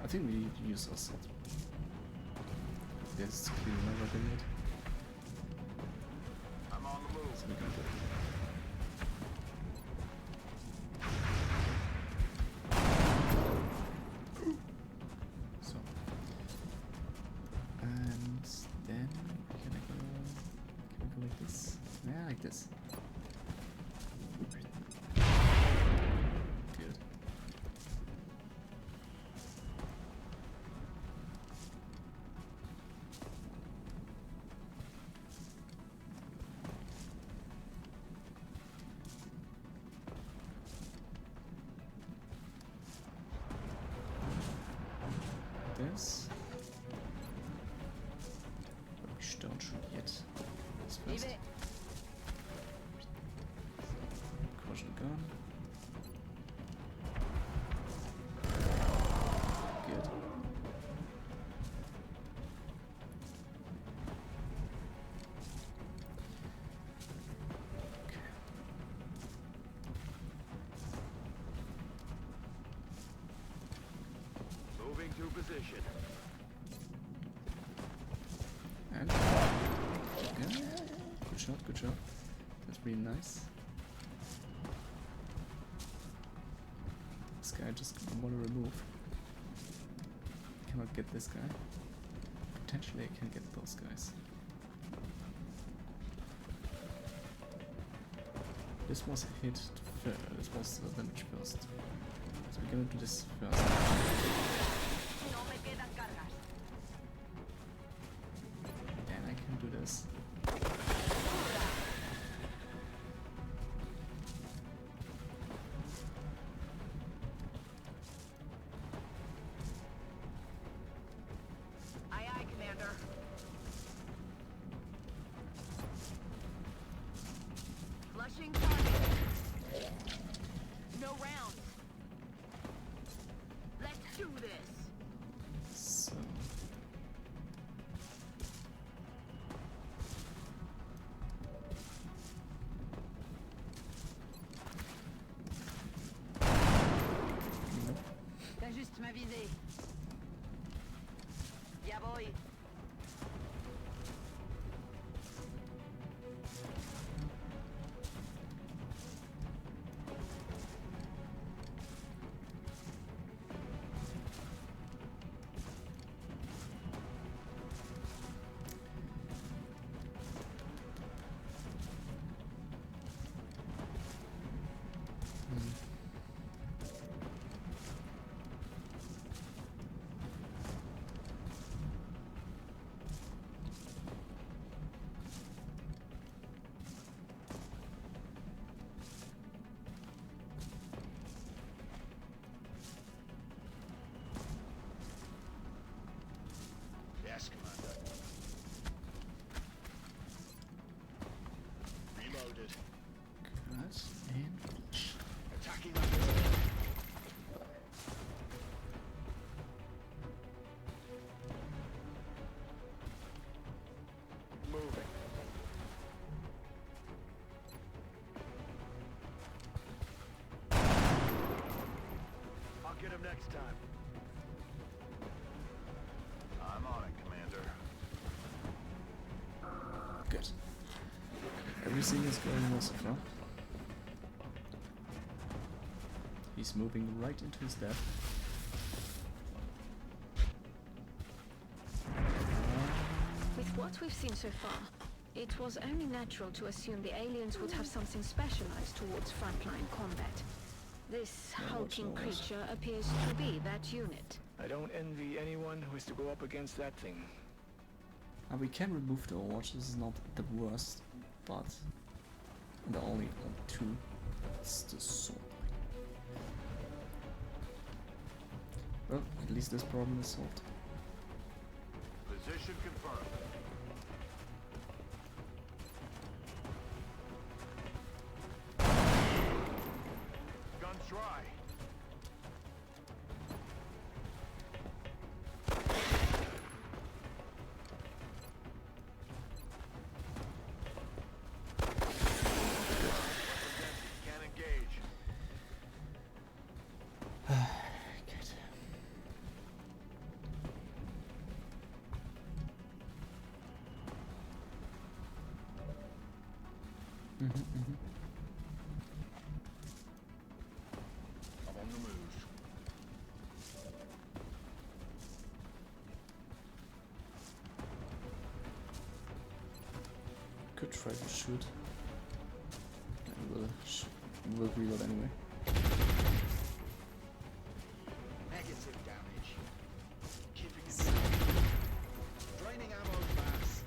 I think we need to use assault. There's clearly no weapon yet, I'm on the move. so we can do it. So, and then can we go like this? Yeah, like this. Good. This. But we don't shoot yet. This Leave first. it. Caution gun. Good. Okay. Moving to position. And yeah, good shot, good shot. That's really nice. This guy just want to remove. Cannot get this guy. Potentially I can get those guys. This was a hit. This was the damage first. So we're gonna do this first. No me quedan cargas. And I can do this. Aye, aye, Commander. Flushing target. No rounds. Let's do this. So nope. T'as juste ma visée. Ya voy. Yes, Commander. Reloaded. Good. And Attacking that door. Moving. I'll get him next time. I'm on it, Commander. good. Everything is going well so far. He's moving right into his death. With what we've seen so far, it was only natural to assume the aliens would have something specialized towards frontline combat. This hulking creature appears to be that unit. I don't envy anyone who has to go up against that thing. And we can remove the Overwatch, this is not the worst, but the only two. It's just so well, at least this problem is solved. Position confirmed. Guns dry. Can engage. Good. I'm on the move. Could try to shoot. And we'll reload anyway. Negative damage. Keeping it down. Draining ammo fast.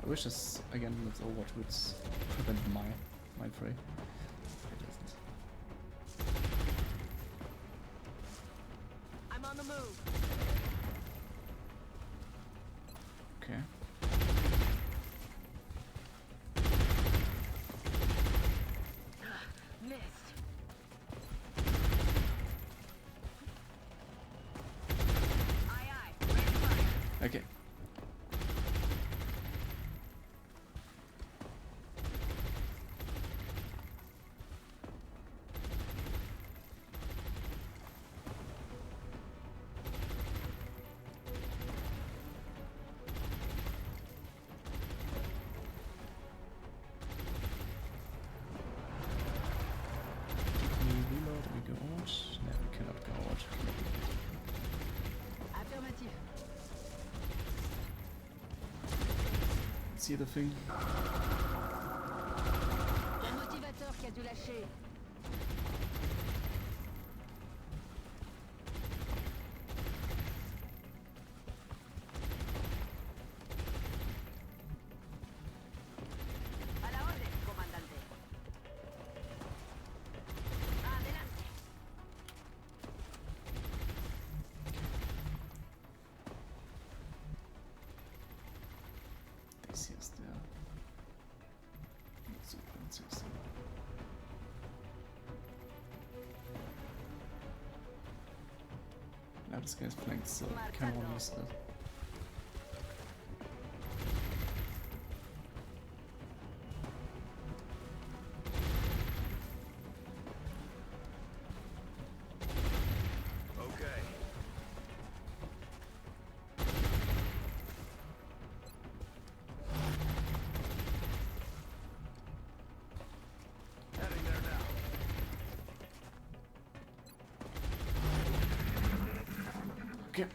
I wish this again with Overwatch would prevent my mind fray. It doesn't. I'm on the move. Okay. Missed. Aye, aye. Ready to fire. Okay. We reload, we go out. No, we cannot go out. Affirmative. See the thing? Ton motivateur qui a dû lâcher. A la orden, comandante. Adelante. Das hier ist der. Super, süß. Ja, this guy's flanked, so I can't really use that. Okay. Heading there now. Okay.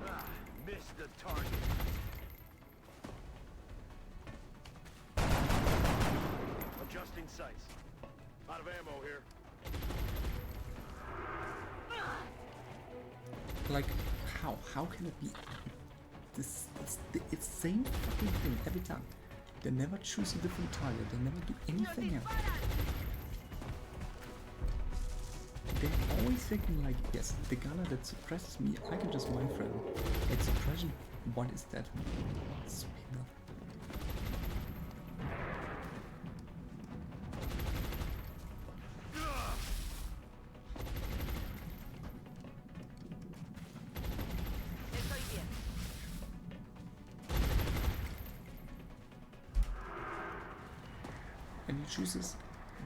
Ah, missed the target. Adjusting sights. Out of ammo here. Like, how? How can it be? It's the same fucking thing every time. They never choose a different target. They never do anything else. They're always thinking like, yes, the gunner that suppresses me, I can just mindframe him. Like suppression, what is that? So enough. Estoy bien. And he chooses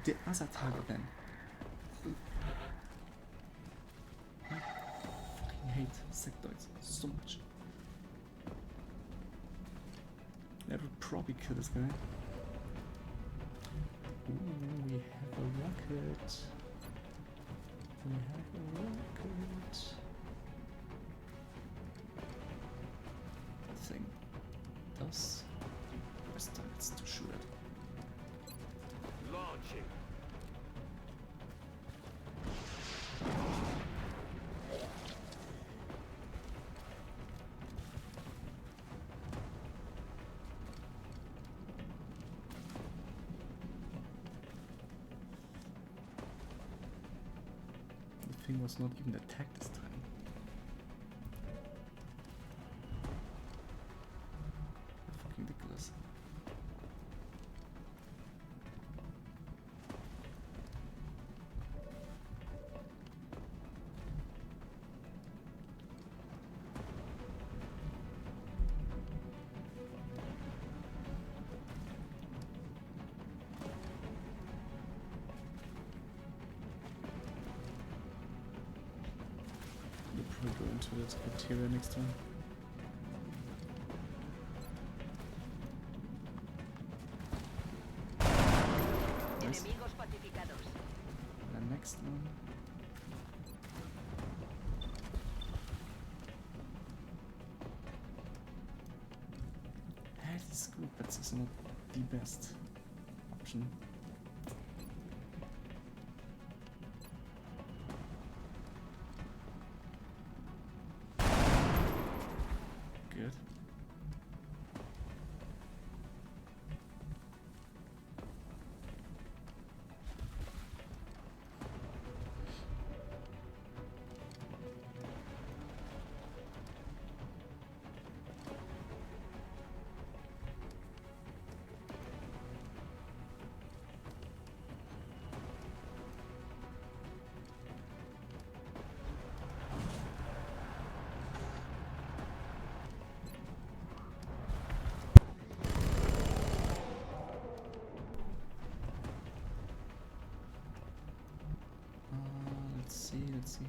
the other target then. I fucking hate sectoids so much. That would probably kill this guy. Ooh, we have a rocket. We have a rocket. That thing does best targets to shoot at. Launching. The thing was not even attacked this time. Fucking ridiculous. We'll probably go into that cafeteria next time. Nice. Enemigos pacificados. And the next one. That is good, but it's not the best option. Good.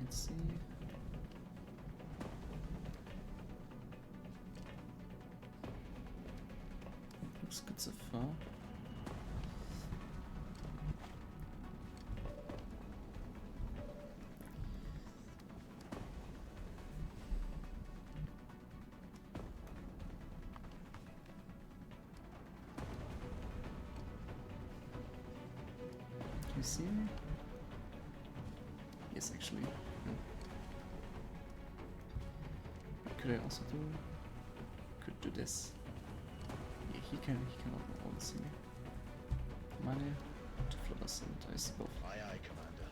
Let's see. Looks good so far. you see me? Yes, actually. No. What could I also do? Could do this. Yeah, he can all see me. Money to floaters and ice both. Aye, aye, Commander.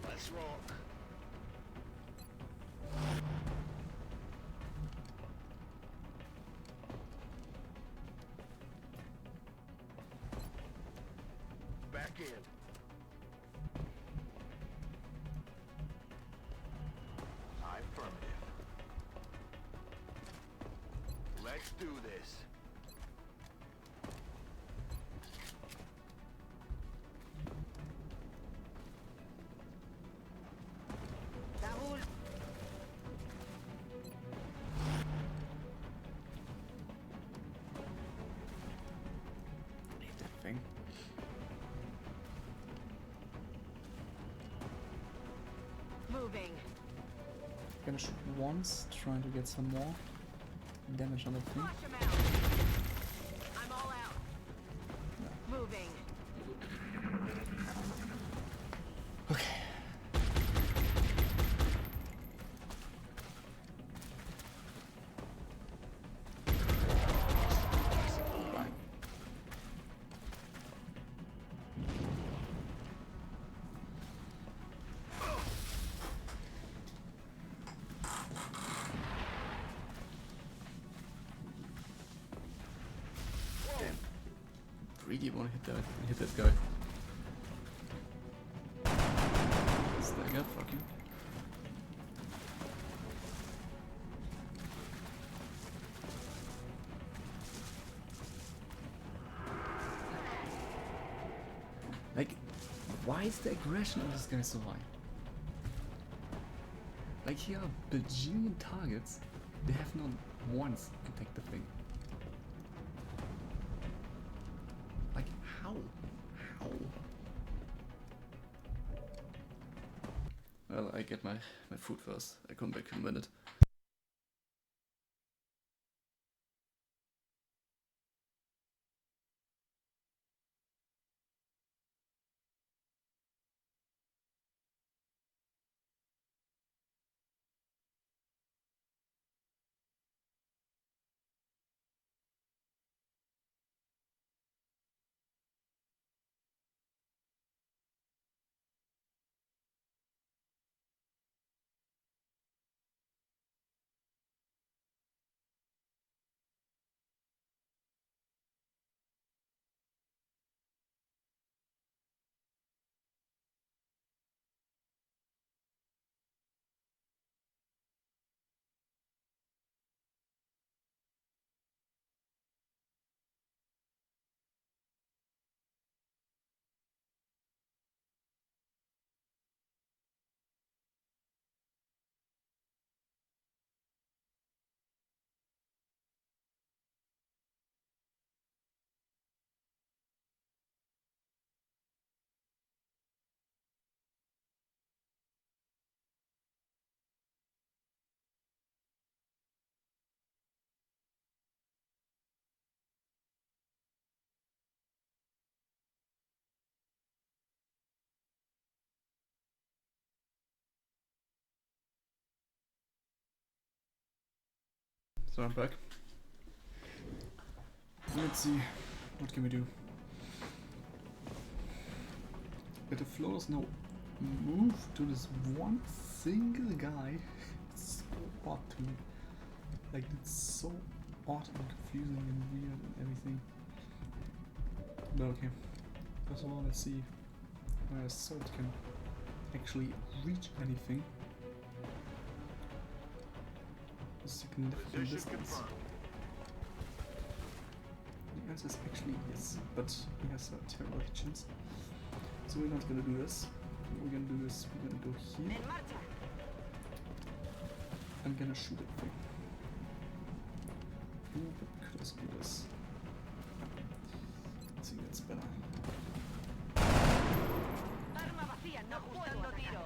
Let's rock. Back in. Affirmative. Let's do this. Raúl, I hate that thing. moving. Gonna shoot once, trying to get some more damage on the thing. Flush him out. I'm all out. Moving. Okay. Bye. Damn. Really want to hit that guy. Stack up, fuck you. Like, why is the aggression of this guy so high? Like, here are bajillion targets, they have not once attacked the thing. Like, how? How? Well, I get my food first. I come back in a minute. So I'm back. Let's see, what can we do? But the floaters now move to this one single guy. It's so odd to me. Like, it's so odd and confusing and weird and everything. But okay. First of all, let's see where a sword can actually reach anything. A significant Position distance. confirmed. The answer is actually yes, but he has a terrible chance. So we're not gonna do this. What we're gonna do is we're gonna go here. En marcha. I'm gonna shoot at thing. Ooh, but we could also do this. I think that's better. Arma vacía, no ajustando tiro.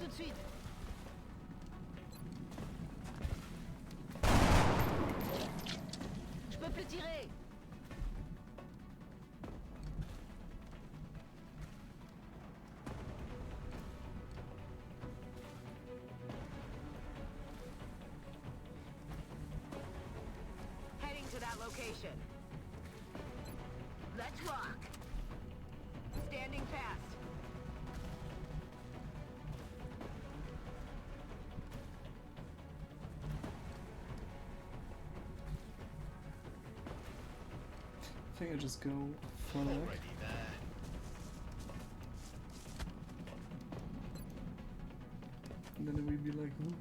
tout de suite. Je peux plus tirer. Heading to that location. Let's rock. Standing fast. I think I just go further back. And then it will be like, ooh.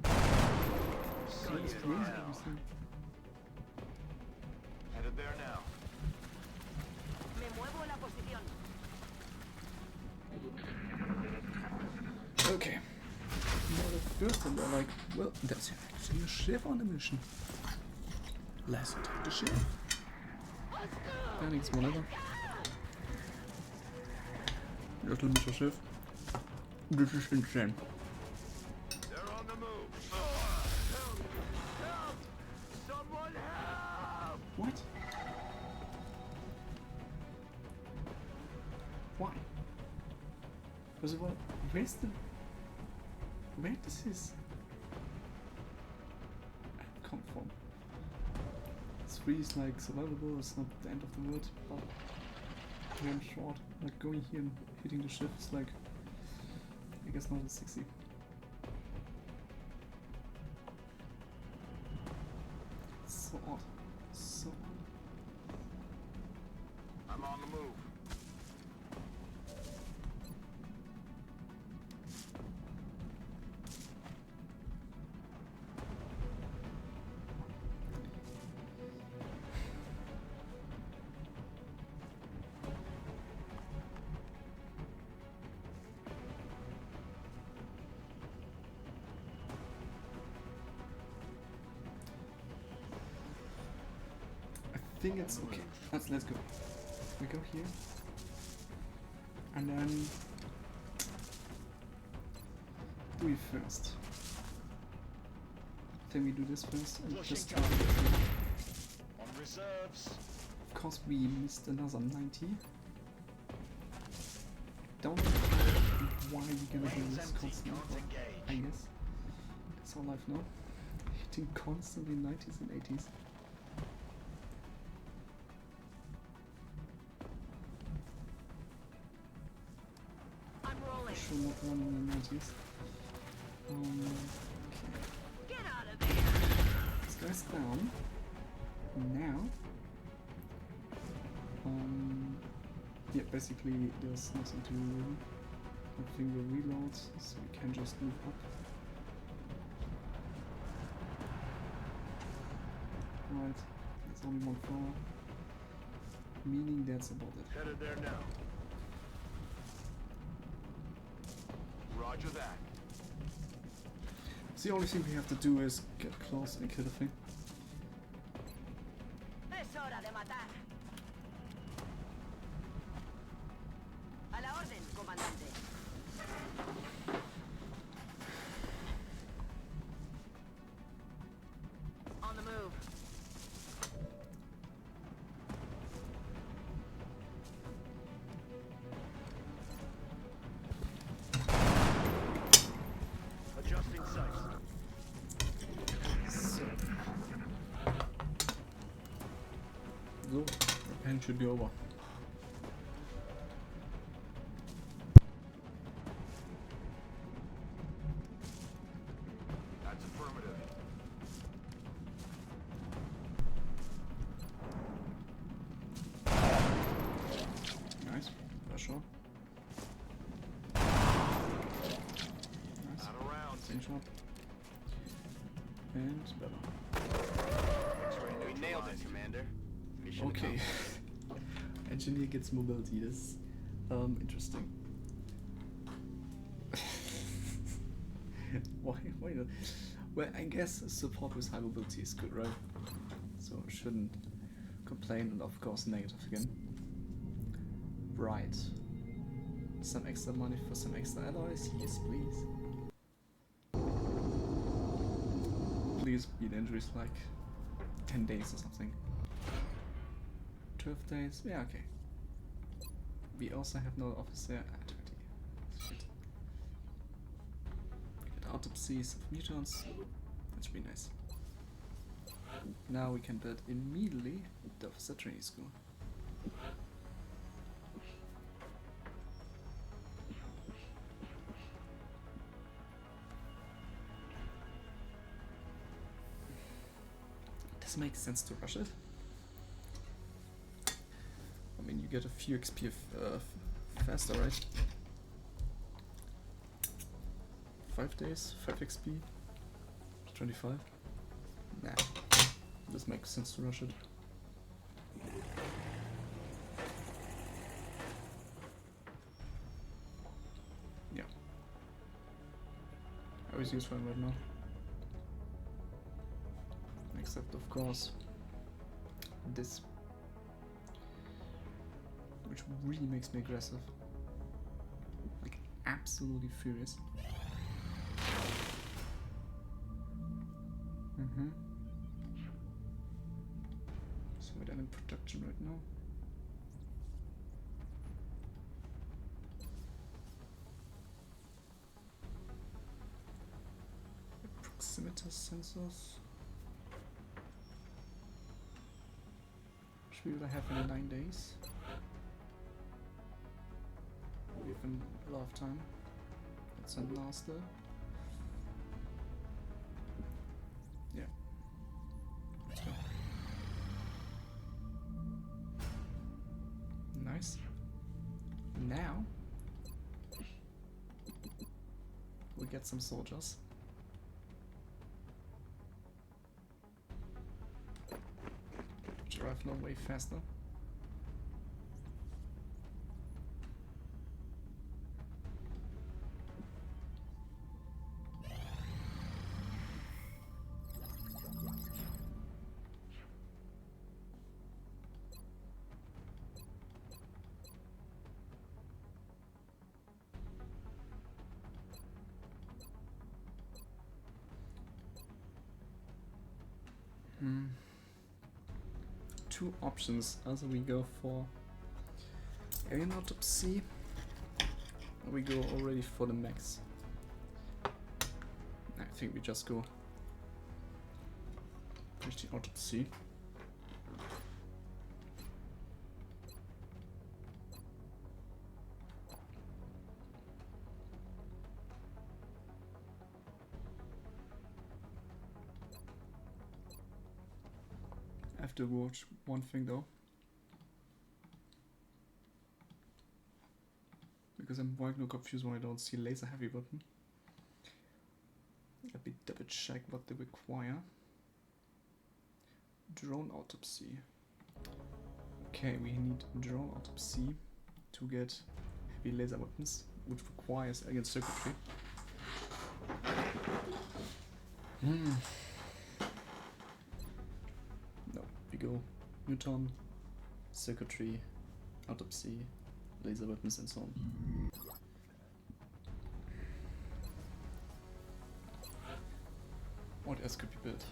So it's crazy everything. Headed there now. Me muevo la posición. Okay. Now the first one, they're like, well, that's actually a ship on a mission. Let's attack the ship. Gar nichts, whatever. Das schlimmste Schiff. Das ist insane. They're on the move. Help! Help! Someone help! What? Why? First of all, where does his come from? 3 is like survivable, it's not the end of the world, but I'm short. Like going here and hitting the ship is like, I guess not as sexy. It's so odd. So odd. I'm on the move. I think it's okay. Let's go. We go here. And then do it first. Then we do this first and just start it here. On reserves. Of course we missed another 90. Don't know why we're gonna do this constantly, but I guess that's all life now. Hitting constantly 90s and 80s. Sure, not running in the 90s. Okay. Get out of there. This guy's down. Now. Yeah, basically there's nothing to do. I think we'll reload, so we can just move up. Right, there's only 1 floor. Meaning that's about it. Headed there now. Roger that. So the only thing we have to do is get close and kill the thing. Es hora de matar. A la orden, comandante. On the move. Adjusting sights. So, the pen should be over. That's affirmative. Nice, first shot. Nice, Out of rounds. second shot. And better. We nailed it, Commander. Mission Okay. Engineer gets mobility. This is interesting. Why not? Well, I guess support with high mobility is good, right? So shouldn't complain, and of course negative again. Right. Some extra money for some extra alloys? Yes, please. usually speed injuries like 10 days or something. 12 days, yeah, okay. We also have no officer at 20. Shit. We get autopsies of mutants. That should be nice. Now we can build immediately the officer training school. Does it make sense to rush it? I mean, you get a few XP faster, right? 5 days, 5 XP, 25. Nah, this makes sense to rush it. Yeah. I always use one right now. Except, of course, this. Which really makes me aggressive. Like, absolutely furious. So we're done in production right now. Proximity sensors. Should we will have in 9 days. We have a lot of time. Let's send master. Yeah. Let's go. Nice. Now we get some soldiers. Drive no way faster. Two options. Either we go for alien autopsy, or we go already for the max. I think we just go finish the autopsy. I have to watch one thing though, because I'm quite confused when I don't see laser heavy weapon. Let me double check what they require. Drone autopsy. Okay, we need drone autopsy to get heavy laser weapons, which requires alien circuitry. We go muton, circuitry, autopsy, laser weapons, and so on. What else could be built?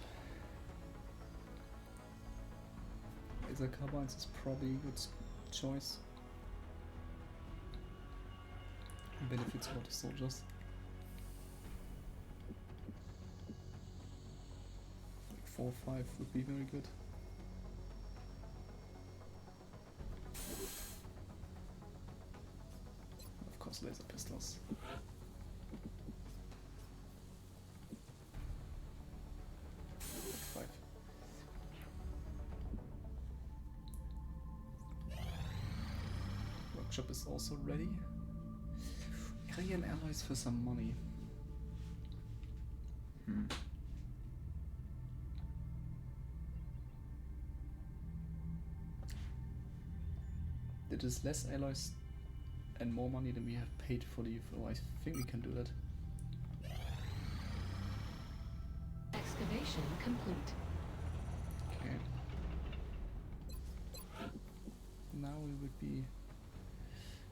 Laser carbines is probably a good choice. Benefits a lot of soldiers. Like 4 or 5 would be very good. Laser pistols. Five. Workshop is also ready. Alien alloys for some money. It is less alloys and more money than we have paid for the UFO. I think we can do that. Excavation complete. Okay. Now we would be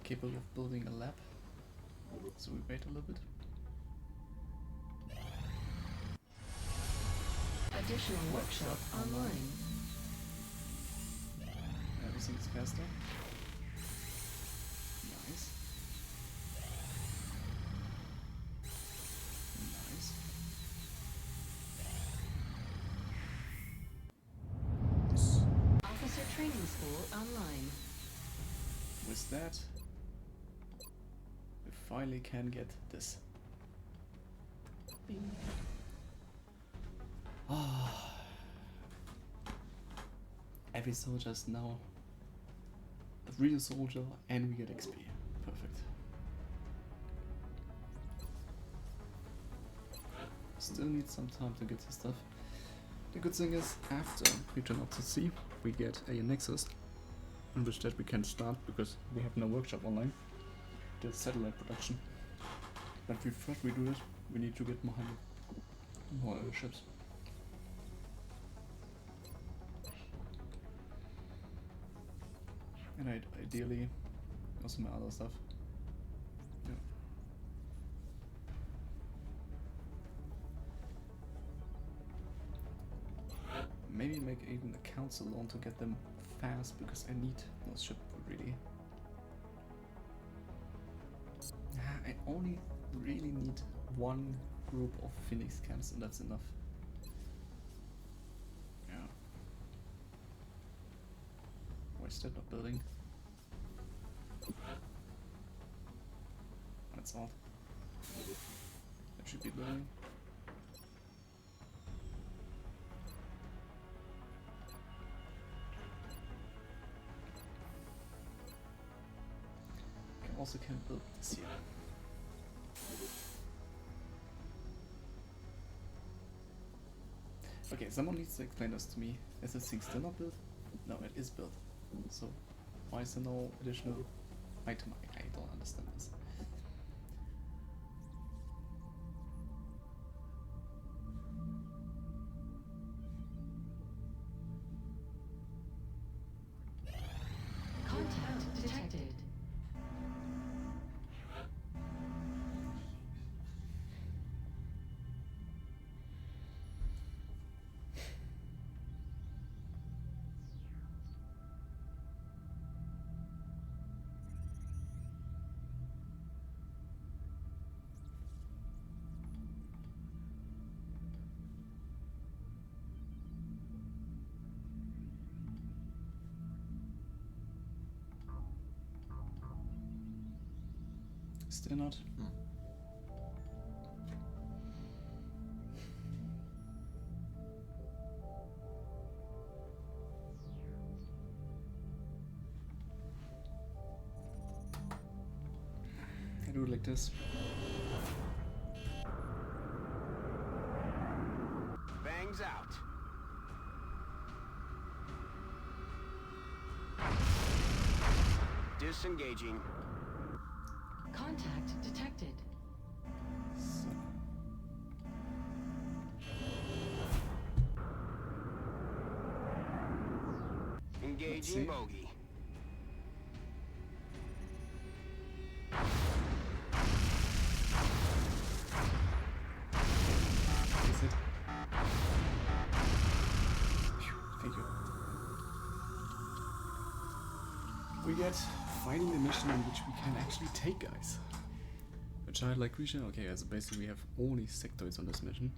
capable of building a lab. So we wait a little bit. Additional workshop online. Everything is faster. Nice. Nice. Yes. Officer training school online. With that, we finally can get this. Bing. Ah. Every soldier is now a real soldier and we get XP. Perfect. Still need some time to get this stuff. The good thing is, after Return of the Sea, we get a Nexus, in which that we can start because we have no workshop online. The satellite production. But first we do this, we need to get more ships. And ideally, also my other stuff. Yeah. Maybe make even a council loan to get them fast, because I need those ships really. I only really need one group of Phoenix camps and that's enough. Yeah. Why is that not building? That's odd. That should be building. Also can build this here. Okay, someone needs to explain this to me. Is this thing still not built? No, it is built. So why is there no additional item? I don't understand this. Contact detected. Still not? I do it like this. Bangs out. Disengaging. Contact detected. So. Engaging bogey. Is it? Thank you. We get finally a mission in which we can actually take guys. A childlike creature? Okay, so basically we have only sectoids on this mission.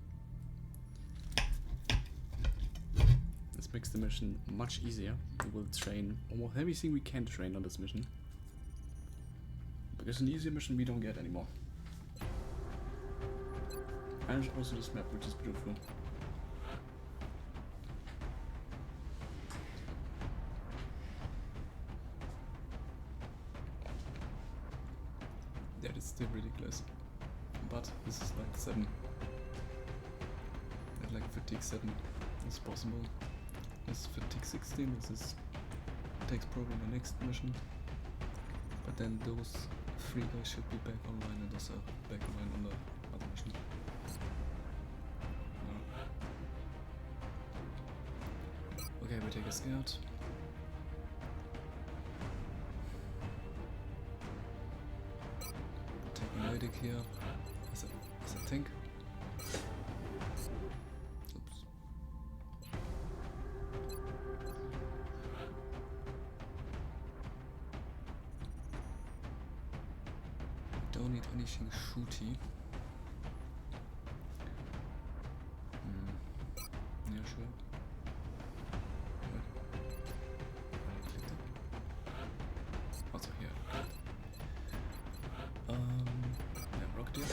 This makes the mission much easier. We will train almost everything we can train on this mission. Because an easier mission we don't get anymore. And also this map, which is beautiful. That is still ridiculous. But this is like 7. At like fatigue 7 is possible. This is fatigue 16, this is takes probably the next mission. But then those 3 guys should be back online and those are back online on the other mission. Okay, we take a scout. Medic here as a tank. Oops. don't need anything shooty. Yeah, sure. Also here. Yeah, rock deer.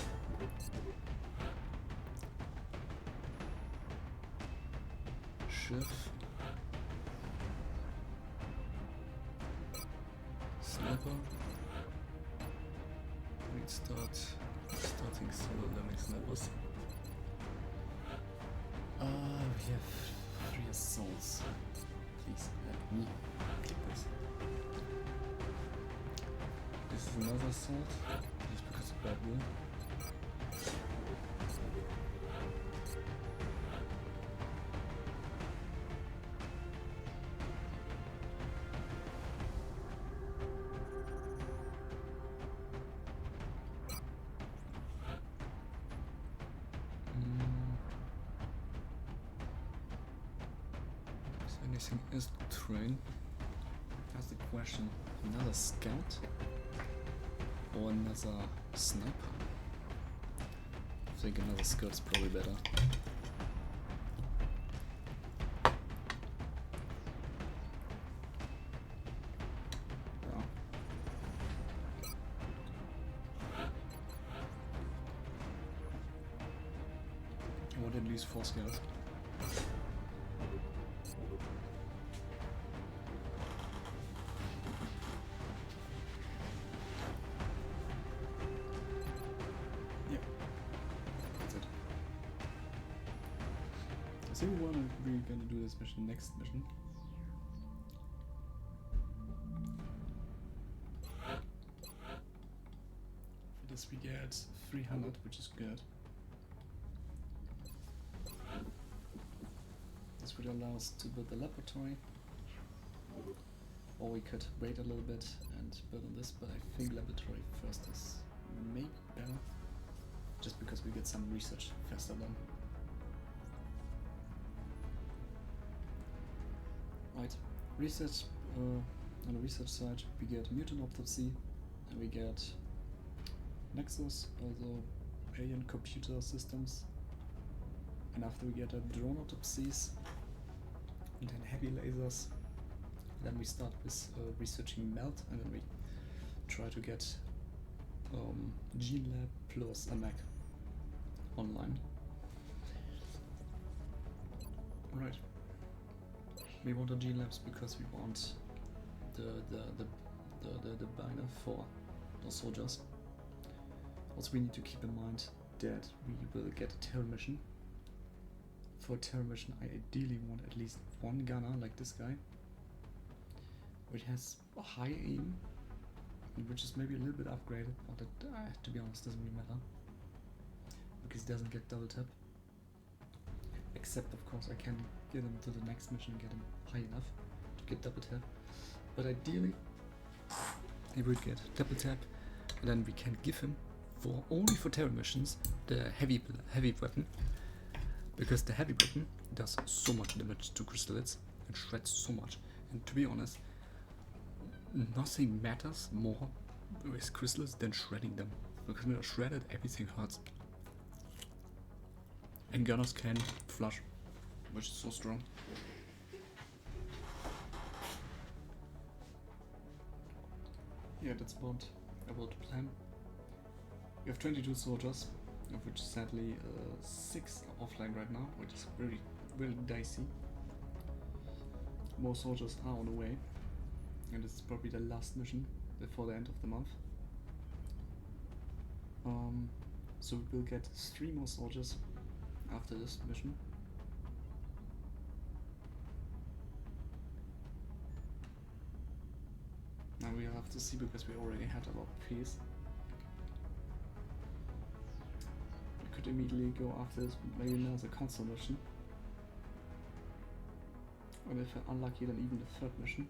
Schiff. Sniper. We'd starting solo learning snipers. We have 3 assaults. Please let me click this. This is another assault, just because of bad will. Anything is train? That's the question. Another scout or another sniper? I think another scout's probably better. Yeah. I want at least 4 scouts. I think we're gonna do this mission next mission. For this we get 300, which is good. This would allow us to build the laboratory. Or we could wait a little bit and build on this, but I think laboratory first is maybe better. Just because we get some research faster done. Right, research, on the research side we get mutant autopsy, and we get Nexus, also alien computer systems, and after we get drone autopsies, and then heavy lasers, then we start with researching melt, and then we try to get Gene Lab plus a Mac online. Right. We want the Gene Labs because we want the binder for the soldiers. Also, we need to keep in mind that we will get a terror mission. For a terror mission, I ideally want at least 1 gunner like this guy, which has a high aim, and which is maybe a little bit upgraded, but that, to be honest, doesn't really matter because he doesn't get double tap. Except, of course, I can get him to the next mission and get him high enough to get double tap. But ideally, he would get double tap, and then we can give him, for only for terror missions, the heavy weapon. Because the heavy weapon does so much damage to crystalids and shreds so much. And to be honest, nothing matters more with crystals than shredding them. Because when they're shredded, everything hurts. And gunners can flush, which is so strong. Yeah, that's about the plan. We have 22 soldiers, of which sadly 6 are offline right now, which is really dicey. More soldiers are on the way, and this is probably the last mission before the end of the month. So we will get 3 more soldiers after this mission. Now we'll have to see, because we already had a lot of peace. We could immediately go after this, maybe another console mission. Or if we're unlucky, then even the 3rd mission.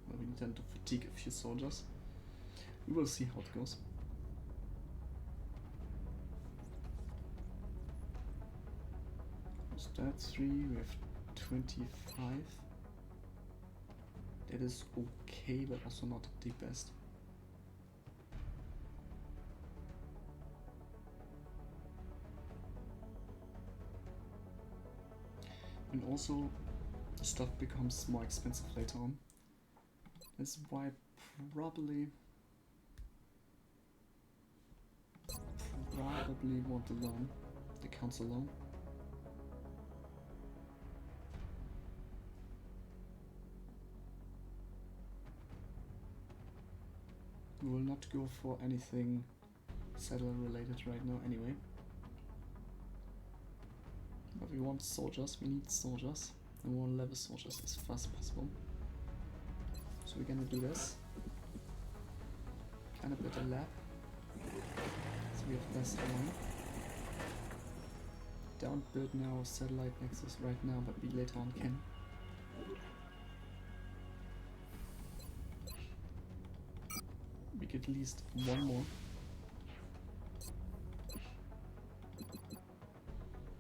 Well, we tend to fatigue a few soldiers. We will see how it goes. Stats 3, we have 25. That is okay, but also not the best. And also, stuff becomes more expensive later on. That's why probably want the loan, the council loan. We will not go for anything settler related right now anyway. But we want soldiers, we need soldiers. And we want to level soldiers as fast as possible. So we're gonna do this. Kind of build a lab. So we have less one. Don't build now satellite nexus right now, but we later on can. We get at least one more.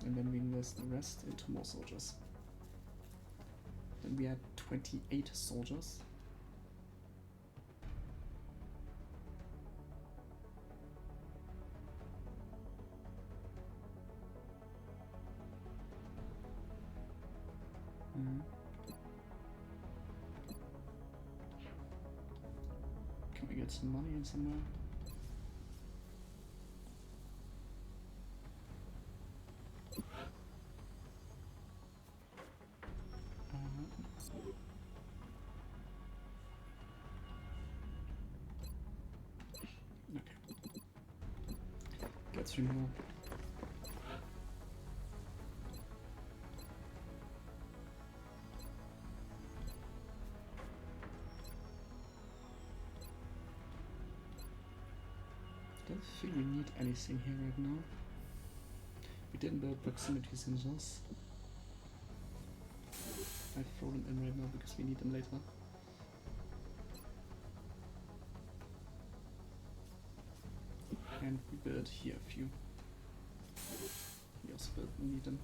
And then we invest the rest into more soldiers. Then we had 28 soldiers. Can we get some money in somewhere? Okay. Get 3 more. I don't think we need anything here right now. We didn't build proximity sensors. I throw them in right now because we need them later. And we build here a few. We also need them.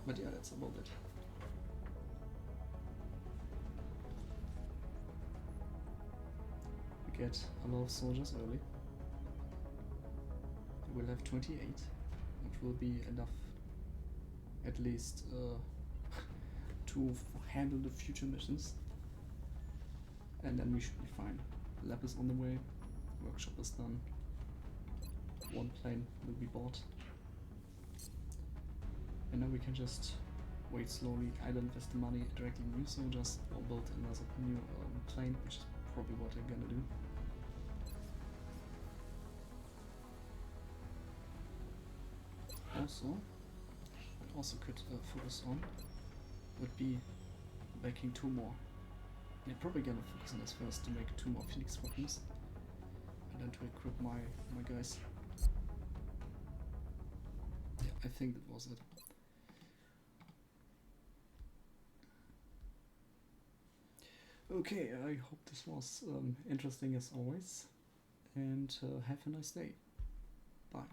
But yeah, that's about it. We get a lot of soldiers early. We'll have 28, which will be enough at least to handle the future missions. And then we should be fine. The lab is on the way, workshop is done, 1 plane will be bought. And then we can just wait slowly, either invest the money directly in new soldiers or build another new plane, which is probably what I'm gonna do. Also could focus on would be making 2 more. I'm probably gonna focus on this first to make 2 more Phoenix weapons and then to equip my guys. Yeah, I think that was it. Okay, I hope this was interesting as always, and have a nice day. Bye.